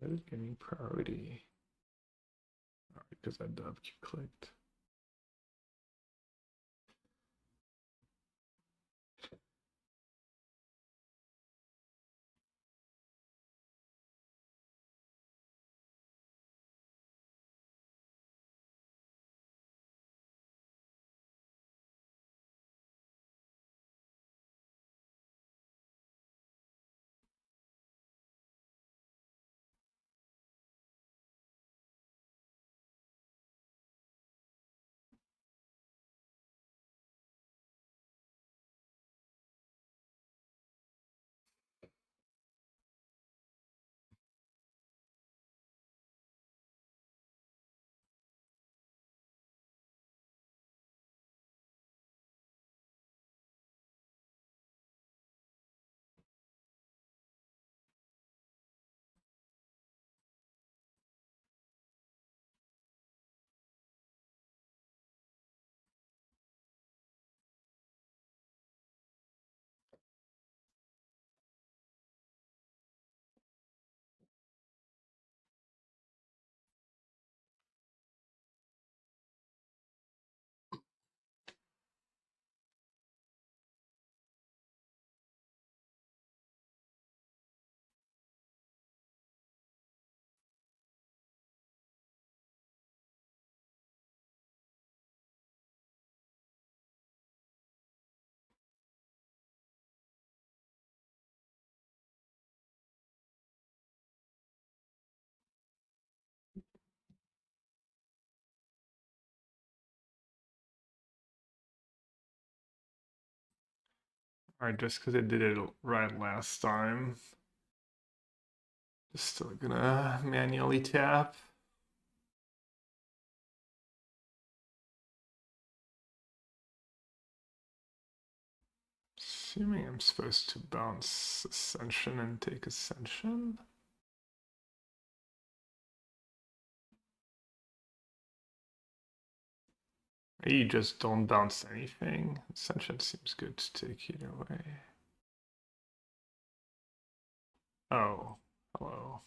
That is getting priority. Because that dub clicked. Alright, just because it did it right last time. Just still gonna manually tap. Assuming I'm supposed to bounce Ascension and take Ascension. Maybe you just don't bounce anything. Ascension seems good to take either way. Oh, hello.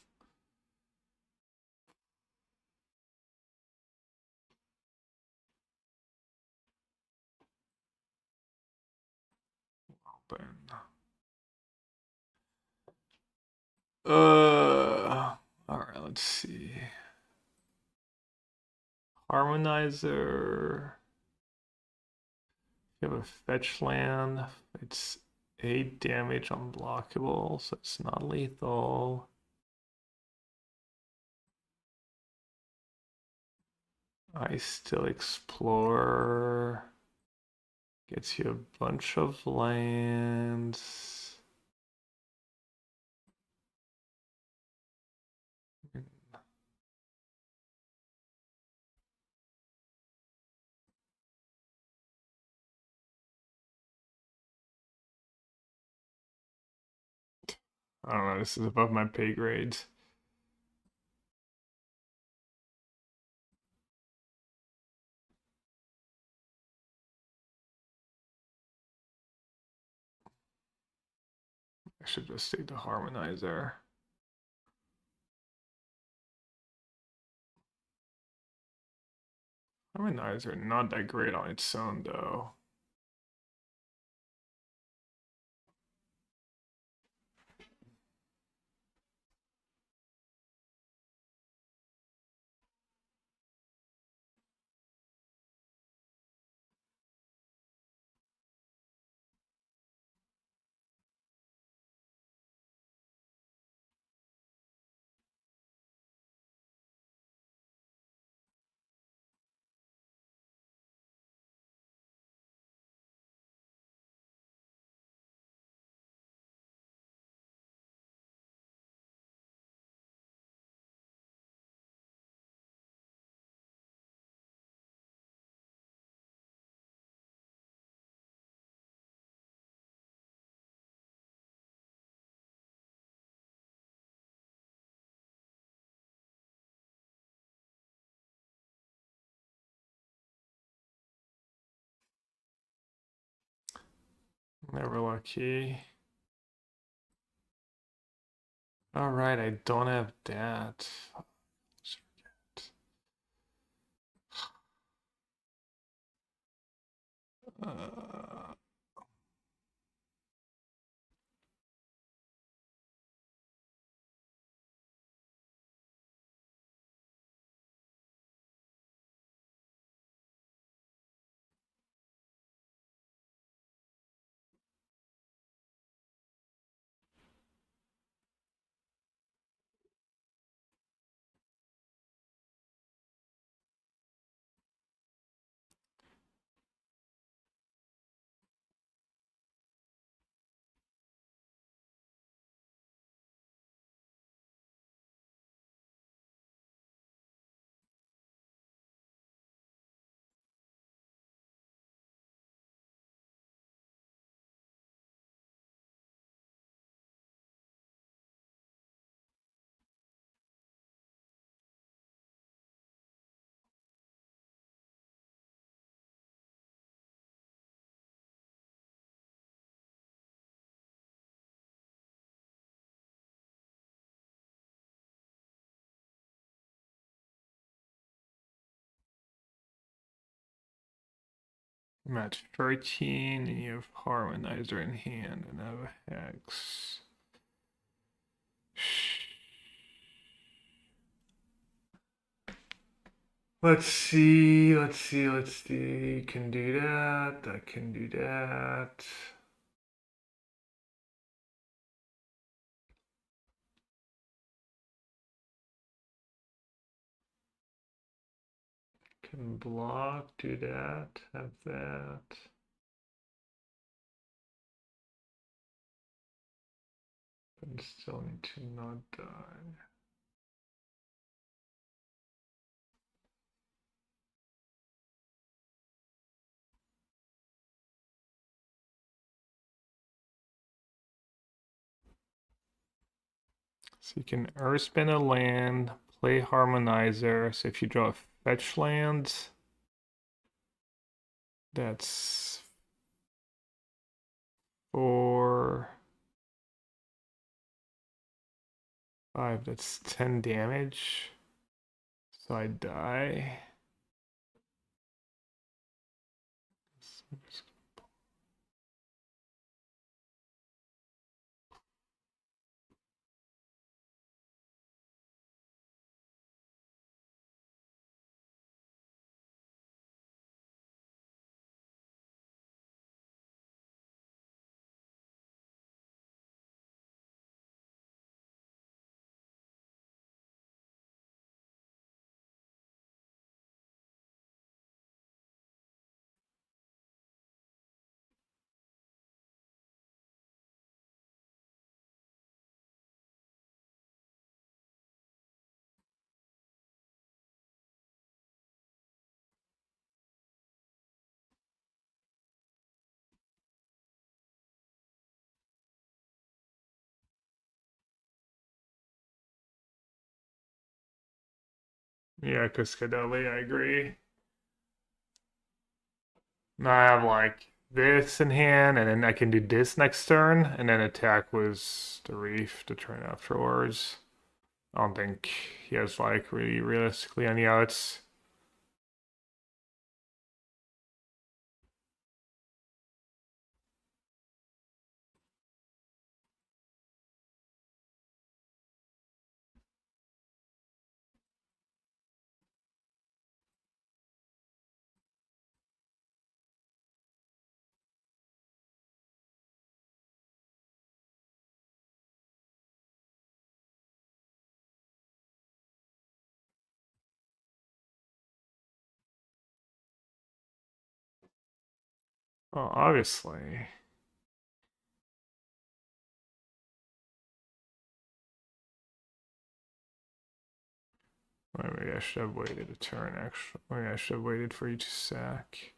Open. All right, let's see. Harmonizer. You have a fetch land. It's 8 damage unblockable, so it's not lethal. I still explore. Gets you a bunch of lands. I don't know, this is above my pay grades. I should just take the harmonizer. Harmonizer not that great on its own though. Never lucky. All right, I don't have that. Uh, I'm at 13 and you have harmonizer in hand and I have a hex. Let's see. Can do that. I can do that. Can block, do that, have that. And still need to not die. So you can earthspin a land, play harmonizer. So if you draw a fetch land, that's 4. 5, that's 10 damage. So I die. Yeah, Cascadelli, I agree. Now I have like this in hand, and then I can do this next turn, and then attack with the Reef the turn afterwards. I don't think he has like really realistically any outs. Well, obviously. Well, maybe I should have waited a turn, actually. Maybe I should have waited for you to sack.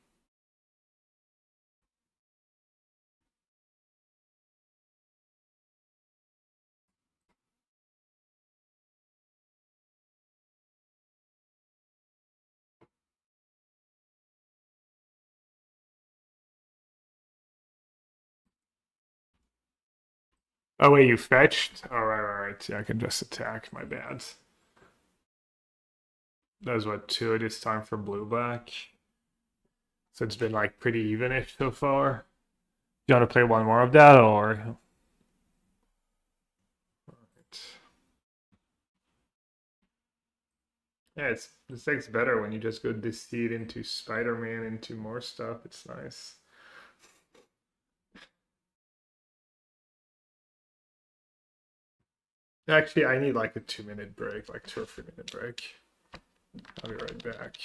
Oh, wait, you fetched? Oh, right. Yeah, I can just attack. My bad. That was what, 2 this time for blue black? So it's been like pretty even-ish so far. You want to play one more of that, or? Yeah, this deck's better when you just go Deceit into Spider-Man into more stuff. It's nice. Actually, I need like a 2-minute break, like 2 or 3-minute break. I'll be right back.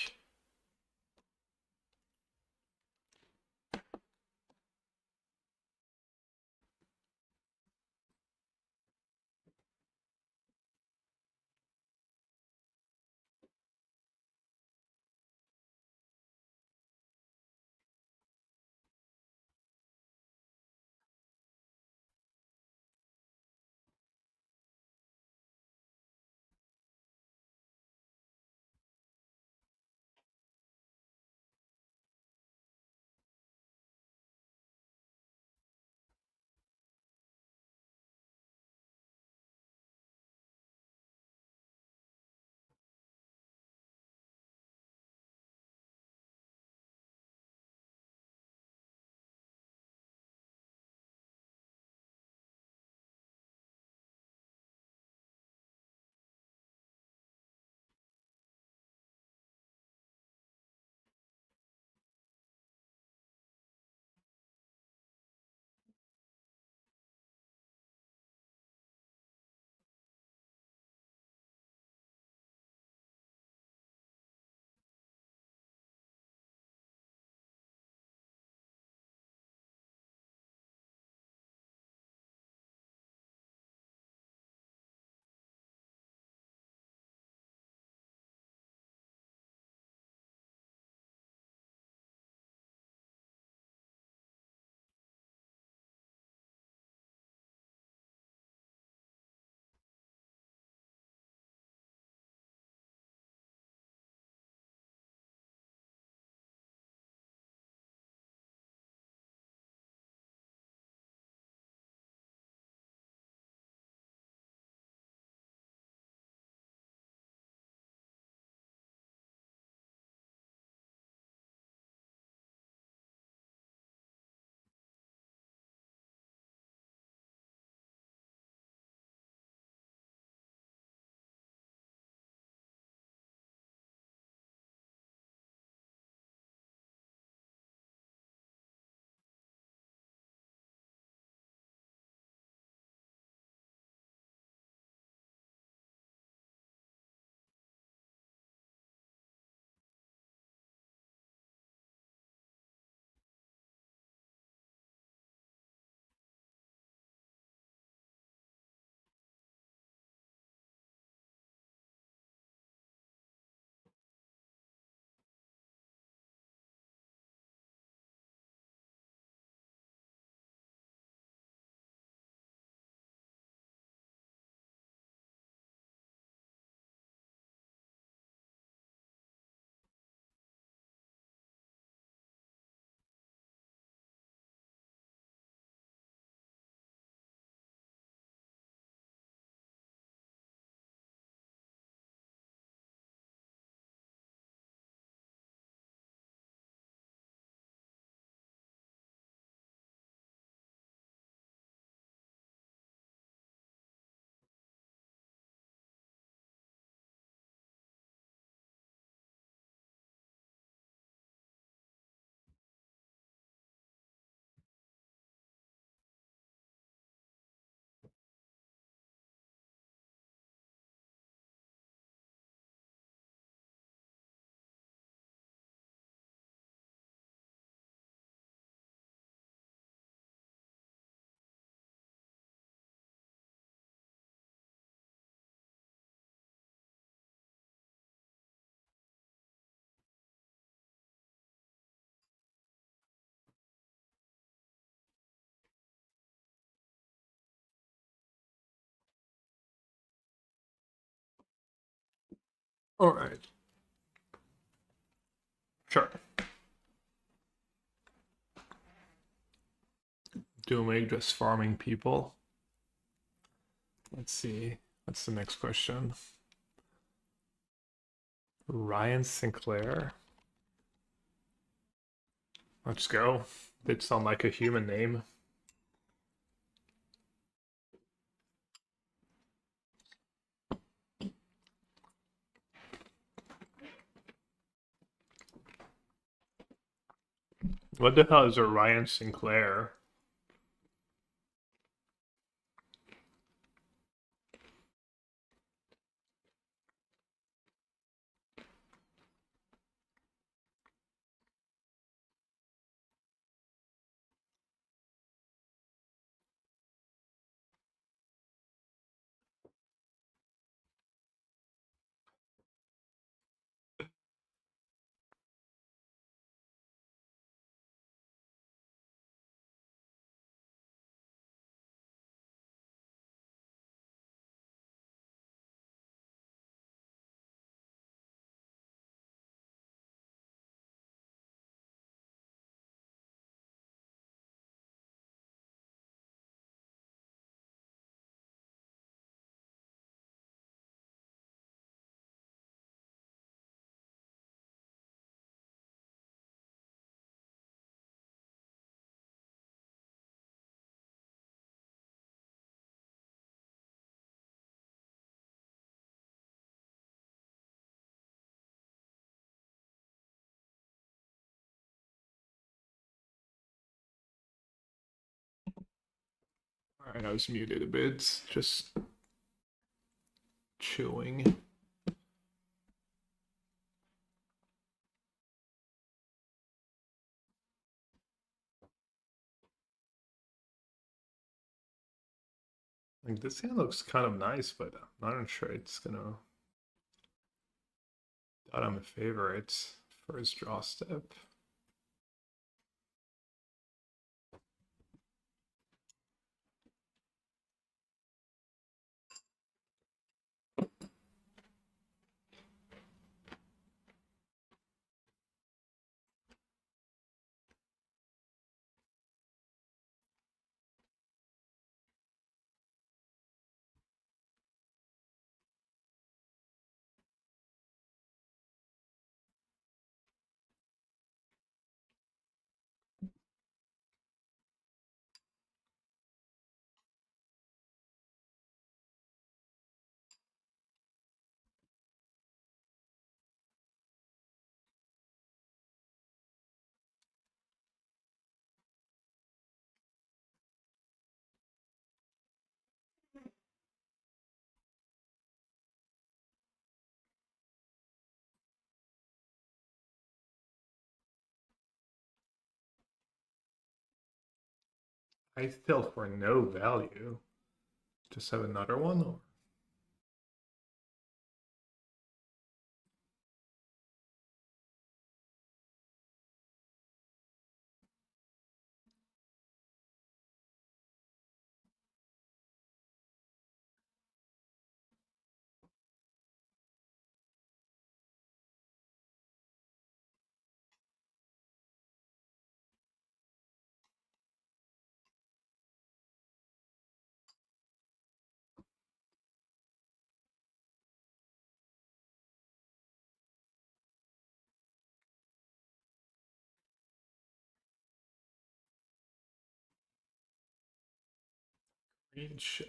All right. Sure. Doomig just farming people. Let's see. What's the next question? Ryan Sinclair. Let's go. Did sound like a human name. What the hell is a Ryan Sinclair? Alright, I was muted a bit. Just chewing. Like this hand looks kind of nice, but I'm not sure it's gonna. Thought I'm a favorite for his draw step. I still for no value. Just have another one or green shell.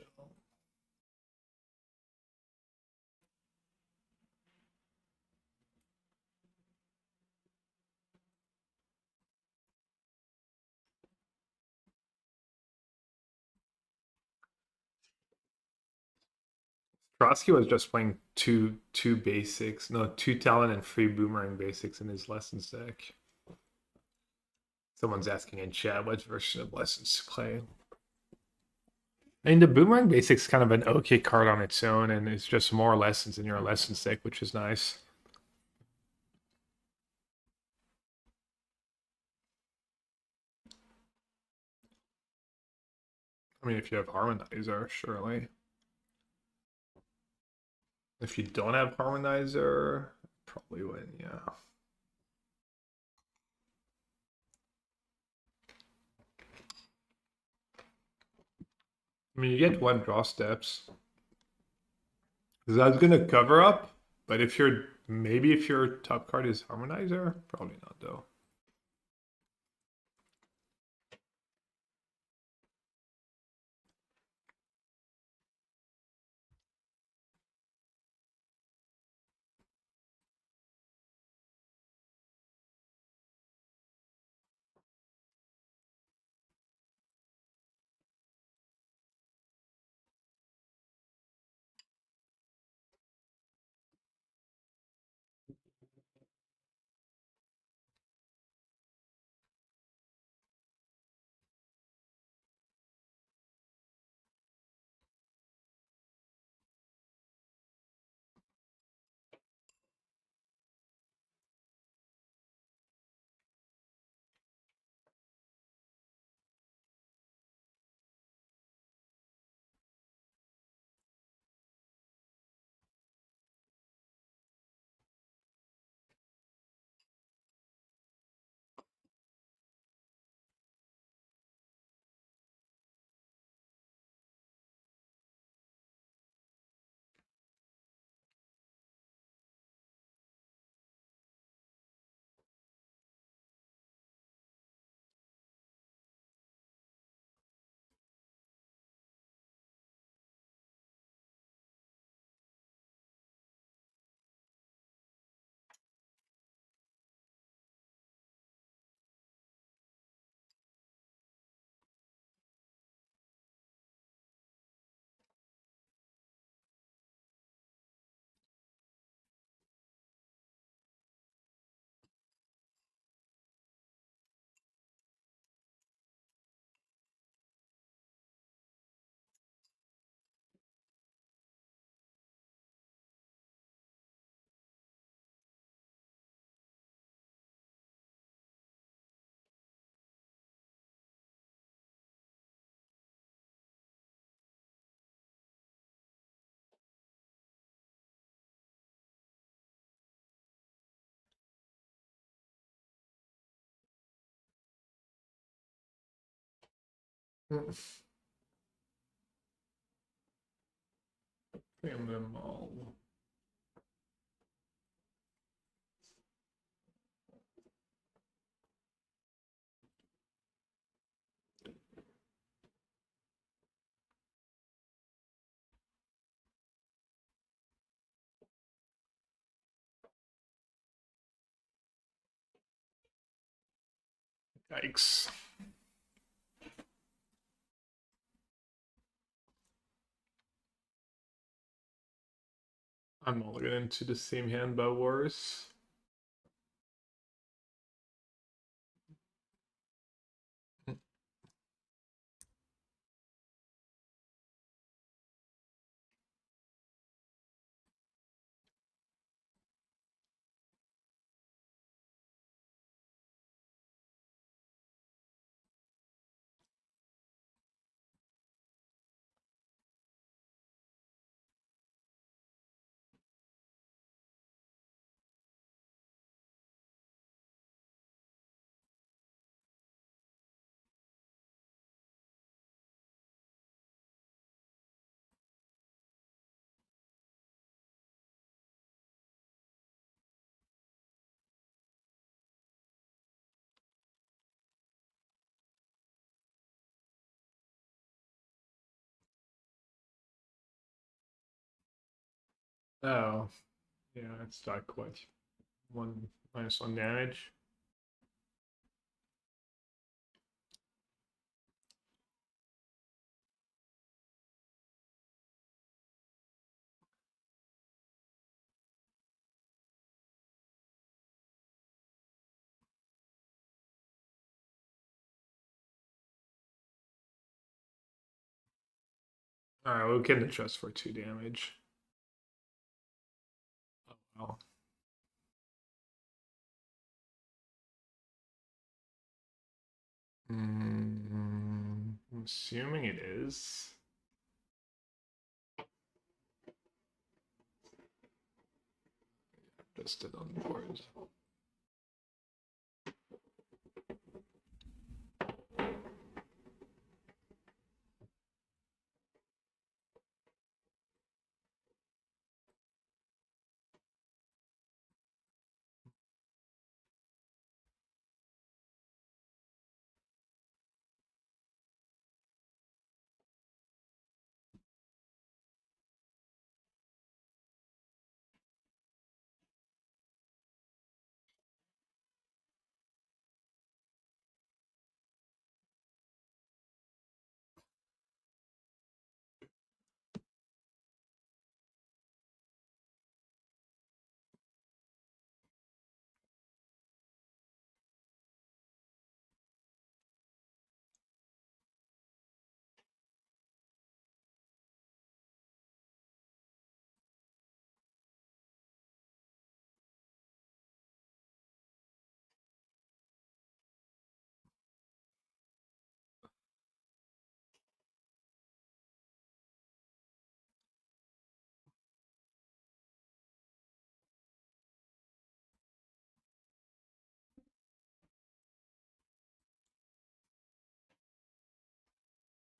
Trotsky was just playing two basics, no, two talent and free boomerang basics in his lessons deck. Someone's asking in chat what version of lessons to play. I mean, the boomerang basic's kind of an okay card on its own, and it's just more lessons in your lessons deck, which is nice. I mean, if you have Harmonizer, surely. If you don't have harmonizer, probably win, yeah. I mean, you get one draw steps. That's gonna cover up, but if your top card is harmonizer, probably not though. Claim them all. Yikes. I'm all into the same hand but worse. Oh, yeah, it's like what? One -1 damage. Alright, we can adjust for 2 damage. Oh well. I'm assuming it is. Just it on board.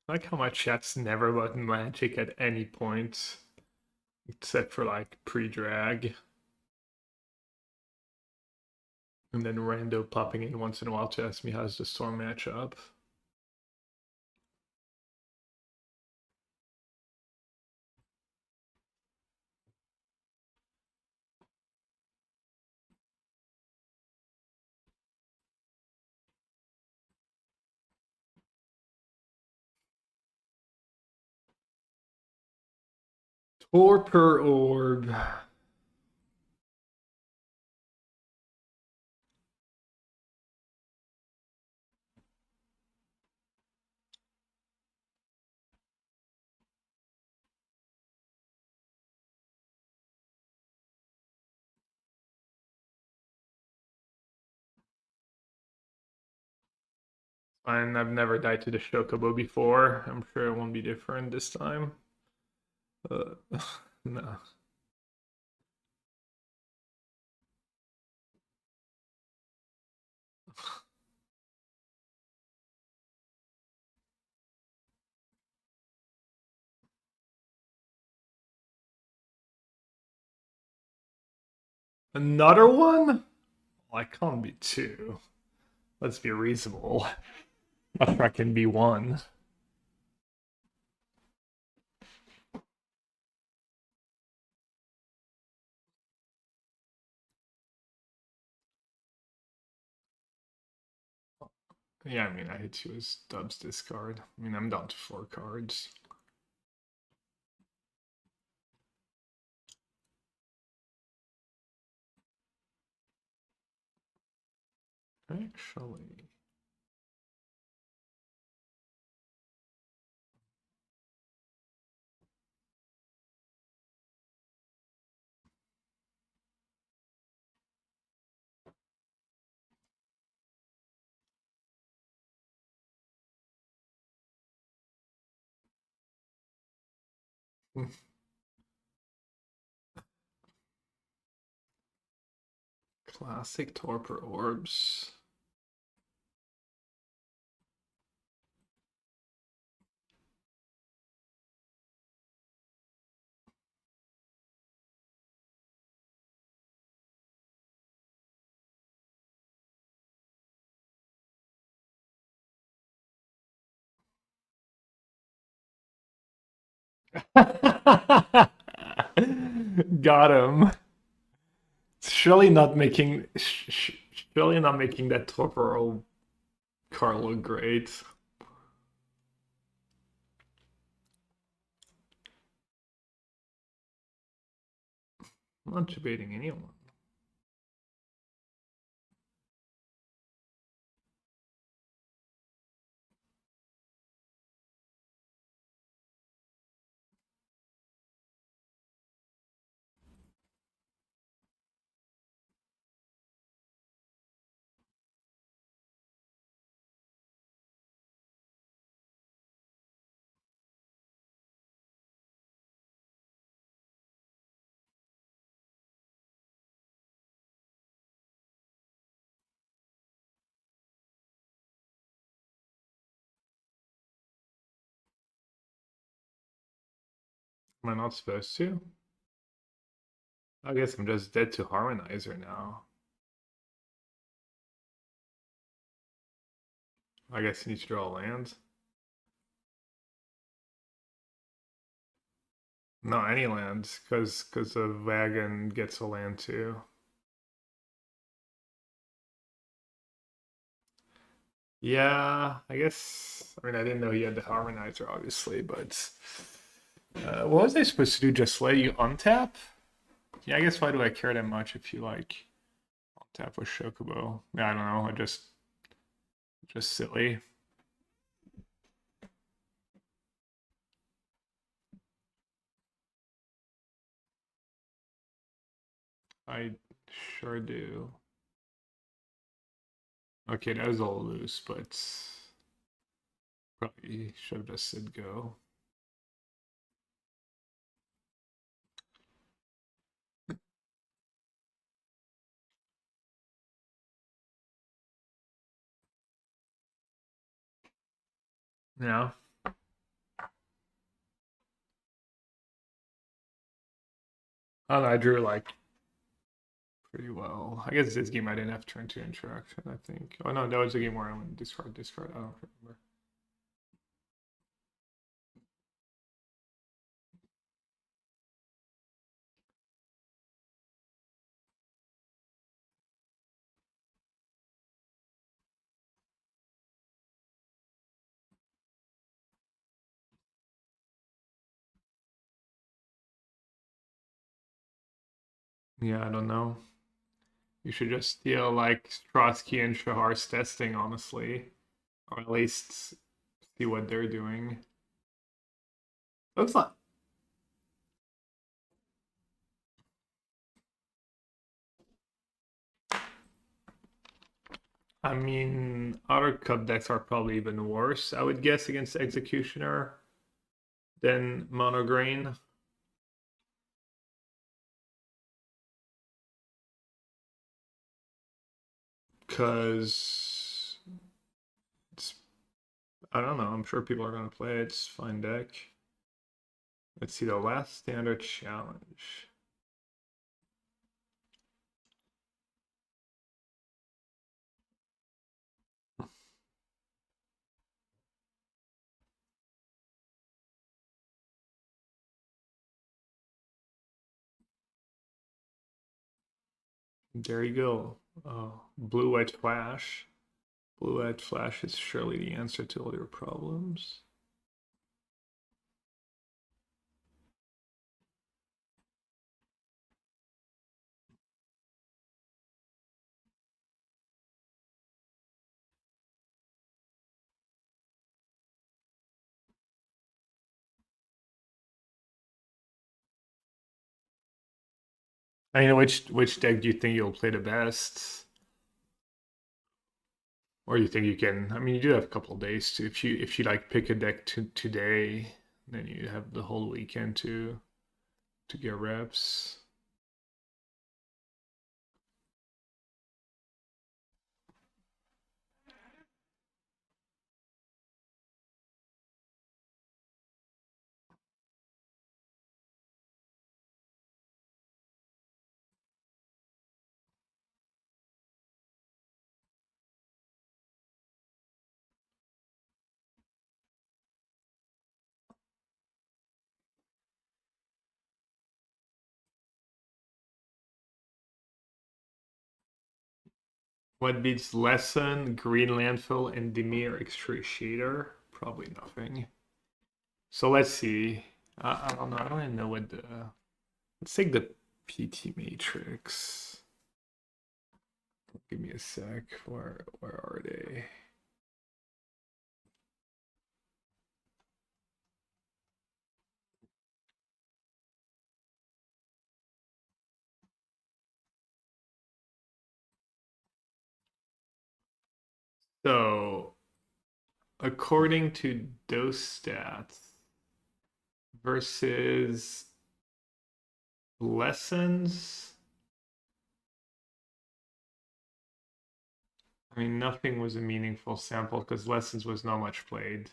I like how my chat's never let magic at any point, except for like pre-drag. And then rando popping in once in a while to ask me how's the storm match up. Torpor orb. And I've never died to the Chocobo before. I'm sure it won't be different this time. No. Another one? Well, I can't be two. Let's be reasonable. I can be one. Yeah, I mean, I hit you as Dub's discard. I mean, I'm down to 4 cards. Actually. Classic Torpor Orbs. Got him. Surely not making surely not making that Torpor card look great. I'm not debating anyone. Am I not supposed to? I guess I'm just dead to Harmonizer now. I guess you need to draw lands. No, any lands, because the wagon gets a land too. Yeah, I guess. I mean, I didn't know he had the Harmonizer, obviously, but what was I supposed to do? Just let you untap? Yeah, I guess why do I care that much if you like untap with Shokubo? Yeah, I don't know. I just silly. I sure do. Okay, that was all loose, but probably should have just said go. Yeah. I don't know, I drew like pretty well. I guess this game I didn't have turn 2 interaction, I think. Oh no, that was the game where I went discard. I don't remember. Yeah, I don't know. You should just steal like Trotsky and Shahar's testing, honestly. Or at least see what they're doing. Looks like I mean, other cup decks are probably even worse, I would guess, against Executioner than Monograin. Because it's, I don't know, I'm sure people are going to play it. It's a fine deck. Let's see, the last standard challenge. There you go. Blue-white flash. Blue-white flash is surely the answer to all your problems. I mean, which deck do you think you'll play the best? Or you think you can? I mean, you do have a couple of days to if you like pick a deck today, then you have the whole weekend to get reps. What beats Lesson, Green Landfill, and Demir Excruciator? Probably nothing. So let's see. I don't know. I don't even know what the. Let's take the PT Matrix. Give me a sec. Where are they? So according to those stats versus lessons, I mean, nothing was a meaningful sample because lessons was not much played.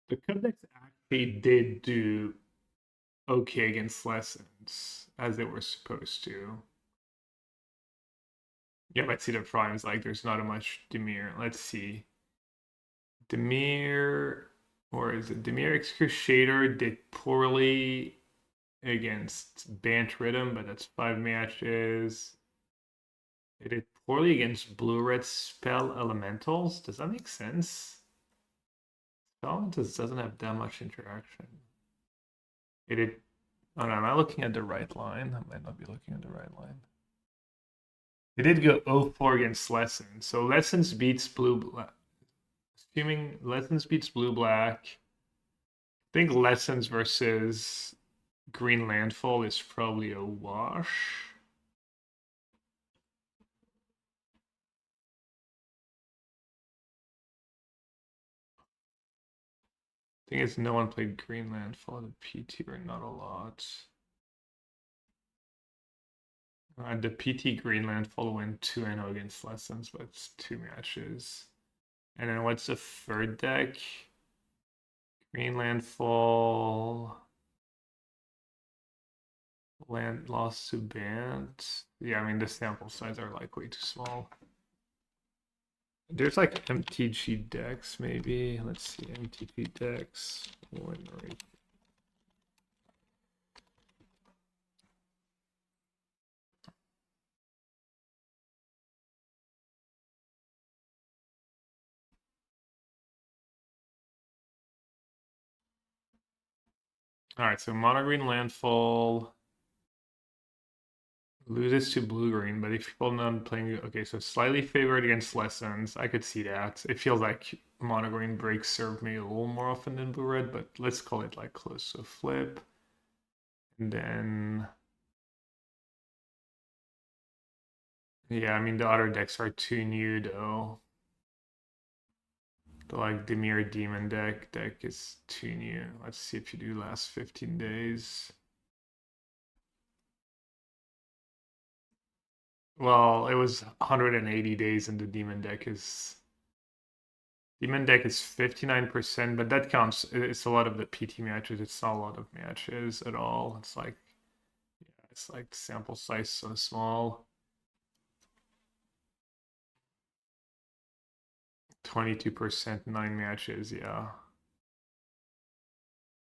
The codex actually did do okay against lessons, as they were supposed to. Yeah, let's see the primes. Like, there's not a much Demir. Let's see. Demir, or is it Demir Excruciator did poorly against Bant Rhythm, but that's 5 matches. It did poorly against Blue-Red Spell Elementals. Does that make sense? Spell just doesn't have that much interaction. It did. Oh no, am I looking at the right line? I might not be looking at the right line. It did go 0-4 against Lessons. So Lessons beats Blue-Black. Assuming Lessons beats Blue-Black. I think Lessons versus Green Landfall is probably a wash. Thing is, no one played Green Landfall at PT, or not a lot. The PT Green Landfall went 2-0 against Lessons, but it's 2 matches. And then what's the third deck? Green Landfall. Land lost to Bant. Yeah, I mean, the sample size are like way too small. There's like MTG decks, maybe. Let's see, MTG decks. Alright, so mono green landfall loses to blue green, but if people not playing, okay, so slightly favored against lessons, I could see that. It feels like mono green breaks serve me a little more often than blue red, but let's call it like close. So flip, and then yeah, I mean the other decks are too new though. The like Demir Demon deck is too new. Let's see if you do last 15 days. Well, it was 180 days and the Demon deck is 59%, but that counts. It's a lot of the PT matches. It's not a lot of matches at all. It's like, yeah, it's like sample size so small. 22%, 9 matches, yeah.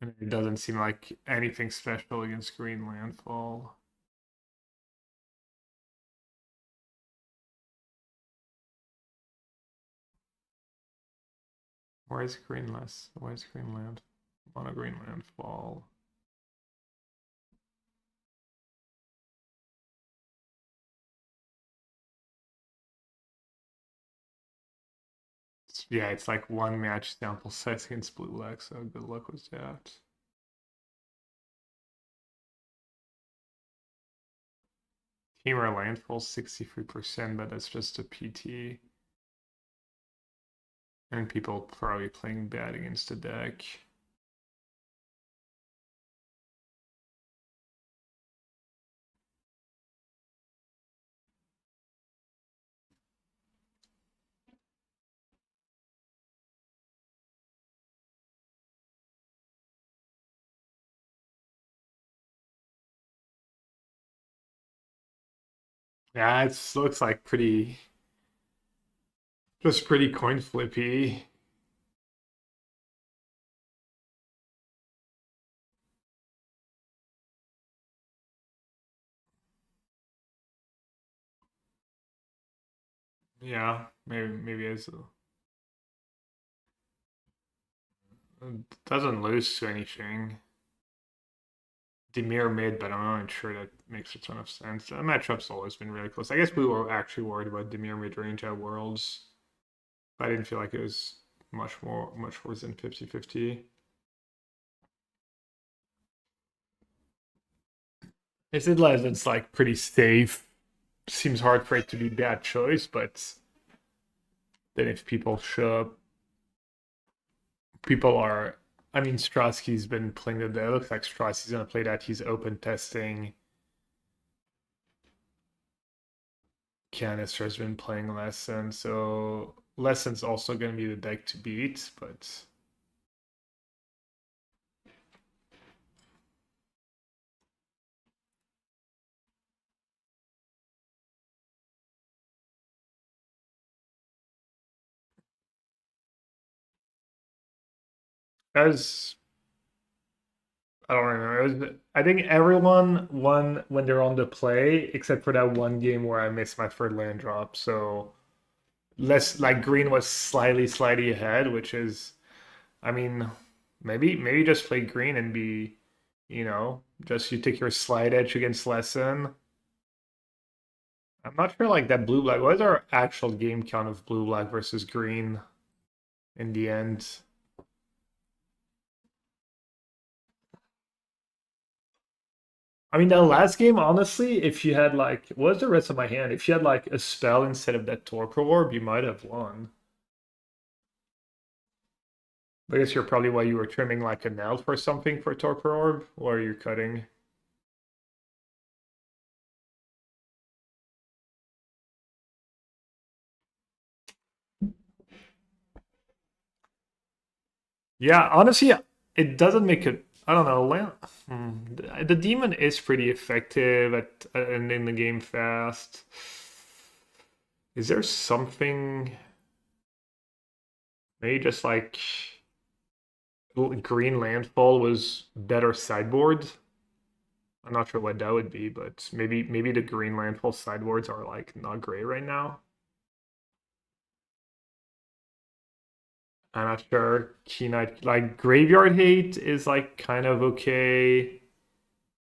And it doesn't seem like anything special against Green Landfall. Why is Green less? Why is Green Land? Mono Green Landfall. Yeah, it's like 1 match sample size against Blue Black, so good luck with that. Teamer Landfall 63%, but that's just a PT. And people probably playing bad against the deck. Yeah, it looks like just pretty coin flippy. Yeah, maybe it doesn't lose to anything. Demir mid, but I'm not sure that makes a ton of sense. The matchup's always been really close. I guess we were actually worried about Demir mid range at Worlds. But I didn't feel like it was much worse than 50-50. Is it less? It's like pretty safe. Seems hard for it to be bad choice, but then if people show up, people are. I mean, Strasky's been playing the. It looks like Strasky's gonna play that. He's open testing. Canister's been playing Lesson, so Lesson's also gonna be the deck to beat, but As I don't remember. I think everyone won when they're on the play, except for that one game where I missed my third land drop. So less like green was slightly ahead, which is, I mean, maybe just play green and be, just you take your slide edge against lesson. I'm not sure like that blue black. What is our actual game count of blue black versus green in the end? I mean, that last game, honestly, if you had like, what's the rest of my hand? If you had like a spell instead of that torpor orb, you might have won. I guess you're probably why you were trimming like a nail for something for torpor orb, or you're cutting. Yeah, honestly, it doesn't make it. I don't know. The demon is pretty effective at and in the game fast. Is there something maybe just like green landfall was better sideboard? I'm not sure what that would be, but maybe the green landfall sideboards are like not great right now. I'm not sure. Key Knight, like Graveyard Hate is like kind of okay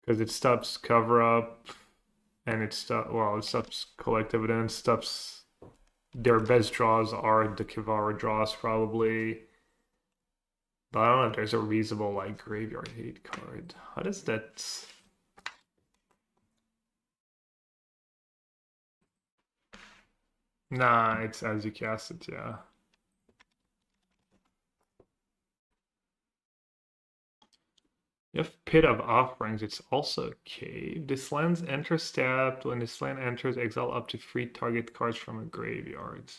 because it stops cover up and it stops collect evidence, stops their best draws are the Kivara draws probably. But I don't know if there's a reasonable like Graveyard Hate card. How does that? Nah, it's as you cast it, yeah. You have Pit of Offerings, it's also a cave. This land's enters tapped. When this land enters, exile up to 3 target cards from a graveyard.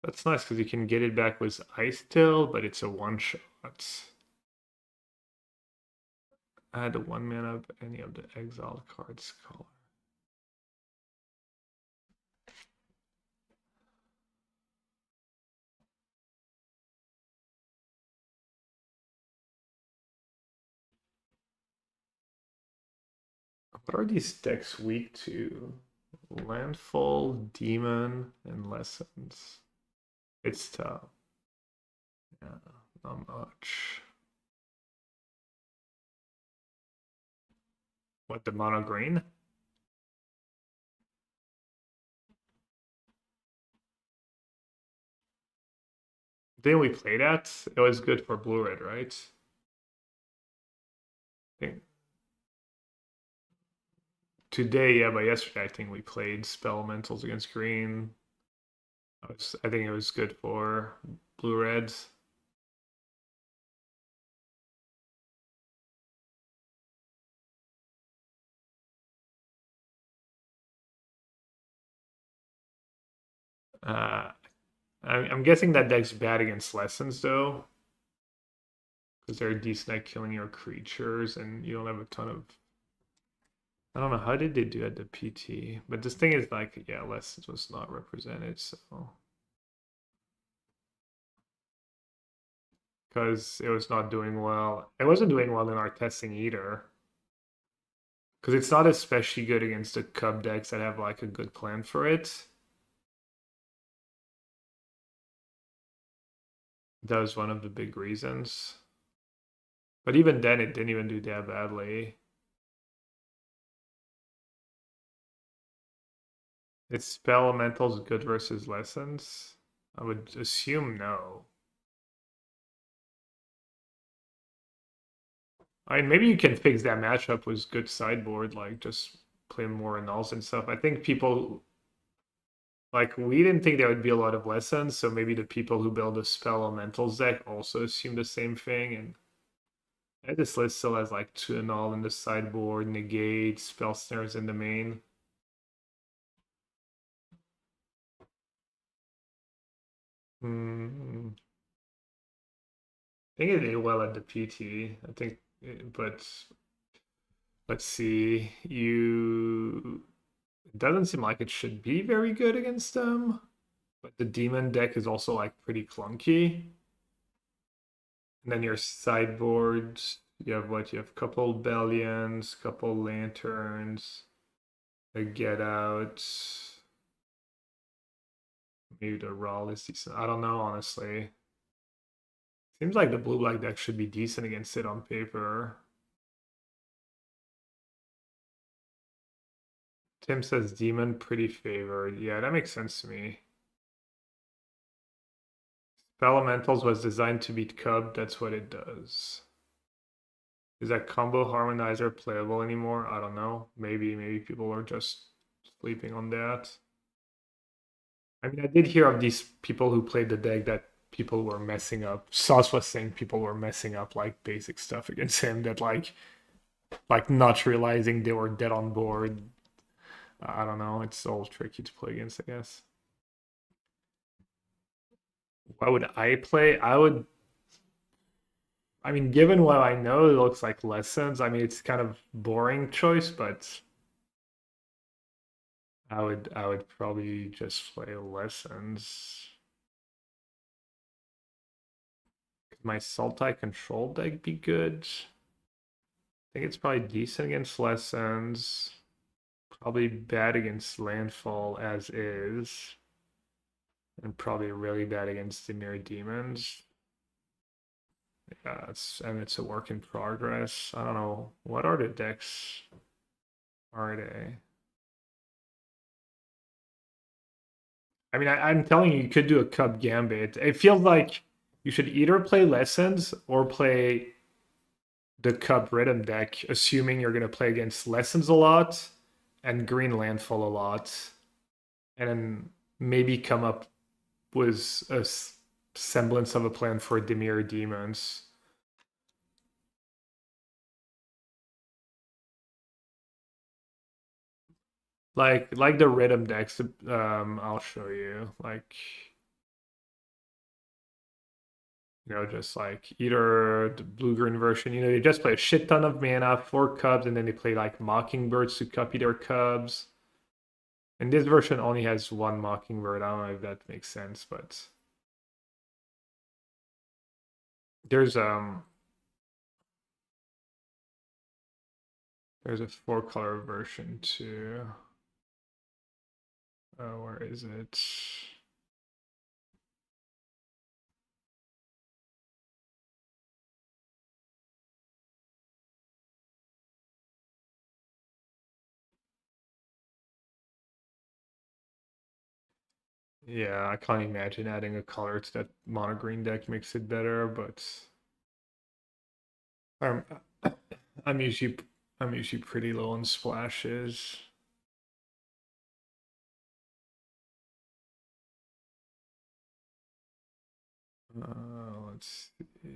That's nice because you can get it back with Ice Tail, but it's a one-shot. Add a 1 mana of any of the exiled cards color. What are these decks weak to? Landfall, Demon, and Lessons. It's tough. Yeah, not much. What, the mono green? Didn't we play that? It was good for blue red, right? I think today, yeah, but yesterday I think we played spell elementals against green. I think it was good for blue reds. Uh, I'm guessing that deck's bad against lessons though, because they're decent at killing your creatures, and you don't have a ton of. I don't know how did they do at the PT, but this thing is like, yeah, lessons was not represented, so because it was not doing well. It wasn't doing well in our testing either. Because it's not especially good against the Cub decks that have like a good plan for it. That was one of the big reasons. But even then, it didn't even do that badly. Is spell elementals good versus lessons? I would assume no. I mean, maybe you can fix that matchup with good sideboard, like just play more annuls and stuff. I think people like we didn't think there would be a lot of lessons, so maybe the people who build a spell elementals deck also assume the same thing. And this list still has like 2 annul in the sideboard, negate, spell snares in the main. Hmm. I think it did well at the PT. I think, but let's see. It doesn't seem like it should be very good against them. But the demon deck is also like pretty clunky. And then your sideboard, you have what? You have couple Bellions, couple Lanterns, a Get Out. Maybe the Raw is decent. I don't know, honestly. Seems like the blue-black deck should be decent against it on paper. Tim says Demon pretty favored. Yeah, that makes sense to me. Elementals was designed to beat Cub. That's what it does. Is that combo harmonizer playable anymore? I don't know. Maybe people are just sleeping on that. I mean, I did hear of these people who played the deck that people were messing up. Sauce was saying people were messing up like basic stuff against him that like not realizing they were dead on board. I don't know. It's all tricky to play against, I guess. What would I play? I mean, given what I know, it looks like lessons. I mean, it's kind of boring choice, but I would probably just play lessons. Could my Sultai control deck be good? I think it's probably decent against lessons. Probably bad against landfall as is. And probably really bad against the Mirror Demons. Yeah, it's a work in progress. I don't know. What are the decks? Are they? I mean, I'm telling you, you could do a Cub Gambit. It feels like you should either play Lessons or play the Cub Rhythm deck, assuming you're going to play against Lessons a lot and Green Landfall a lot. And then maybe come up with a semblance of a plan for Demir Demons. Like the Rhythm decks, I'll show you. Like, just like either the blue-green version, they just play a shit ton of mana, 4 Cubs, and then they play like Mockingbirds to copy their Cubs. And this version only has 1 Mockingbird. I don't know if that makes sense, but there's a 4-color version too. Oh, where is it? Yeah, I can't imagine adding a color to that mono green deck makes it better, but I'm I'm usually pretty low on splashes. Let's see.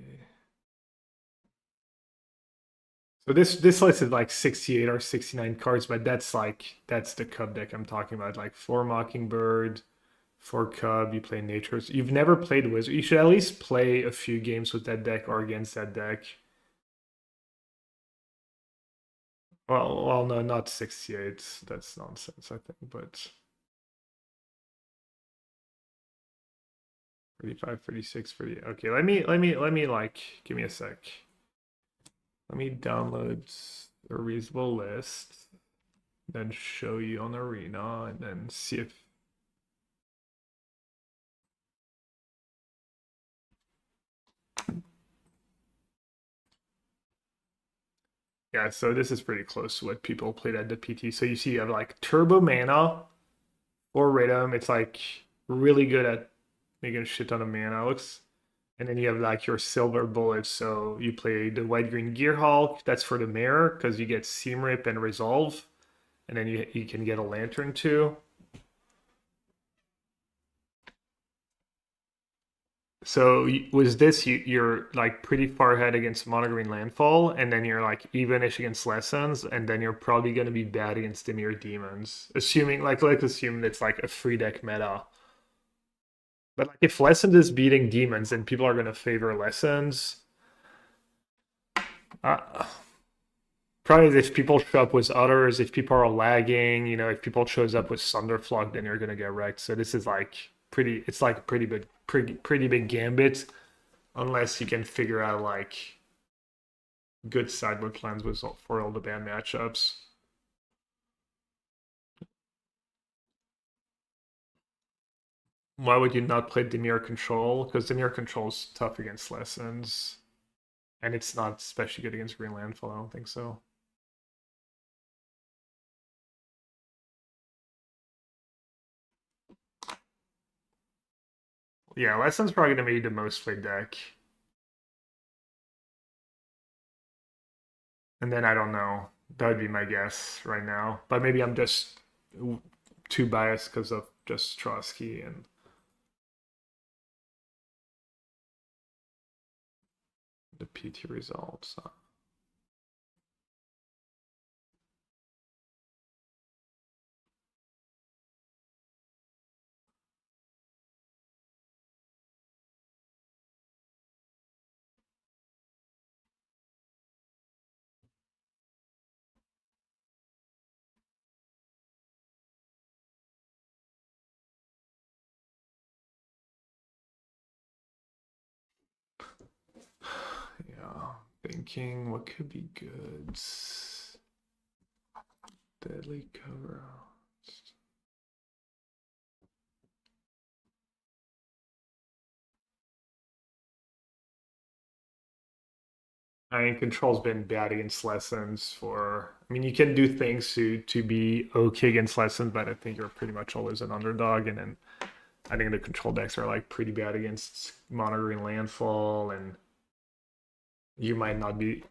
So this list is like 68 or 69 cards, but that's the Cub deck I'm talking about. Like 4 Mockingbird, 4 Cub, you play Natures. You've never played Wizard. You should at least play a few games with that deck or against that deck. Well, no, not 68. That's nonsense, I think, but 35, 36, 30. Okay, let me like give me a sec. Let me download a reasonable list, then show you on Arena, and then see if yeah, so this is pretty close to what people played at the PT. So you see you have like Turbo Mana or Rhythm. It's like really good at making a shit ton of mana. Looks and then you have like your silver bullets. So you play the white green Gear Hulk. That's for the mirror because you get Seam Rip and Resolve. And then you can get a Lantern too. So was this you're like pretty far ahead against Mono Green Landfall, and then you're like evenish against Lessons, and then you're probably gonna be bad against Dimir Demons. Assuming let's assume it's like a free deck meta. But like if Lessons is beating Demons, then people are gonna favor Lessons. Probably if people show up with others, if people are lagging, if people shows up with Thunderflux, then you're gonna get wrecked. So this is like it's like a pretty big gambit. unless you can figure out like good sideboard plans with for all the bad matchups. Why would you not play Demir Control? Because Demir Control is tough against Lessons, and it's not especially good against Green Landfall. I don't think so. Yeah, Lessons probably gonna be the most played deck, and then I don't know. That would be my guess right now, but maybe I'm just too biased because of just Trotsky and the PT results. Yeah, thinking what could be good. Deadly cover. I mean, control's been bad against Lessons for. I mean, you can do things to be okay against Lessons, but I think you're pretty much always an underdog. And then I think the control decks are like pretty bad against Mono Green Landfall, and you might not be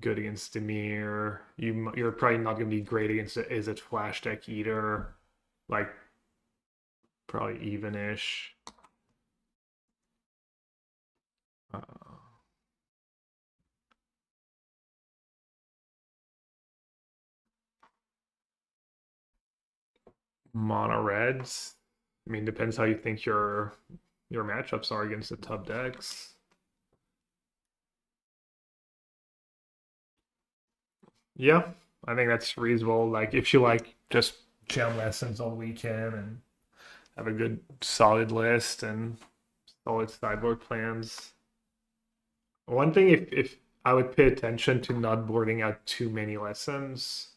good against Demir. You're probably not gonna be great against the Is It Flash deck either. Like probably even-ish. Uh, Mono reds. I mean, depends how you think your matchups are against the top decks. Yeah, I think that's reasonable. Like if you like just jam Lessons all weekend and have a good solid list and solid sideboard plans. One thing, if I would pay attention to not boarding out too many Lessons.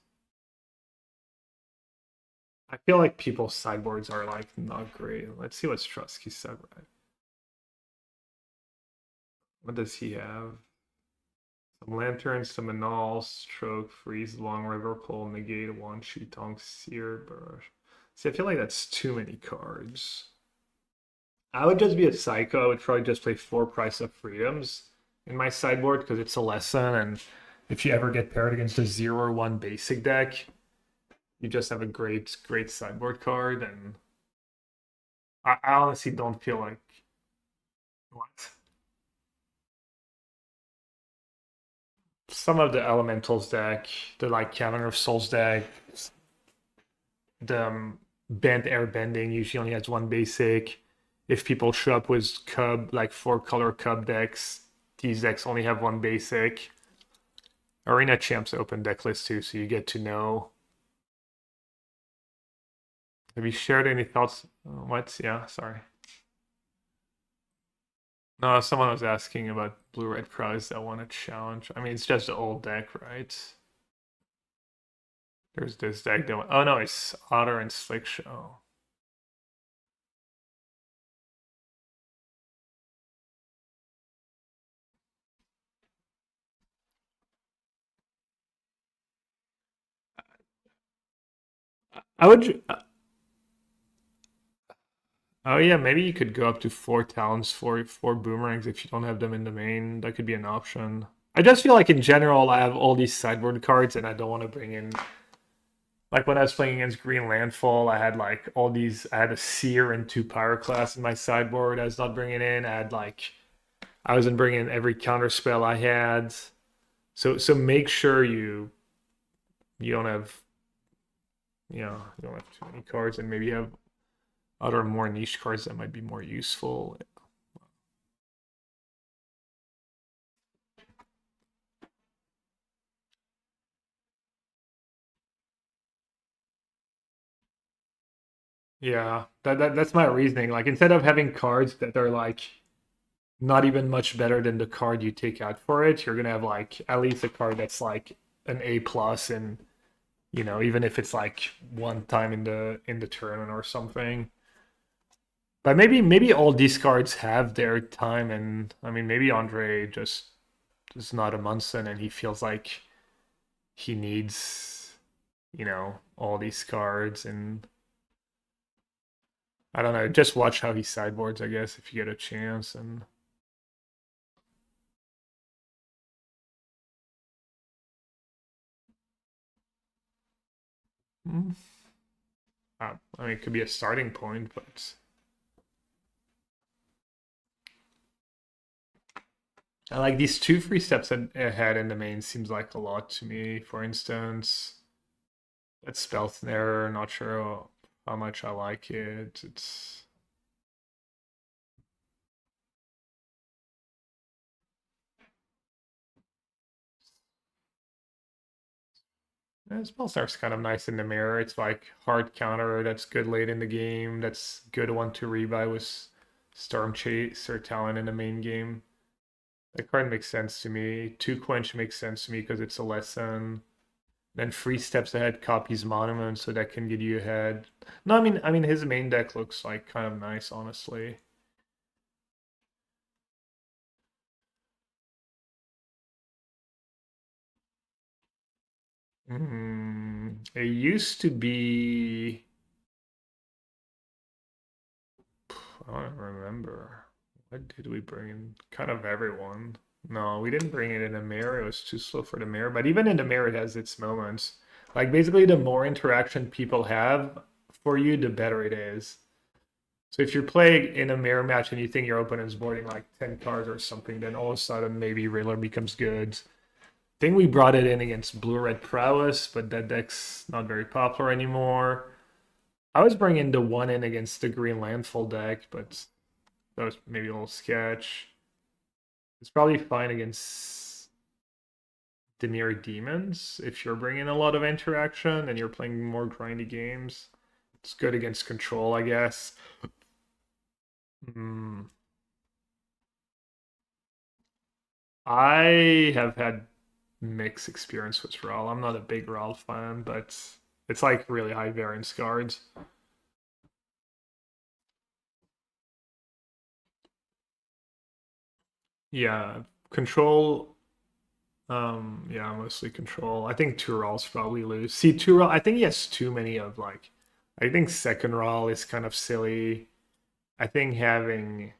I feel like people's sideboards are like not great. Let's see what Strusky said. Right? What does he have? Some lanterns, some annul, stroke, freeze, long river pull, negate, one shoot, tongue, sear, brush. See, I feel like that's too many cards. I would just be a psycho. I would probably just play 4 Price of Freedoms in my sideboard because it's a lesson. And if you ever get paired against a 0 or 1 basic deck, you just have a great sideboard card. And I honestly don't feel like what? Some of the elementals deck, the like Cavern of Souls deck, the bent air bending usually only has 1 basic. If people show up with cub like 4 color cub decks, these decks only have 1 basic. Arena Champs open deck list too, so you get to know. Have you shared any thoughts? What? Yeah, sorry. No, someone was asking about blue red prize that won a challenge. I mean, it's just the old deck, right? There's this deck that. Oh no, it's Otter and Slick Show. I would. Oh yeah, maybe you could go up to 4 talents for 4 boomerangs if you don't have them in the main. That could be an option. I just feel like in general I have all these sideboard cards and I don't want to bring in like when I was playing against Green Landfall, I had like all these I had a Seer and 2 Pyroclast in my sideboard I was not bringing in. I had like I wasn't bringing in every counter spell I had. So make sure you don't have you don't have too many cards and maybe have other more niche cards that might be more useful. Yeah, that's my reasoning. Like instead of having cards that are like not even much better than the card you take out for it. You're gonna have like at least a card that's like an A plus, and even if it's like one time in the tournament or something. But maybe all these cards have their time, and I mean maybe Andre just is not a Munson, and he feels like he needs all these cards, and I don't know. Just watch how he sideboards, I guess, if you get a chance. And mm, I mean, it could be a starting point, but I like these 2 free steps ahead in the main seems like a lot to me. For instance, that spell snare. Not sure how much I like it. Spell snare's kind of nice in the mirror. It's like hard counter. That's good late in the game. That's good one to rebuy with Storm Chase or Talon in the main game. That card makes sense to me. 2 quench makes sense to me because it's a lesson. Then 3 steps ahead copies monument, so that can get you ahead. No, I mean his main deck looks like kind of nice, honestly. It used to be. I don't remember. What did we bring in? Kind of everyone. No, we didn't bring it in a mirror. It was too slow for the mirror. But even in the mirror, it has its moments. Like basically, the more interaction people have for you, the better it is. So if you're playing in a mirror match and you think your opponent's boarding like 10 cards or something, then all of a sudden maybe Riddler becomes good. I think we brought it in against Blue-Red Prowess, but that deck's not very popular anymore. I was bringing the one in against the Green Landfall deck, but that was maybe a little sketch. It's probably fine against Demir Demons if you're bringing a lot of interaction and you're playing more grindy games. It's good against control, I guess. Hmm. I have had mixed experience with Rawl. I'm not a big Rawl fan, but it's like really high variance cards. Yeah, control. Yeah, mostly control. I think two Rawls probably lose. See, two Rawl. I think he has too many of like. I think second Rawl is kind of silly. I think having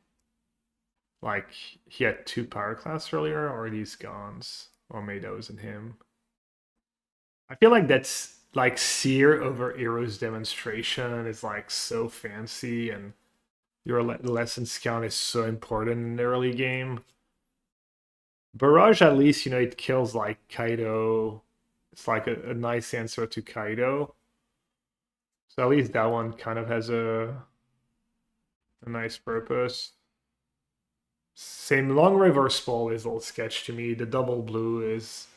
like he had 2 power class earlier, or these guns, or maybe that was in him. I feel like that's like Seer over Ero's demonstration is like so fancy, and your lessons count is so important in the early game. Barrage, at least, it kills like Kaido. It's like a nice answer to Kaido. So at least that one kind of has a nice purpose. Same long reverse ball is a little sketch to me. The double blue is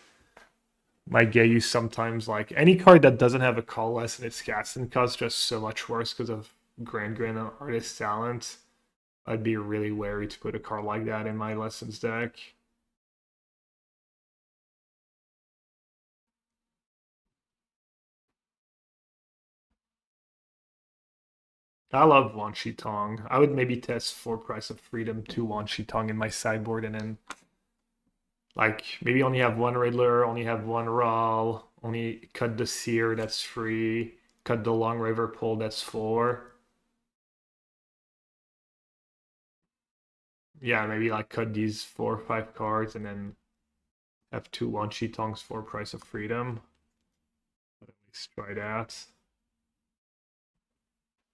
might get you sometimes like any card that doesn't have a call less and its casting cost just so much worse because of Grand Artist talent. I'd be really wary to put a card like that in my lessons deck. I love Wan Shi Tong. I would maybe test for Price of Freedom to Wan Shi Tong in my sideboard, and then like maybe only have one Riddler, only have one Rawl, only cut the Seer that's free, cut the Long River Pull that's 4. Yeah, maybe like cut these 4 or 5 cards and then have 2 Wan Shi Tongs for Price of Freedom. At least try that.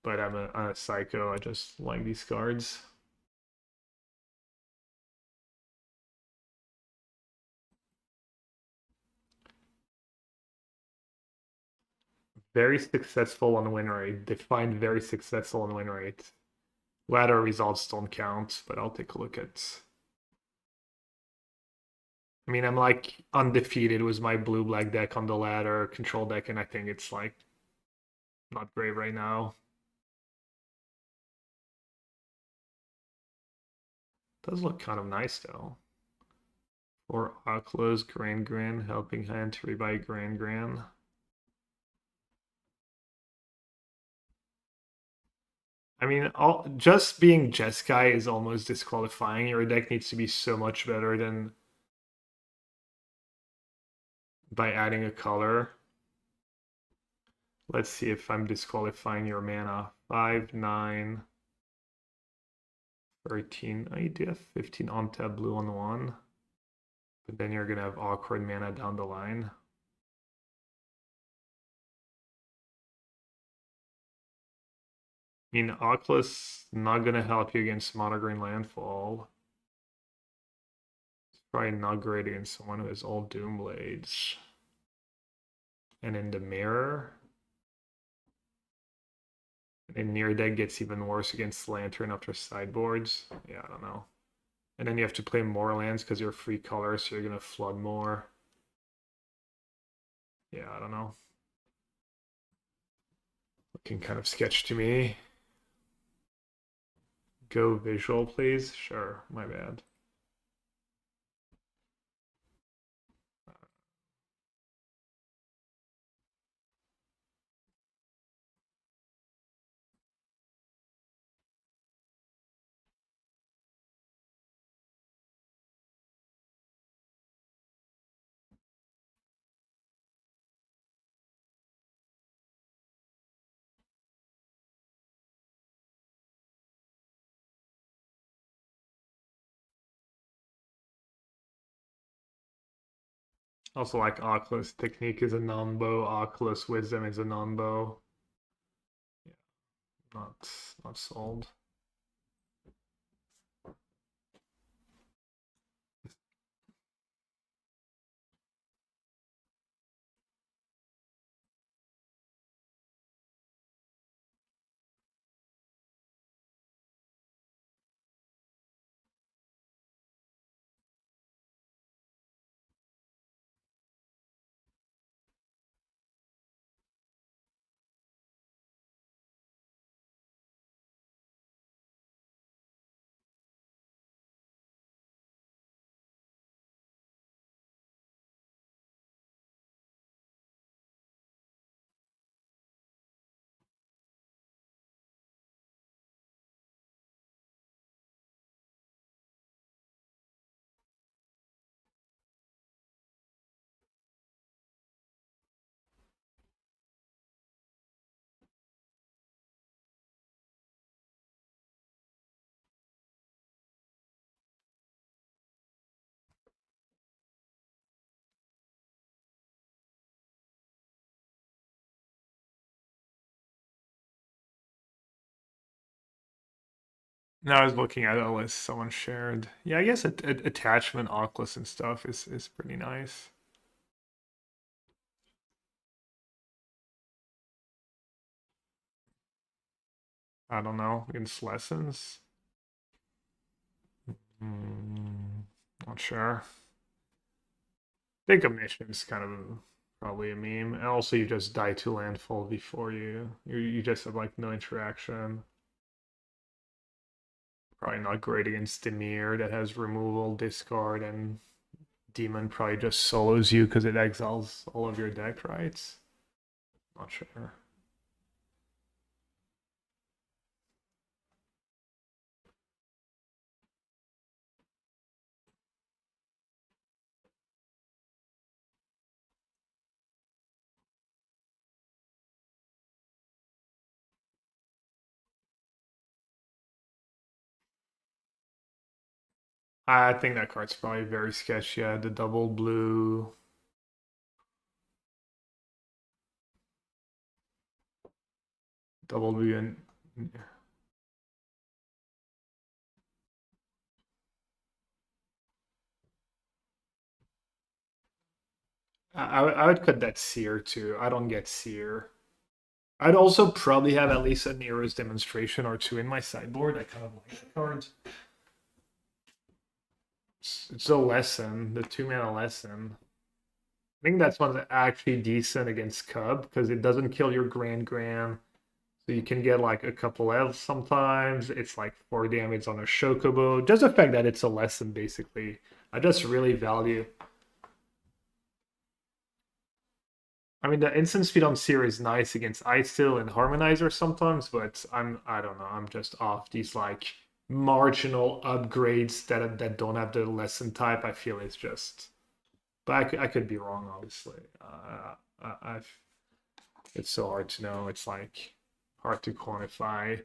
But I'm a psycho. I just like these cards. Very successful on win rate. Defined very successful on win rate. Ladder results don't count, but I'll take a look at. I mean, I'm like undefeated with my blue black deck on the ladder control deck, and I think it's like not great right now. Does look kind of nice though. Or Oculus, Gran, Helping Hand, 3 by Gran. I mean, just being Jeskai is almost disqualifying. Your deck needs to be so much better than by adding a color. Let's see if I'm disqualifying your mana. 5, 9, 13. Oh, you do have 15 on tap blue on 1. But then you're going to have awkward mana down the line. I mean, Oculus not going to help you against mono green landfall. It's probably not great against someone who has all Doomblades. And in the mirror, and near deck gets even worse against Lantern after sideboards. Yeah, I don't know. And then you have to play more lands because you're free color, so you're going to flood more. Yeah, I don't know. Looking kind of sketch to me. Go visual, please. Sure, my bad. Also, like Oculus Technique is a non-bow, Oculus Wisdom is a non-bow. Yeah, not sold. Now I was looking at a list someone shared. Yeah, I guess attachment Oculus and stuff is pretty nice. I don't know, against lessons. Not sure. Think omniscience kind of probably a meme. And also you just die to landfall before you just have like no interaction. Probably not great against Demir that has removal, discard, and Demon probably just solos you because it exiles all of your deck, right? Not sure. I think that card's probably very sketchy. Yeah, the double blue. Double blue and I would cut that Seer too. I don't get Seer. I'd also probably have at least a Nero's Demonstration or two in my sideboard. I kind of like the card. It's a lesson, the 2 mana lesson. I think that's one's actually decent against Cub because it doesn't kill your Gran. So you can get like a couple L's sometimes. It's like 4 damage on a Shokobo. Just the fact that it's a lesson, basically. I just really value. I mean, the instant speed on Seer is nice against Ice-Still and Harmonizer sometimes, but I don't know. I'm just off these like marginal upgrades that don't have the lesson type. I feel it's just. But I could be wrong, obviously. I've it's so hard to know. It's like hard to quantify.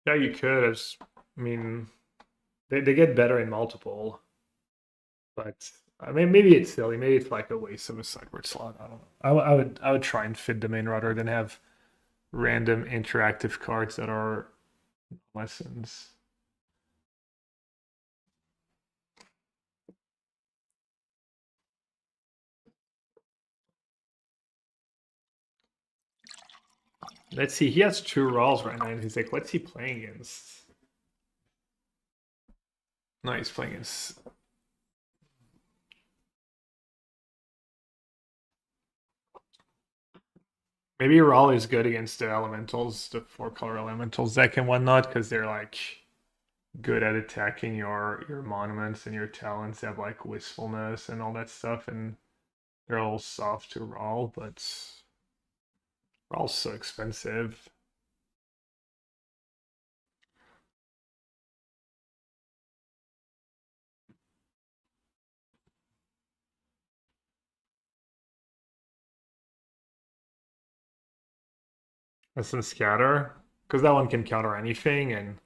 Yeah, you could. I mean, they get better in multiple, but I mean, maybe it's silly. Maybe it's like a waste of a sideboard slot. I don't know. I would try and fit them in rather than have random interactive cards that are lessons. Let's see. He has two rolls right now in his deck. What's he playing against? No, he's playing against. Maybe Rawl is good against the elementals, the 4-color elementals deck and whatnot, because they're like good at attacking your monuments and your talents. They have like wistfulness and all that stuff, and they're all soft to Rawl, but Rawl's so expensive. Listen, scatter, because that one can counter anything, and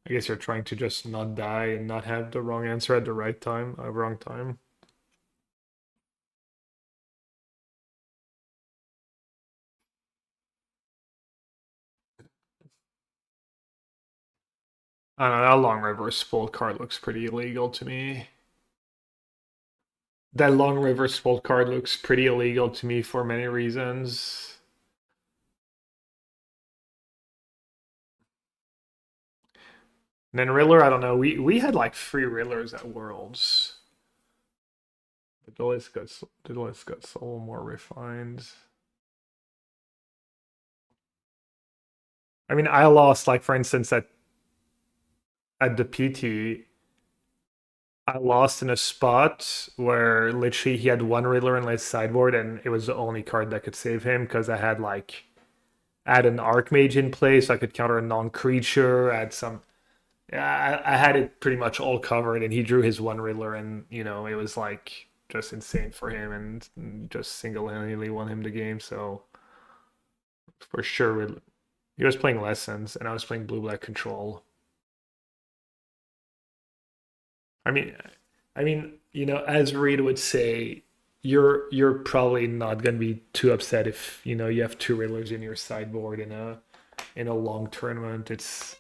I guess you're trying to just not die and not have the wrong answer at the right time, wrong time. I don't know, that long reverse fold card looks pretty illegal to me. That long reverse fold card looks pretty illegal to me for many reasons. And then Riddler, I don't know. We had like 3 Riddlers at Worlds. The list got a little more refined. I mean, I lost like for instance at the PT, I lost in a spot where literally he had 1 Riddler in his sideboard, and it was the only card that could save him because I had like add an Archmage in place. So I could counter a non-creature, add some. Yeah, I had it pretty much all covered, and he drew his 1 Riddler, and it was like just insane for him, and just single-handedly won him the game. So for sure, he was playing Lessons, and I was playing Blue-Black Control. I mean, as Reed would say, you're probably not gonna be too upset if you have 2 Riddlers in your sideboard in a long tournament. It's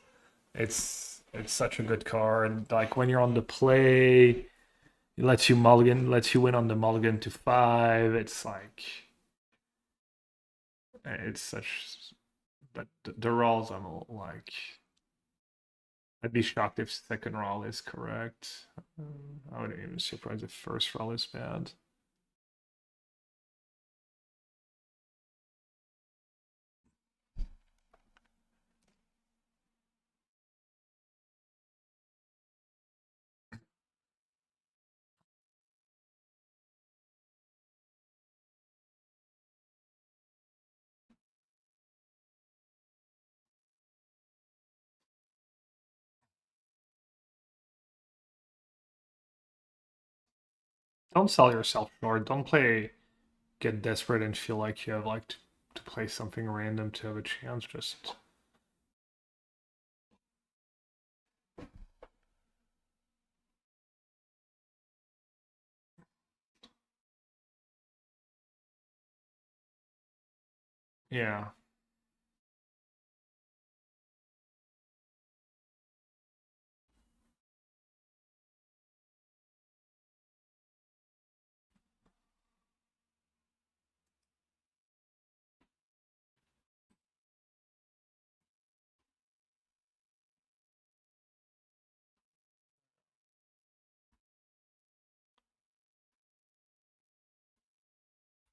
such a good card. Like when you're on the play, it lets you mulligan, lets you win on the mulligan to 5. It's like it's such. But the rolls, like, I'd be shocked if second roll is correct. I wouldn't even be surprised if first roll is bad. Don't sell yourself short. Don't play get desperate and feel like you have like to play something random to have a chance. Just yeah.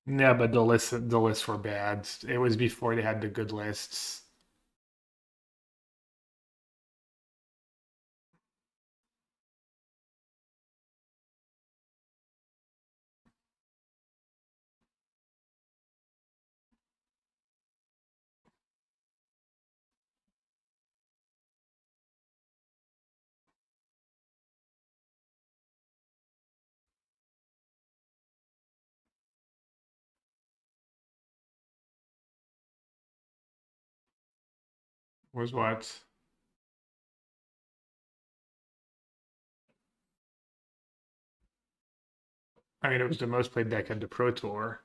Yeah, but the lists were bad. It was before they had the good lists. Was what? I mean, it was the most played deck at the Pro Tour.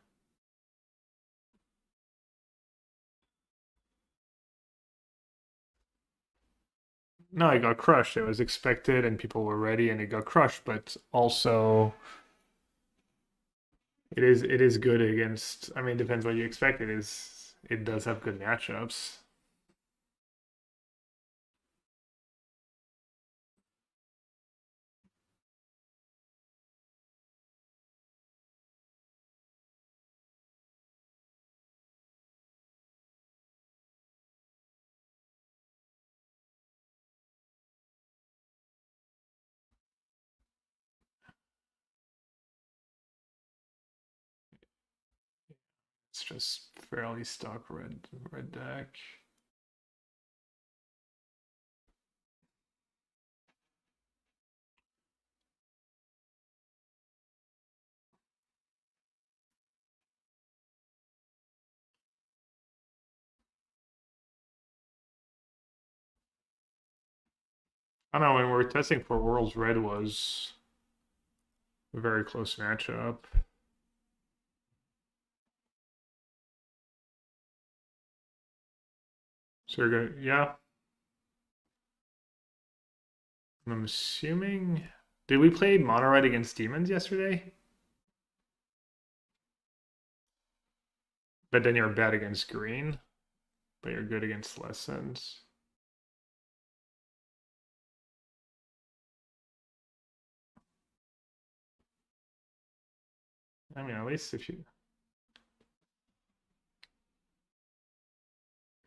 No, it got crushed. It was expected, and people were ready, and it got crushed. But also, it is good against. I mean, it depends what you expect. It does have good matchups. It's just fairly stock red deck. I don't know, when we were testing for Worlds, red was a very close matchup. So you're gonna, yeah. I'm assuming. Did we play mono red against demons yesterday? But then you're bad against green, but you're good against lessons. I mean, at least if you.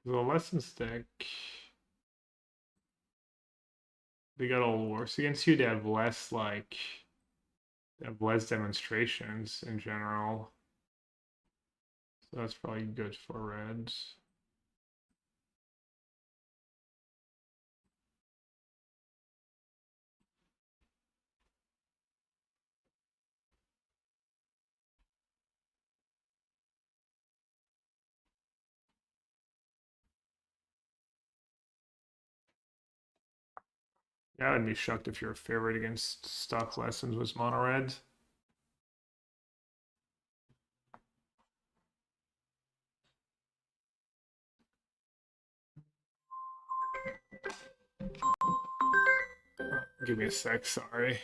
The lessons deck, they got a little worse against you. They have less demonstrations in general. So that's probably good for reds. Yeah, I'd be shocked if your favorite against stock lessons was mono red. Give me a sec, sorry.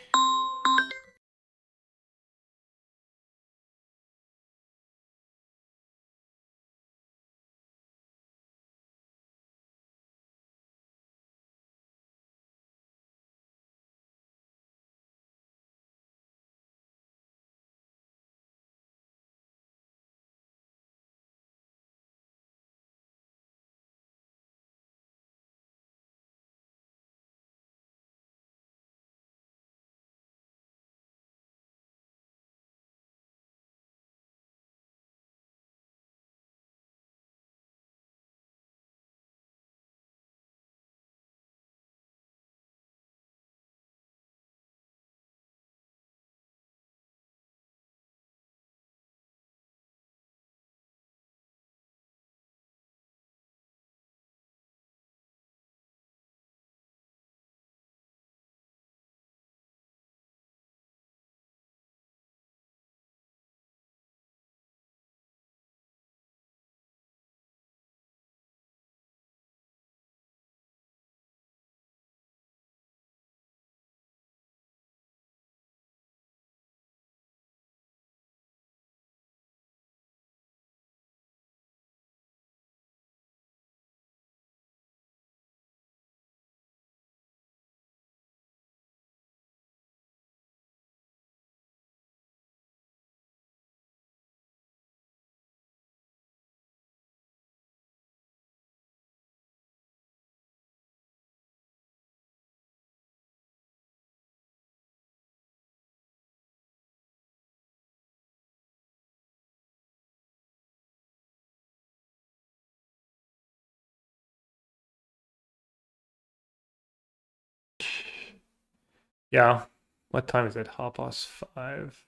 Yeah. What time is it? 5:05.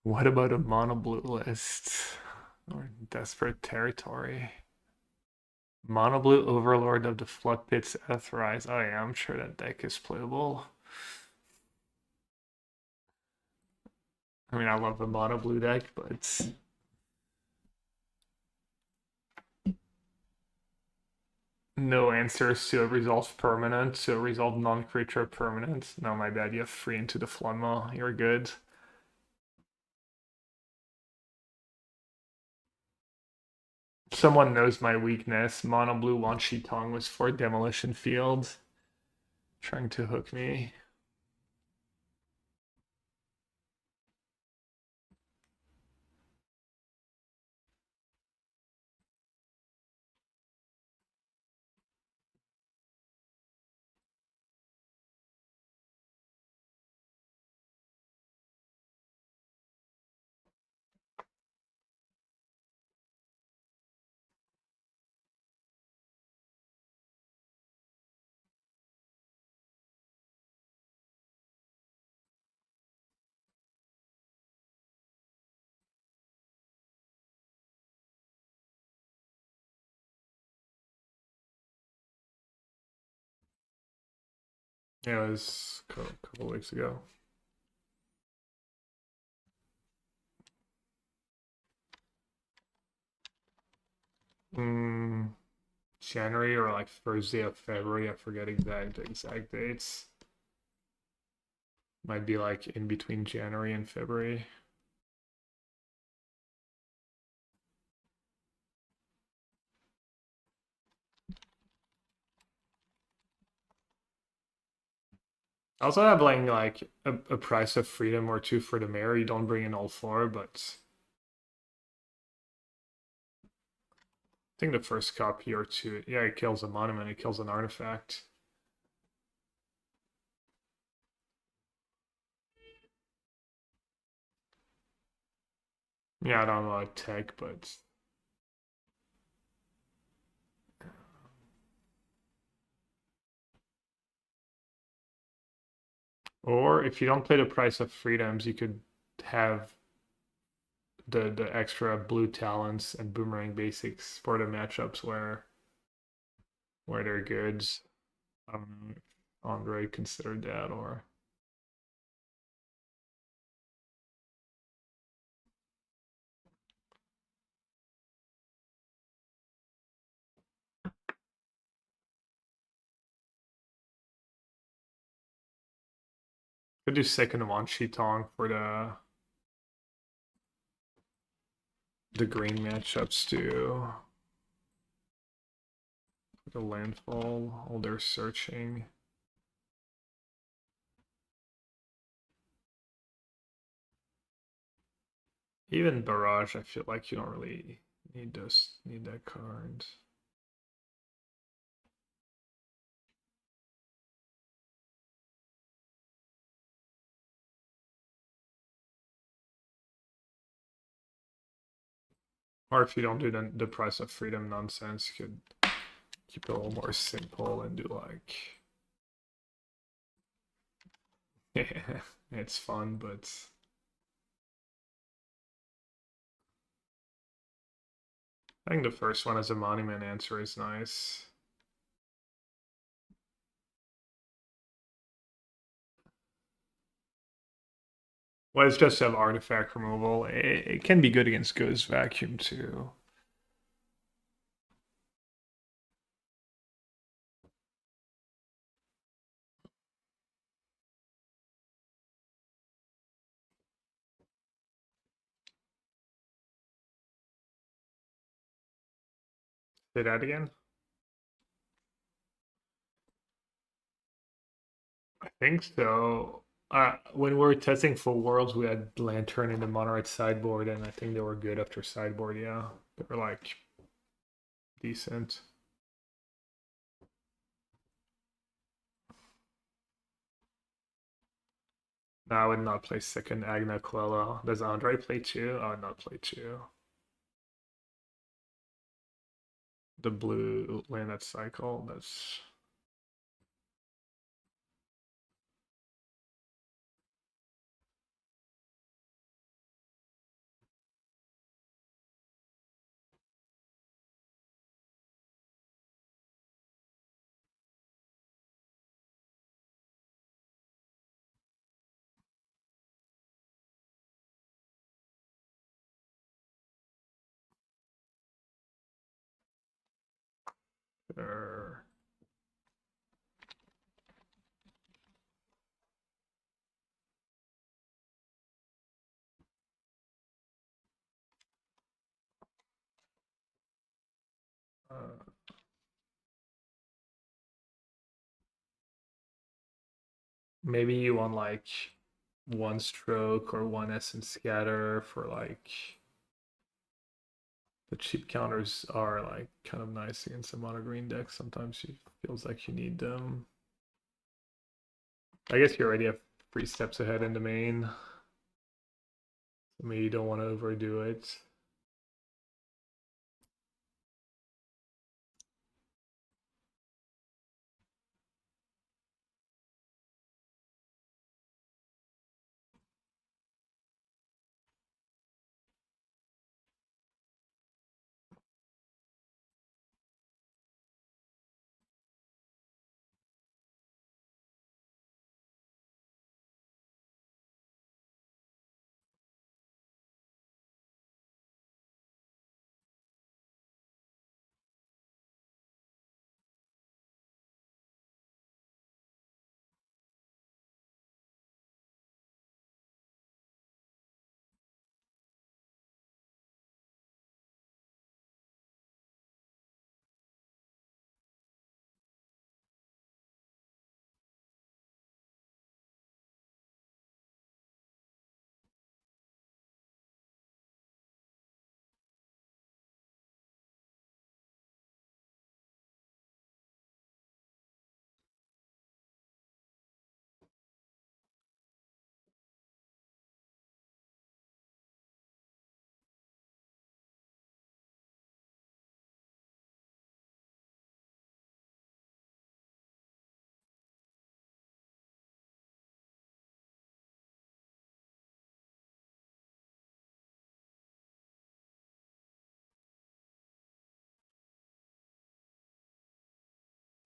What about a mono blue list? Or desperate territory? Mono blue Overlord of the Flood Pits Earthrise. Oh yeah, I'm sure that deck is playable. I mean, I love the mono blue deck, but no answers to a resolve permanent, to a resolve non-creature permanent. No, my bad, you have 3 into the Flunma. You're good. Someone knows my weakness. Mono blue Wan Shi Tong was for Demolition Field. Trying to hook me. Yeah, it was a couple weeks ago. January or like first day of February. I forget exact dates. Might be like in between January and February. I also have like a price of freedom or two for the mayor. You don't bring in all 4, but I think the first copy or 2, yeah, it kills a monument, it kills an artifact. Yeah, I don't know tech, but or if you don't play the price of freedoms, you could have the extra blue talents and boomerang basics for the matchups where they're good. I don't know if Andre considered that or could do second one Shitong for the green matchups too. The landfall, all they're searching. Even barrage, I feel like you don't really need that card. Or if you don't do the price of freedom nonsense, you could keep it a little more simple and do like yeah, it's fun, but I think the first one as a monument answer is nice. Well, it's just to have artifact removal. It can be good against Ghost Vacuum too. Say that again. I think so. When we were testing for Worlds, we had Lantern in the Monoite sideboard, and I think they were good after sideboard. Yeah, they were like decent. No, I would not play second Agna Coelho. Does Andre play 2? I would not play 2. the blue land that cycle. That's er, uh, maybe you want like one stroke or one essence scatter for like the cheap counters are like kind of nice against the mono green deck. Sometimes it feels like you need them. I guess you already have 3 steps ahead in the main. Maybe you don't want to overdo it.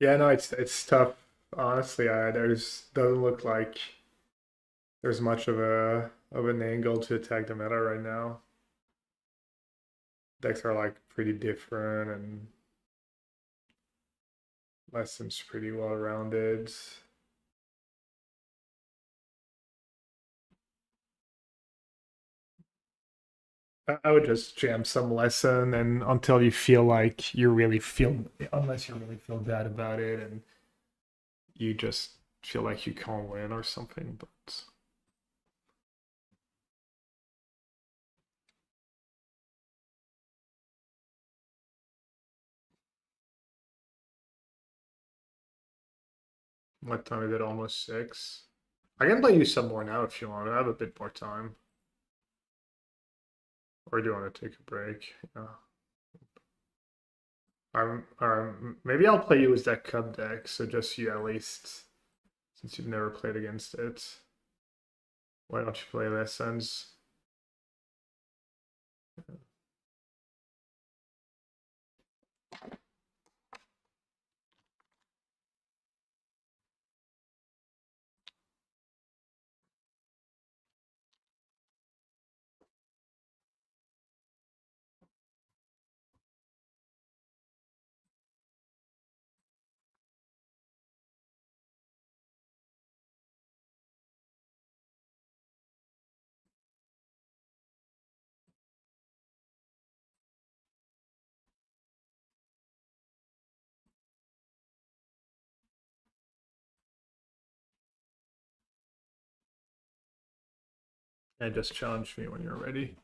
Yeah, no, it's tough. Honestly, there's doesn't look like there's much of an angle to attack the meta right now. Decks are like pretty different and lessons pretty well rounded. I would just jam some lesson and until you feel like you really feel, unless you really feel bad about it and you just feel like you can't win or something. But what time is it? Almost 6. I can play you some more now if you want. I have a bit more time. Or do you want to take a break? Yeah. Maybe I'll play you as that Cub deck, so just you at least, since you've never played against it. Why don't you play Lessons? And just challenge me when you're ready.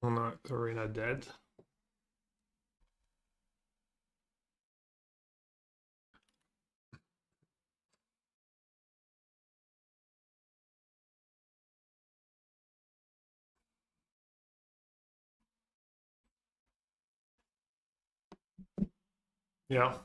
Well, not arena dead. Yeah.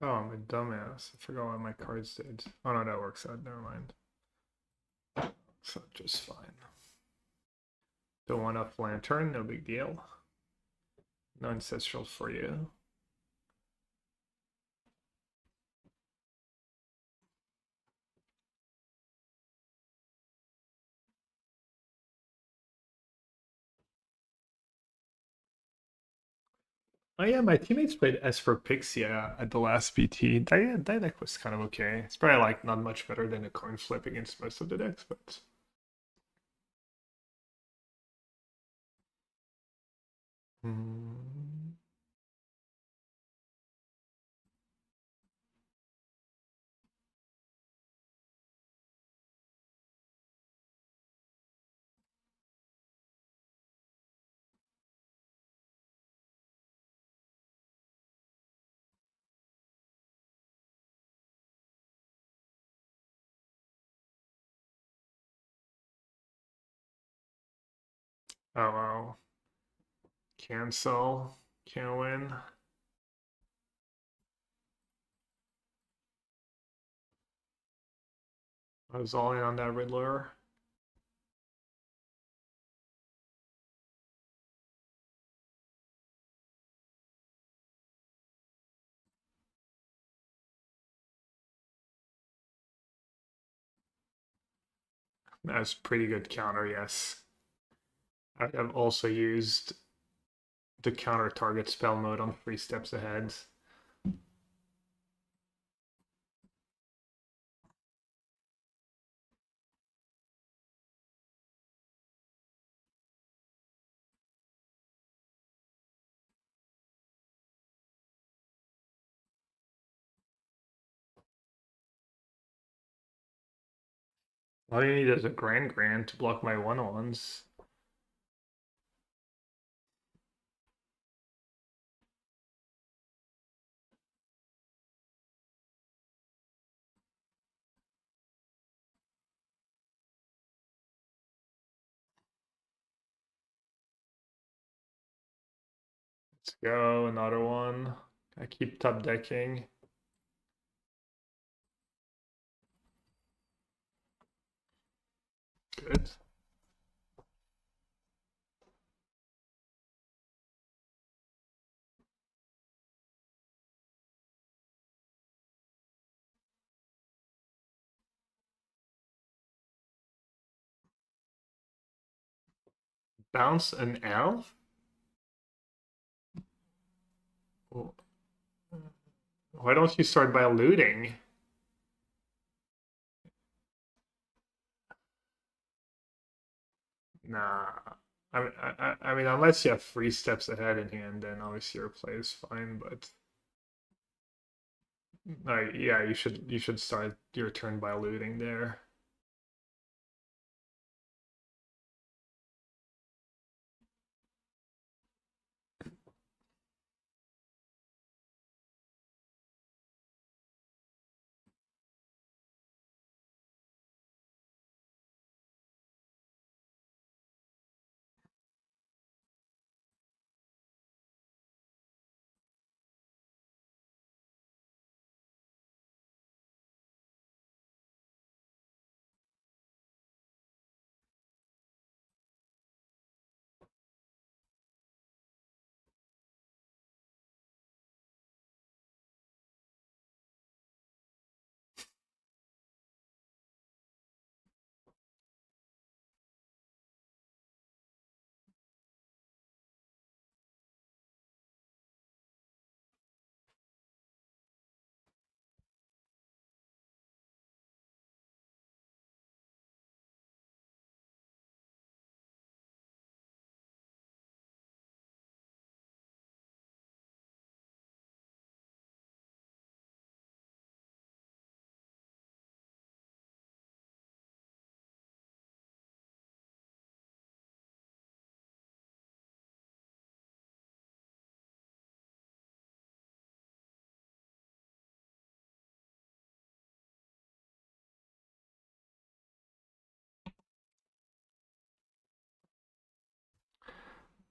Oh, I'm a dumbass. I forgot what my cards did. Oh no, that works out. Never mind. So just fine. Don't want up lantern, no big deal. No ancestral for you. Oh yeah, my teammates played S for Pixia at the last PT. That deck was kind of okay. It's probably like not much better than a coin flip against most of the decks, but hmm. Oh wow. Cancel. Can't win. I was all in on that Riddler. That's pretty good counter, yes. I have also used the counter target spell mode on 3 steps ahead. All you need is a Grand to block my 1/1s. Let's go, another one. I keep top decking. Good. Bounce an elf? Why don't you start by looting? Nah. I mean, unless you have 3 steps ahead in hand, then obviously your play is fine. But no, yeah, you should start your turn by looting there.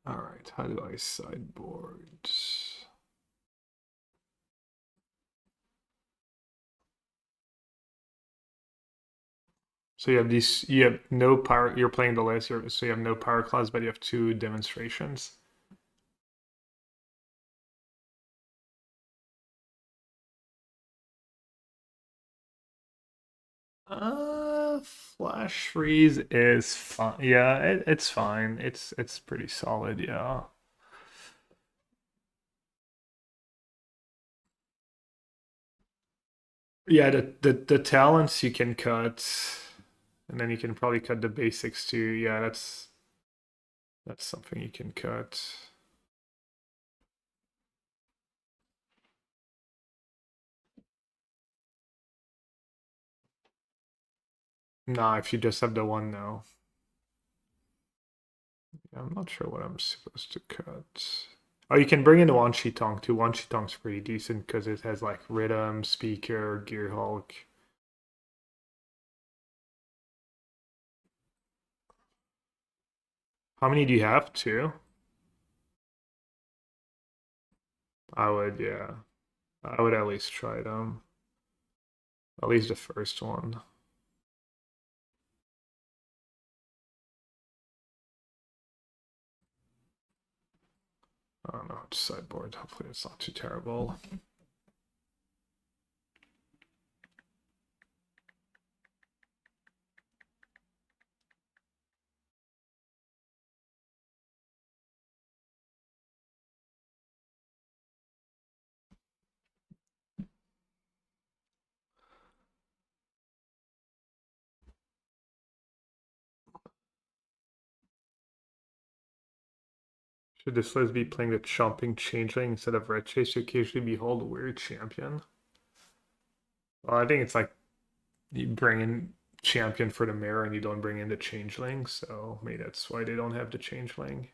All right, how do I sideboard? So you have these, you have no power, you're playing the list, so you have no power class, but you have 2 demonstrations. Flash freeze is fine. Yeah, it's fine. It's pretty solid, yeah. Yeah, the talents you can cut, and then you can probably cut the basics too. Yeah, that's something you can cut. Nah, if you just have the one, no. Yeah, I'm not sure what I'm supposed to cut. Oh, you can bring in the Wan Shi Tong too. Wan Shi Tong's pretty decent because it has like rhythm, speaker, gear hulk. How many do you have? 2? I would, yeah. I would at least try them. At least the first one. I don't know, it's sideboard. Hopefully it's not too terrible. Should this list be playing the chomping changeling instead of red chase to occasionally behold a weird champion? Well, I think it's like you bring in champion for the mirror and you don't bring in the changeling, so maybe that's why they don't have the changeling.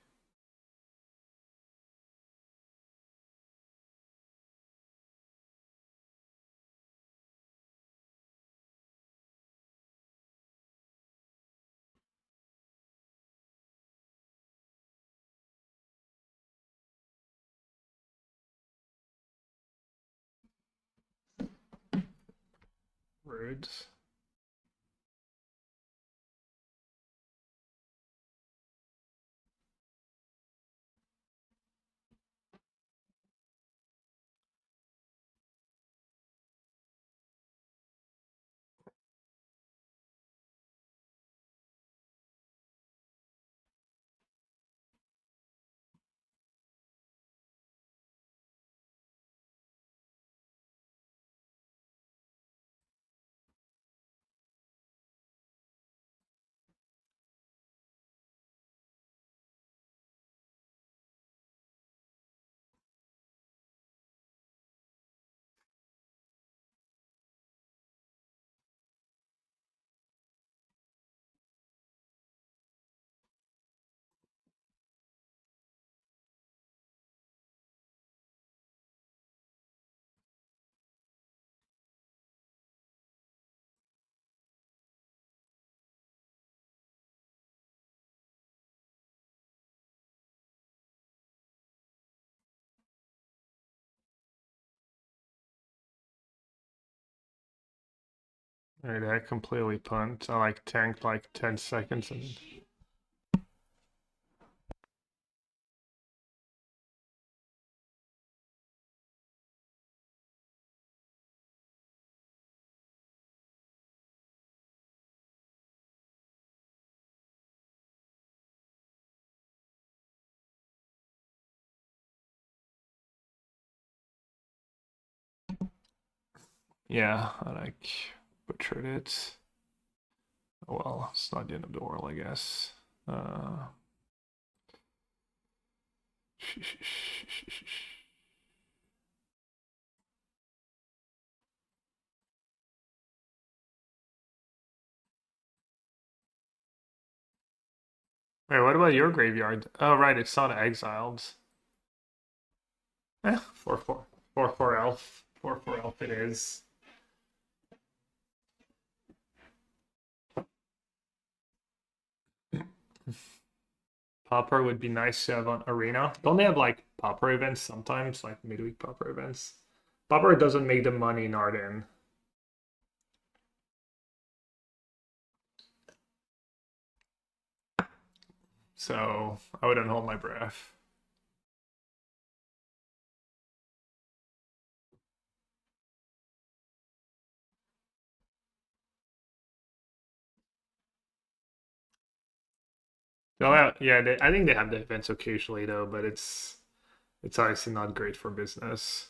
Rude. Alright, I completely punt. I like tanked like 10 seconds and yeah, I like butchered it. Well, it's not the end of the world, I guess. Uh, Wait, what about your graveyard? Oh, right, it's not exiled. 4/4. 4/4 elf. 4/4 elf it is. Popper would be nice to have on Arena. Don't they have like Popper events sometimes, like midweek Popper events? Popper doesn't make the money in Arden. So I wouldn't hold my breath. Yeah, I think they have the events occasionally though, but it's obviously not great for business.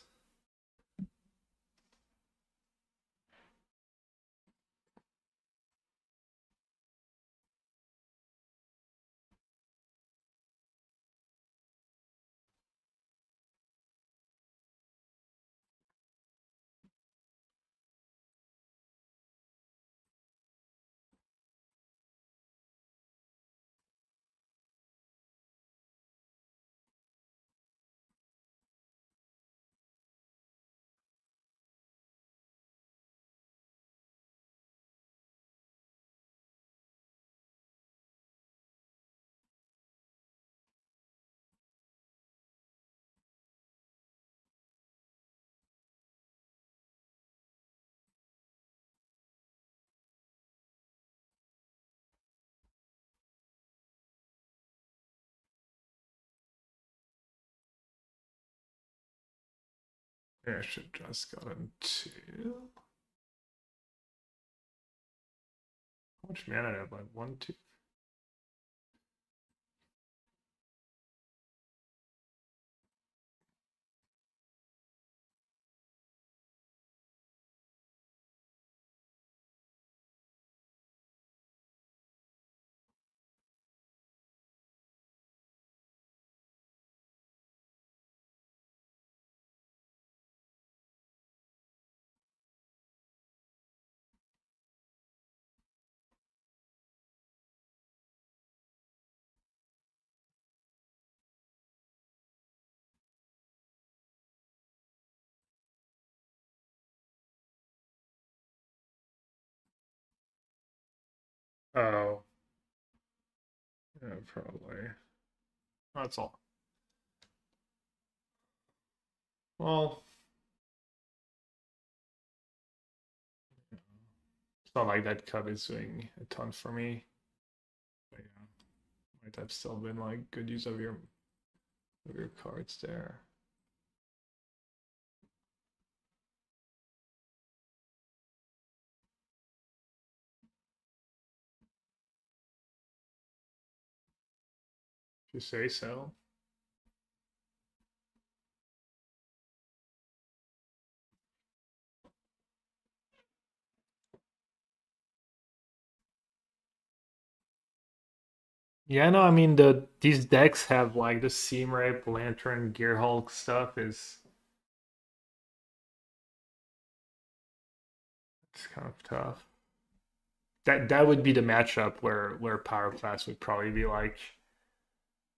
Yeah, I should just gotten two. How much mana do I have? Like one, two. Oh, yeah, probably. That's all. Well, it's not like that cut is doing a ton for me. But yeah, might have still been like good use of your cards there. If you say so. Yeah, no, I mean these decks have like the Seam Rape, Lantern, Gear Hulk stuff is it's kind of tough. That would be the matchup where Power Class would probably be like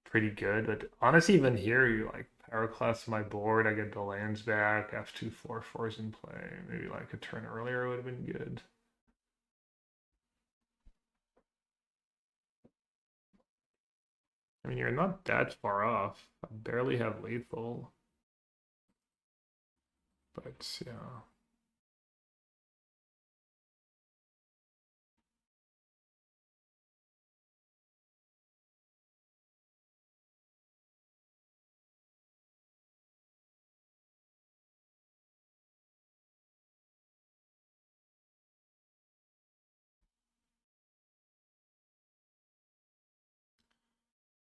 pretty good. But honestly, even here, you like Power Class my board, I get the lands back, have 2/4/4s in play. Maybe like a turn earlier would have been good. I mean, you're not that far off. I barely have lethal, but yeah.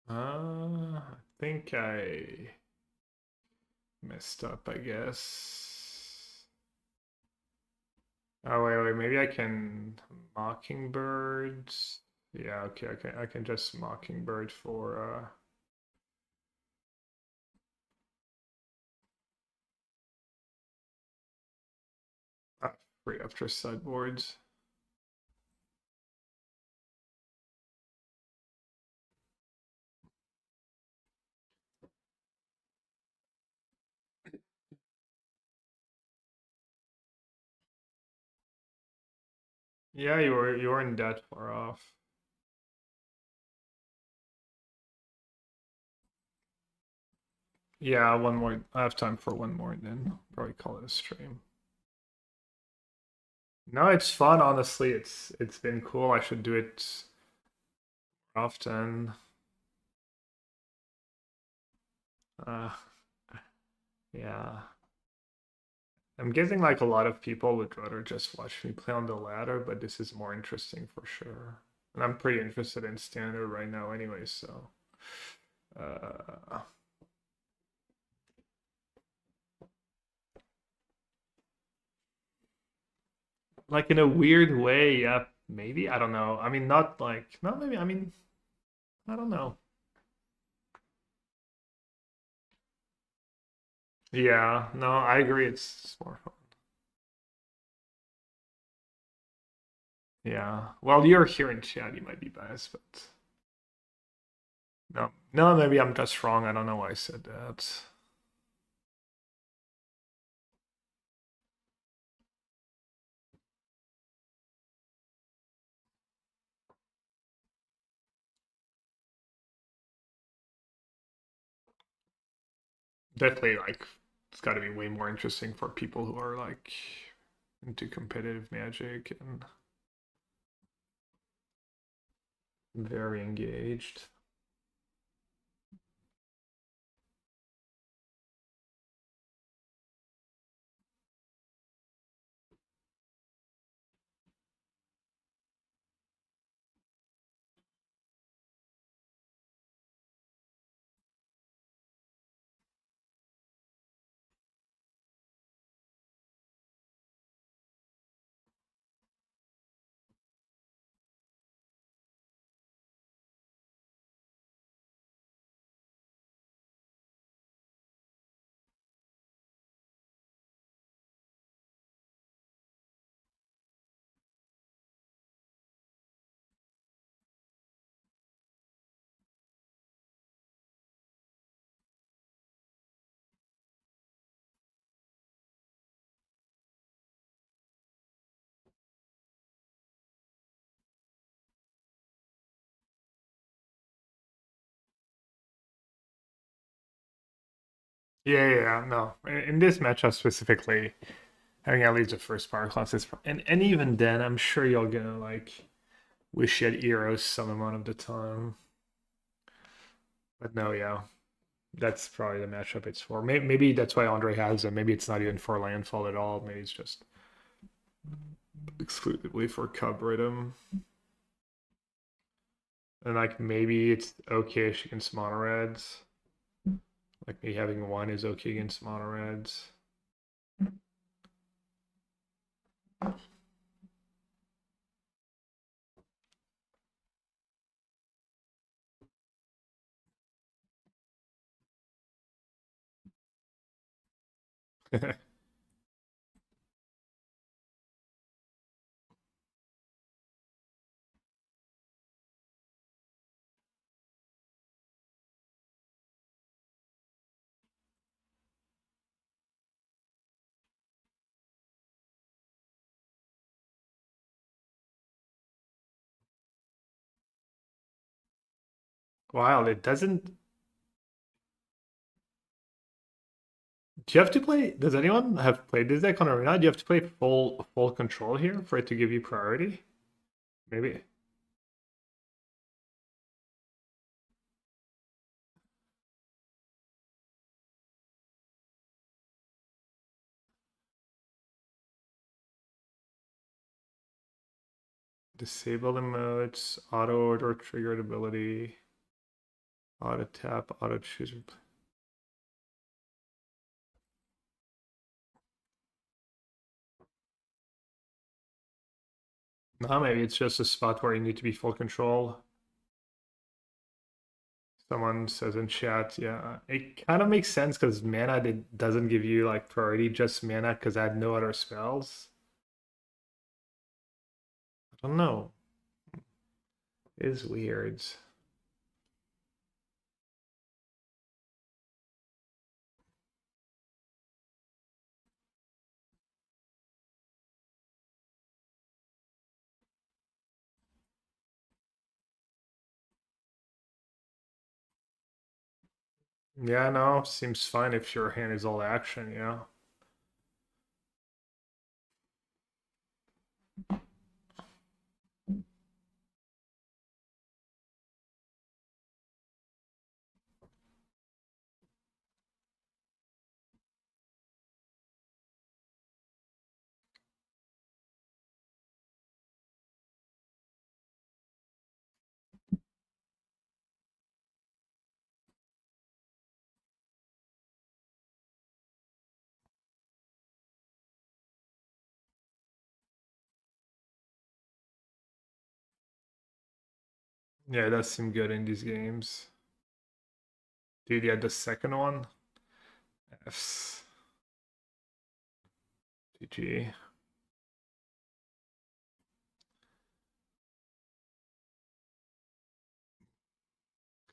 I think I messed up, I guess. Oh wait, maybe I can Mockingbirds. Yeah, okay, I can just Mockingbird for free after sideboards. Yeah, you weren't that far off. Yeah, one more. I have time for one more, and then probably call it a stream. No, it's fun. Honestly, it's been cool. I should do it often. Uh, yeah. I'm guessing like a lot of people would rather just watch me play on the ladder, but this is more interesting for sure. And I'm pretty interested in standard right now anyway, so uh like in a weird way, yeah, maybe. I don't know. I mean not like not maybe I mean I don't know. Yeah, no, I agree it's more fun. Yeah. Well, you're here in chat, you might be biased, but no. No, maybe I'm just wrong. I don't know why I said that. Definitely like it's got to be way more interesting for people who are like into competitive magic and very engaged. Yeah, yeah, yeah, no. In this matchup specifically, having at least the first power class is, and even then, I'm sure you're gonna like wish you had Eros some amount of the time. But no, yeah, that's probably the matchup it's for. Maybe that's why Andre has it. Maybe it's not even for landfall at all. Maybe it's just exclusively for Cub Rhythm. And like maybe it's okay-ish against mono reds. Like me having one is okay against mono reds. Wild. It doesn't. Do you have to play? Does anyone have played this deck on Arena? Do you have to play full control here for it to give you priority? Maybe disable emotes, auto order triggered ability, auto tap, auto choose. No, maybe it's just a spot where you need to be full control. Someone says in chat, yeah, it kind of makes sense because mana doesn't give you like priority, just mana because I had no other spells. I don't know. It is weird. Yeah, no, seems fine if your hand is all action, yeah. Yeah, it does seem good in these games. Dude, yeah, the second one. F's. GG.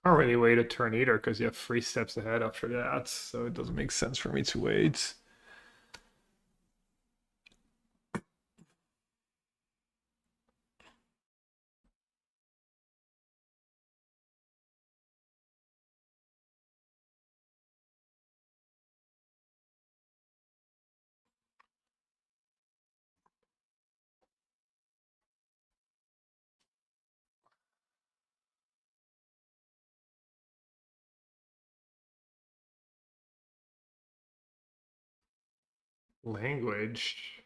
Can't really wait a turn either because you have 3 steps ahead after that, so it doesn't make sense for me to wait. Language.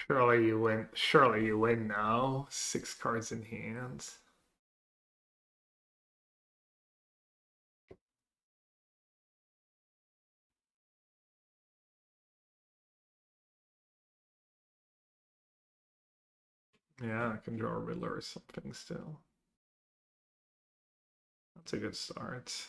Surely you win. Surely you win now. 6 cards in hand. Yeah, I can draw a Riddler or something still. That's a good start.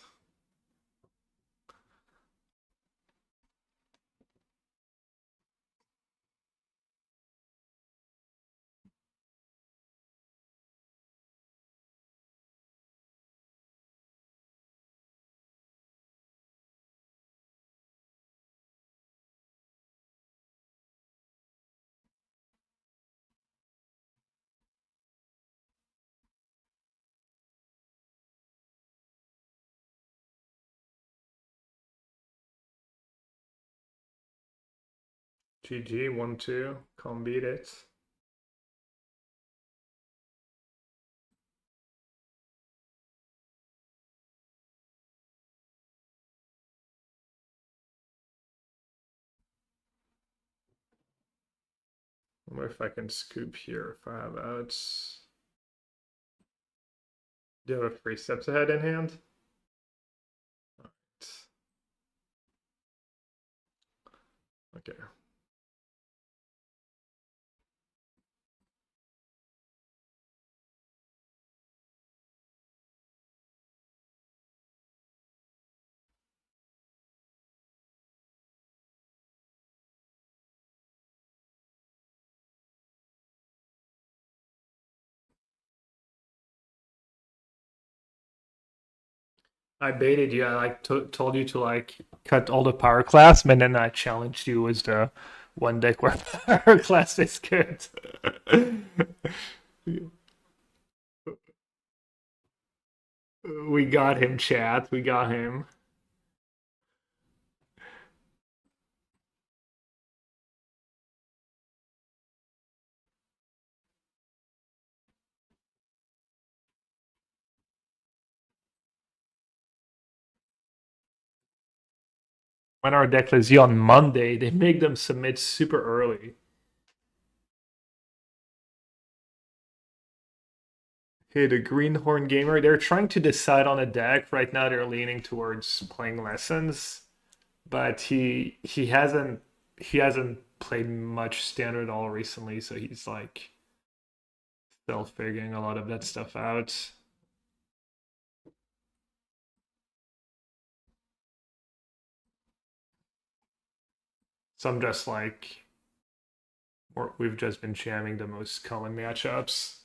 GG, 1-2. Can't beat it. I wonder if I can scoop here if I have outs. Do you have a 3 steps ahead in hand? Right. Okay. I baited you. I like told you to like cut all the power class, and then I challenged you as the one deck where power class is good. We got him, chat. We got him. When our deck is on Monday, they make them submit super early. Hey, the Greenhorn Gamer, they're trying to decide on a deck. Right now they're leaning towards playing lessons, but he hasn't played much standard at all recently, so he's like still figuring a lot of that stuff out. So I'm just like, we've just been jamming the most common matchups.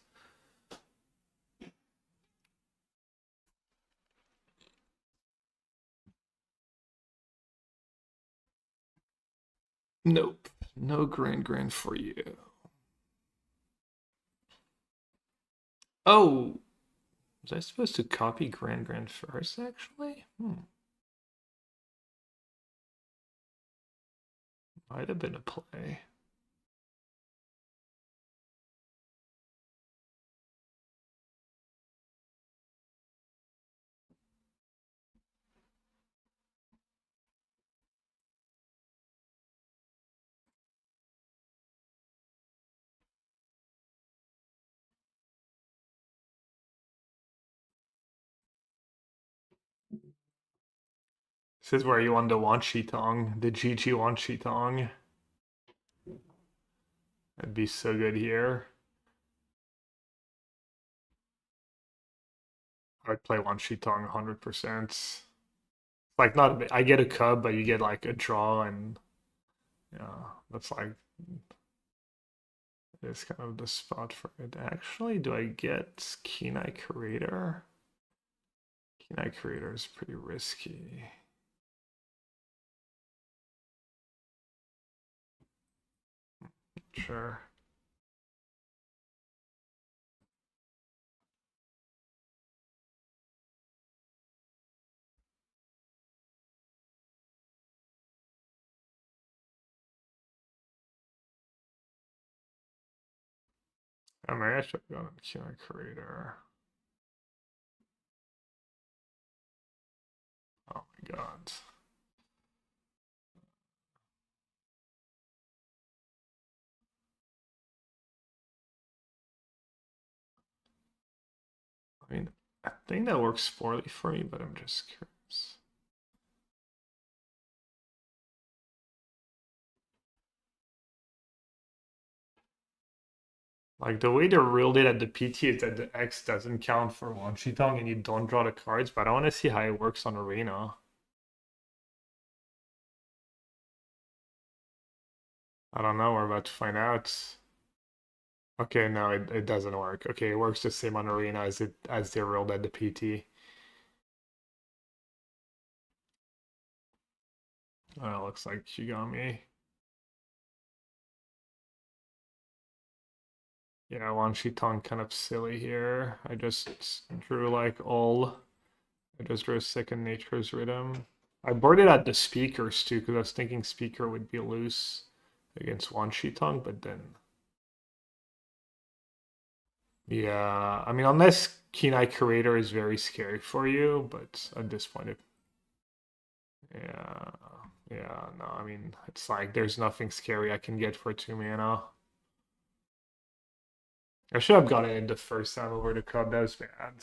Nope, no grand for you. Oh, was I supposed to copy grand first, actually? Might have been a play. This is where you want the Wan Shi Tong, the GG Wan Shi Tong. That'd be so good here. I'd play Wan Shi Tong 100%. Like, not, I get a cub, but you get like a draw, and yeah, that's like, it's kind of the spot for it. Actually, do I get Kenai Creator? Kenai Creator is pretty risky. Sure. I mean, I should have gone Kenai Creator. Oh my god. I mean, I think that works poorly for me, but I'm just curious. Like, the way they ruled it at the PT is that the X doesn't count for Wan Shi Tong and you don't draw the cards, but I want to see how it works on Arena. I don't know, we're about to find out. Okay, no, it doesn't work. Okay, it works the same on Arena as they rolled at the PT. Oh, looks like you got me. Yeah, Wan Shi Tong kind of silly here. I just drew like all. I just drew a second nature's rhythm. I boarded at the speakers too, because I was thinking speaker would be loose against Wan Shi Tong, but then. Yeah, I mean, unless Kenai Creator is very scary for you, but at this point, yeah, yeah, no, I mean, it's like there's nothing scary I can get for 2 mana. I should have gotten it the first time over the cub. That was bad.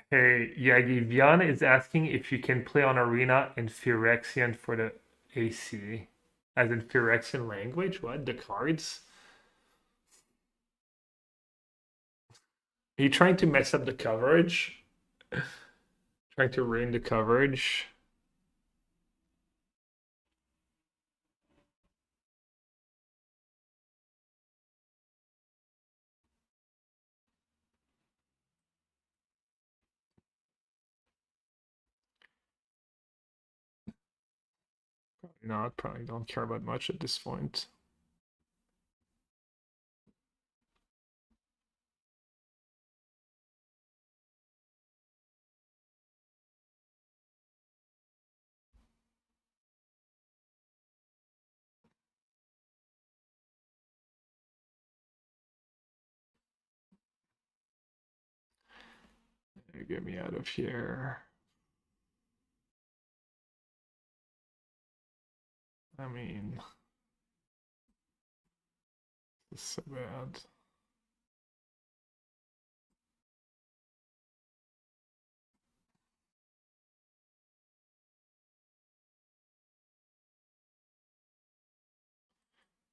Hey, Yeggy, Vian is asking if you can play on Arena in Phyrexian for the AC. As in Phyrexian language? What? The cards? Are you trying to mess up the coverage? Trying to ruin the coverage? Probably not. Probably don't care about much at this point. Get me out of here. I mean, it's so bad.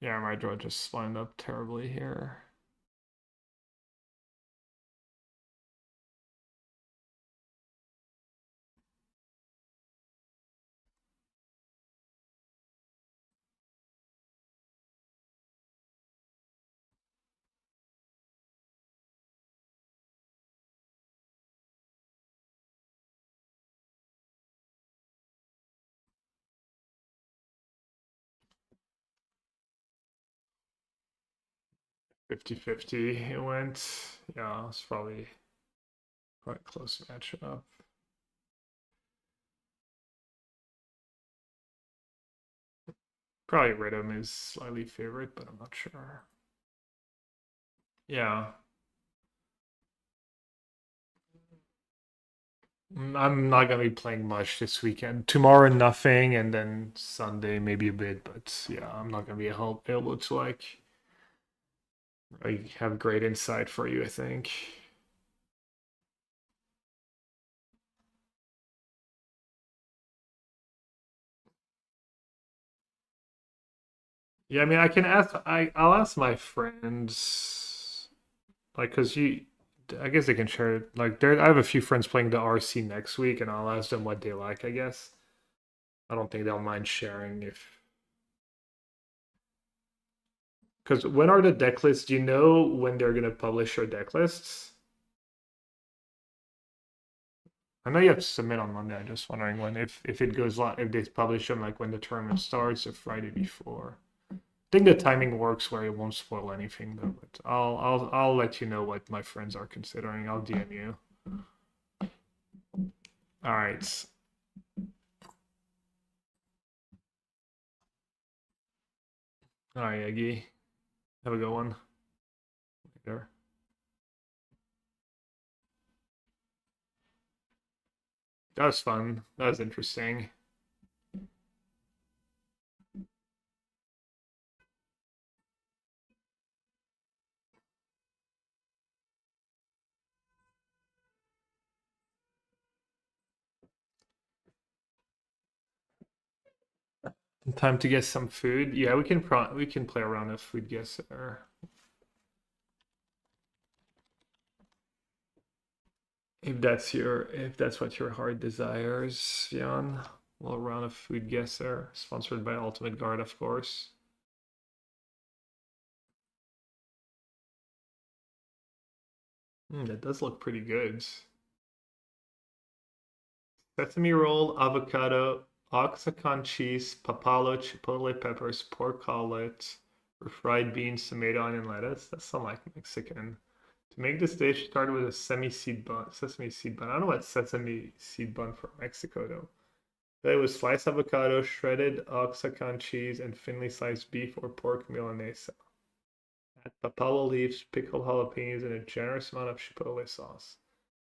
Yeah, my draw just lined up terribly here. 50-50 it went. Yeah, it's probably quite close matchup. Probably Rhythm is slightly favorite, but I'm not sure. Yeah. I'm not gonna be playing much this weekend. Tomorrow nothing, and then Sunday maybe a bit, but yeah, I'm not gonna be able to like have great insight for you, I think. Yeah, I mean, I can ask. I'll ask my friends, like, cause I guess they can share. Like, there, I have a few friends playing the RC next week, and I'll ask them what they like. I guess I don't think they'll mind sharing if. Because when are the deck lists? Do you know when they're gonna publish your deck lists? I know you have to submit on Monday. I'm just wondering when, if it goes live, if they publish them like when the tournament starts or Friday before. I think the timing works where it won't spoil anything though. But I'll let you know what my friends are considering. I'll DM you. All right. All right, Yeggy. Have a good one. Later. That was fun. That was interesting. Time to get some food. Yeah, we can play around a food guesser. If that's what your heart desires, Jan. Little round of food guesser, sponsored by Ultimate Guard, of course. That does look pretty good. Sesame roll, avocado, oxacan cheese, papalo, chipotle peppers, pork cutlet, fried beans, tomato, onion, lettuce. That sounds like Mexican. To make this dish, start with a sesame seed bun. I don't know what sesame seed bun from Mexico though. That was sliced avocado, shredded oxacan cheese, and thinly sliced beef or pork milanesa. Add papaya leaves, pickled jalapenos, and a generous amount of chipotle sauce.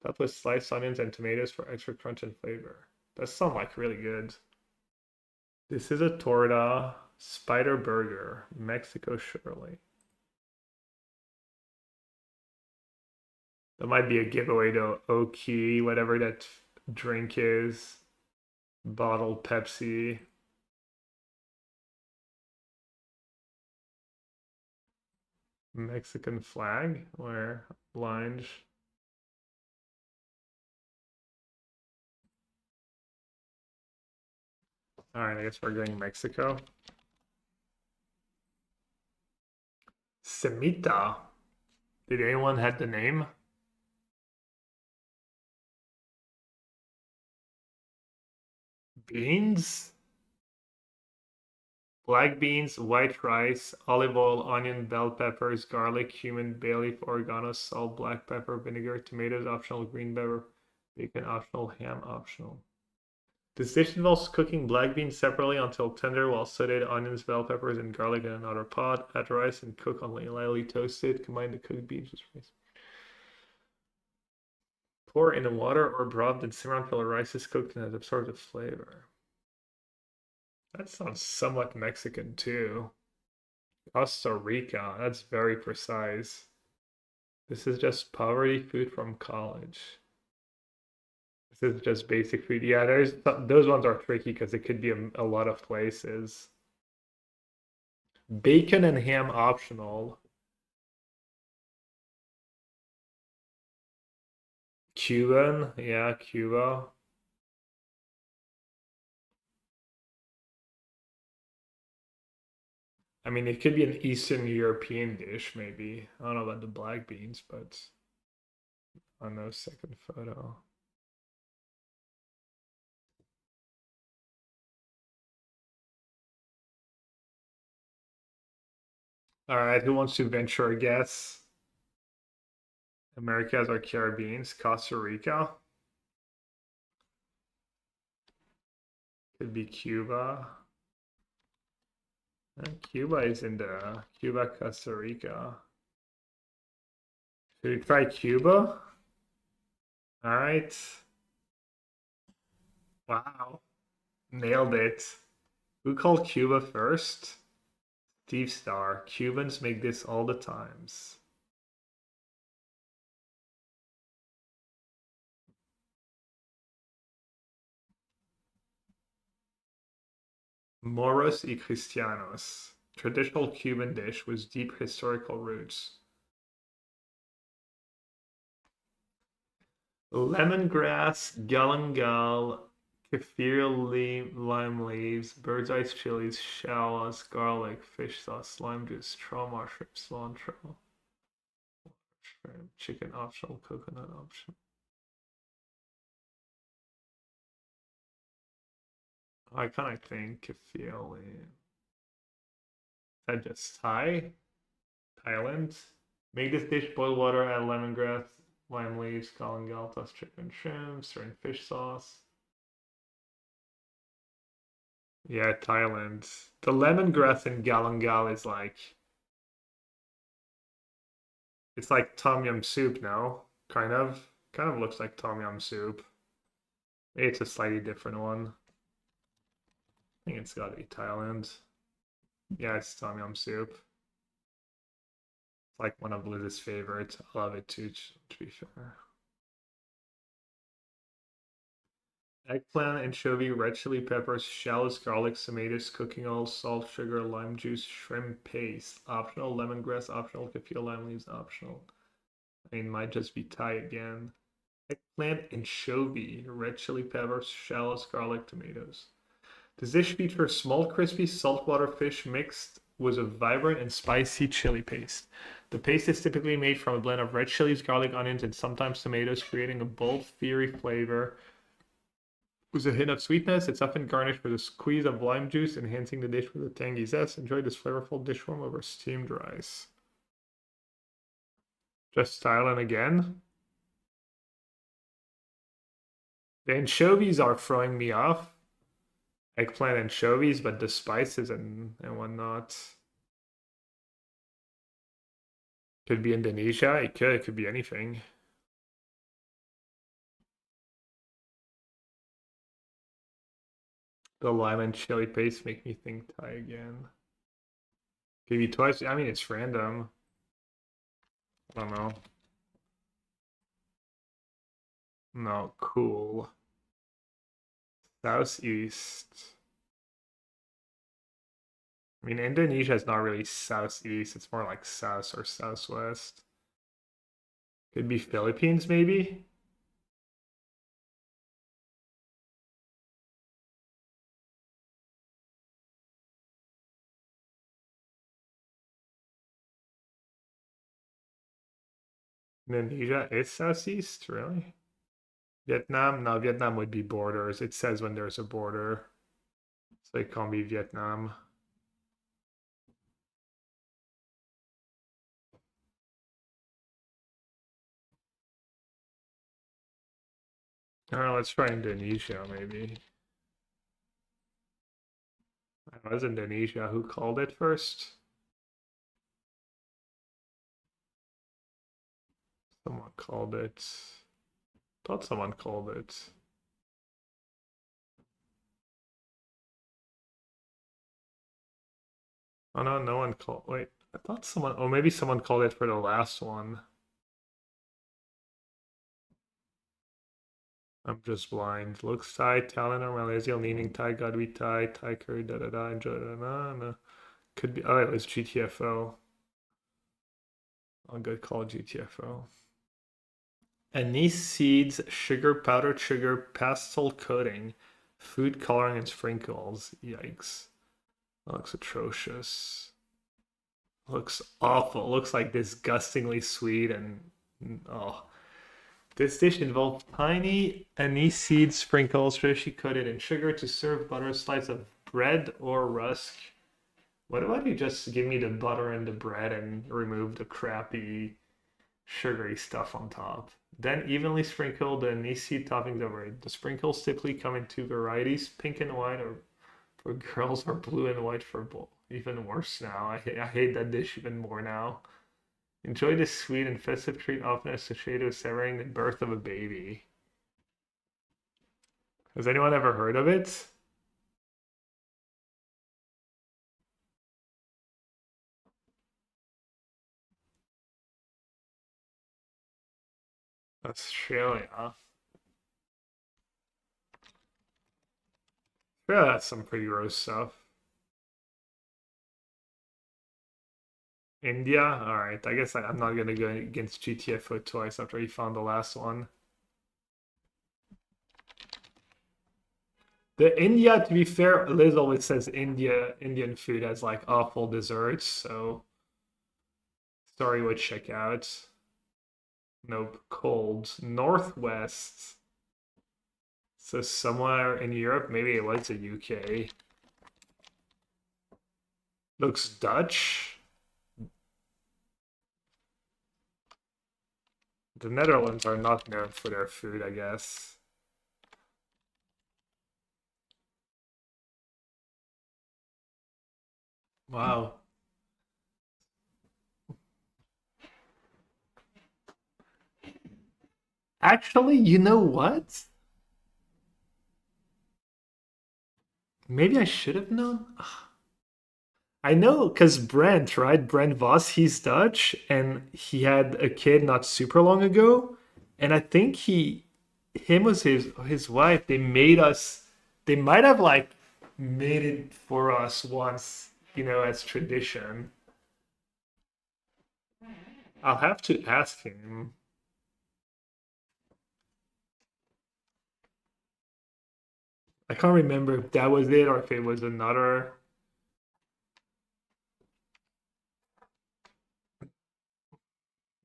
Top with sliced onions and tomatoes for extra crunch and flavor. That sounds like really good. This is a torta spider burger, Mexico surely. That might be a giveaway to Oki, whatever that drink is. Bottled Pepsi. Mexican flag, where lines. All right, I guess we're going Mexico. Semita. Did anyone have the name? Beans? Black beans, white rice, olive oil, onion, bell peppers, garlic, cumin, bay leaf, oregano, salt, black pepper, vinegar, tomatoes optional, green pepper, bacon optional, ham optional. This dish involves cooking black beans separately until tender while sauteed onions, bell peppers, and garlic in another pot. Add rice and cook on lightly toasted. Combine the cooked beans with rice. Pour in the water or broth, then simmer until the rice is cooked and has absorbed the flavor. That sounds somewhat Mexican too. Costa Rica, that's very precise. This is just poverty food from college. This is just basic food. Yeah, those ones are tricky because it could be a lot of places. Bacon and ham optional. Cuban, yeah, Cuba. I mean, it could be an Eastern European dish, maybe. I don't know about the black beans, but on the second photo. All right, who wants to venture a guess? Americas or Caribbeans? Costa Rica? Could be Cuba. Cuba is in the Cuba, Costa Rica. Should we try Cuba? All right. Wow. Nailed it. Who called Cuba first? Steve Star. Cubans make this all the times. Moros y Cristianos. Traditional Cuban dish with deep historical roots. Lemongrass, galangal, kaffir lime leaves, bird's eye chilies, shallots, garlic, fish sauce, lime juice, trawl mushroom, cilantro, shrimp, chicken optional, coconut optional. I kind of think kaffir lime. Is that just Thai? Thailand? Make this dish boil water, add lemongrass, lime leaves, galangal, plus chicken shrimp, stir in fish sauce. Yeah, Thailand. The lemongrass in galangal is like it's like tom yum soup now. Kind of. Kind of looks like tom yum soup. Maybe it's a slightly different one. I think it's gotta be Thailand. Yeah, it's tom yum soup. It's like one of Liz's favorites. I love it too, to be fair. Eggplant, anchovy, red chili peppers, shallots, garlic, tomatoes, cooking oil, salt, sugar, lime juice, shrimp paste. Optional, lemongrass, optional, kaffir lime leaves, optional. I mean, might just be Thai again. Eggplant, anchovy, red chili peppers, shallots, garlic, tomatoes. Does dish feature small, crispy saltwater fish mixed with a vibrant and spicy chili paste? The paste is typically made from a blend of red chilies, garlic, onions, and sometimes tomatoes, creating a bold, fiery flavor with a hint of sweetness. It's often garnished with a squeeze of lime juice, enhancing the dish with a tangy zest. Enjoy this flavorful dish form over steamed rice. Just Thailand again. The anchovies are throwing me off. Eggplant anchovies, but the spices and whatnot. Could be Indonesia. It could. It could be anything. The lime and chili paste make me think Thai again. Could be twice. I mean, it's random. I don't know. No, cool. Southeast. I mean, Indonesia is not really southeast. It's more like south or southwest. Could be Philippines, maybe? Indonesia is southeast, really? Vietnam? No, Vietnam would be borders. It says when there's a border. So it can't be Vietnam. I don't know, let's try Indonesia, maybe. It was Indonesia. Who called it first? Someone called it. Thought someone called it. Oh no, no one called. Wait, I thought someone. Oh, maybe someone called it for the last one. I'm just blind. Looks Thai, Thailand or Malaysia, leaning Thai, gotta be Thai, Thai curry, da da da, enjoy da da da. Could be. Oh, it was GTFO. I'll go call GTFO. Anise seeds, sugar, powdered sugar, pastel coating, food coloring, and sprinkles. Yikes. That looks atrocious. Looks awful. Looks like disgustingly sweet and oh. This dish involves tiny anise seed sprinkles, freshly coated in sugar to serve butter, slice of bread or rusk What about you just give me the butter and the bread and remove the crappy sugary stuff on top? Then evenly sprinkle the Nisi toppings over it. The sprinkles typically come in two varieties, pink and white or for girls or blue and white for boys. Even worse now. I hate that dish even more now. Enjoy this sweet and festive treat often associated with celebrating the birth of a baby. Has anyone ever heard of it? Australia. Yeah, that's some pretty gross stuff. India? Alright, I guess I'm not gonna go against GTFO twice after he found the last one. The India, to be fair, Liz always says Indian food has like awful desserts, so sorry would check out. Nope, cold. Northwest. So somewhere in Europe, maybe it was the UK. Looks Dutch. The Netherlands are not known for their food, I guess. Wow. Actually, you know what? Maybe I should have known. I know because Brent, right? Brent Voss, he's Dutch and he had a kid not super long ago. And I think him was his wife. They made us, they might have like made it for us once, as tradition. I'll have to ask him. I can't remember if that was it or if it was another.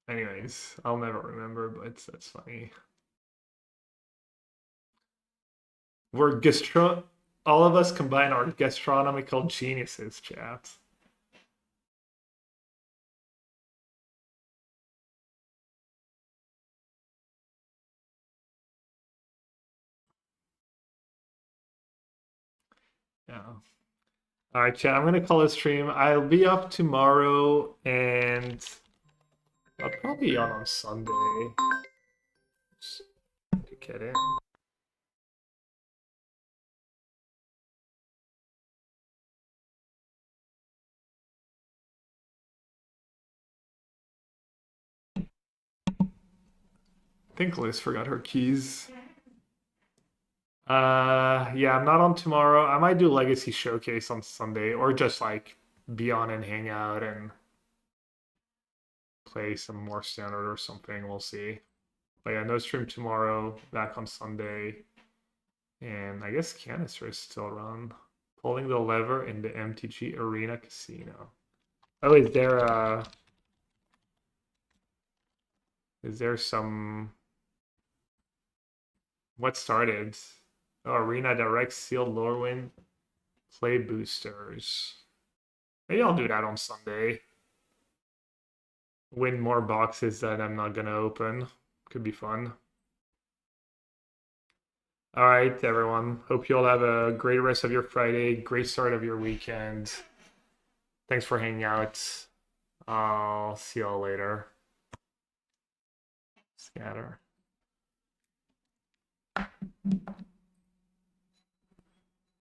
Anyways, I'll never remember, but that's funny. All of us combine our gastronomical geniuses, chat. Yeah. All right, chat. I'm gonna call a stream. I'll be up tomorrow, and I'll probably be on Sunday. Just to get in. I think Liz forgot her keys. Yeah, I'm not on tomorrow. I might do Legacy Showcase on Sunday, or just like be on and hang out and play some more standard or something. We'll see. But yeah, no stream tomorrow. Back on Sunday. And I guess Canister is still around. Pulling the lever in the MTG Arena Casino. Oh, is there some what started? Oh, Arena Direct Sealed Lorwyn Play Boosters. Maybe I'll do that on Sunday. Win more boxes that I'm not gonna open. Could be fun. All right, everyone. Hope you all have a great rest of your Friday, great start of your weekend. Thanks for hanging out. I'll see y'all later. Scatter.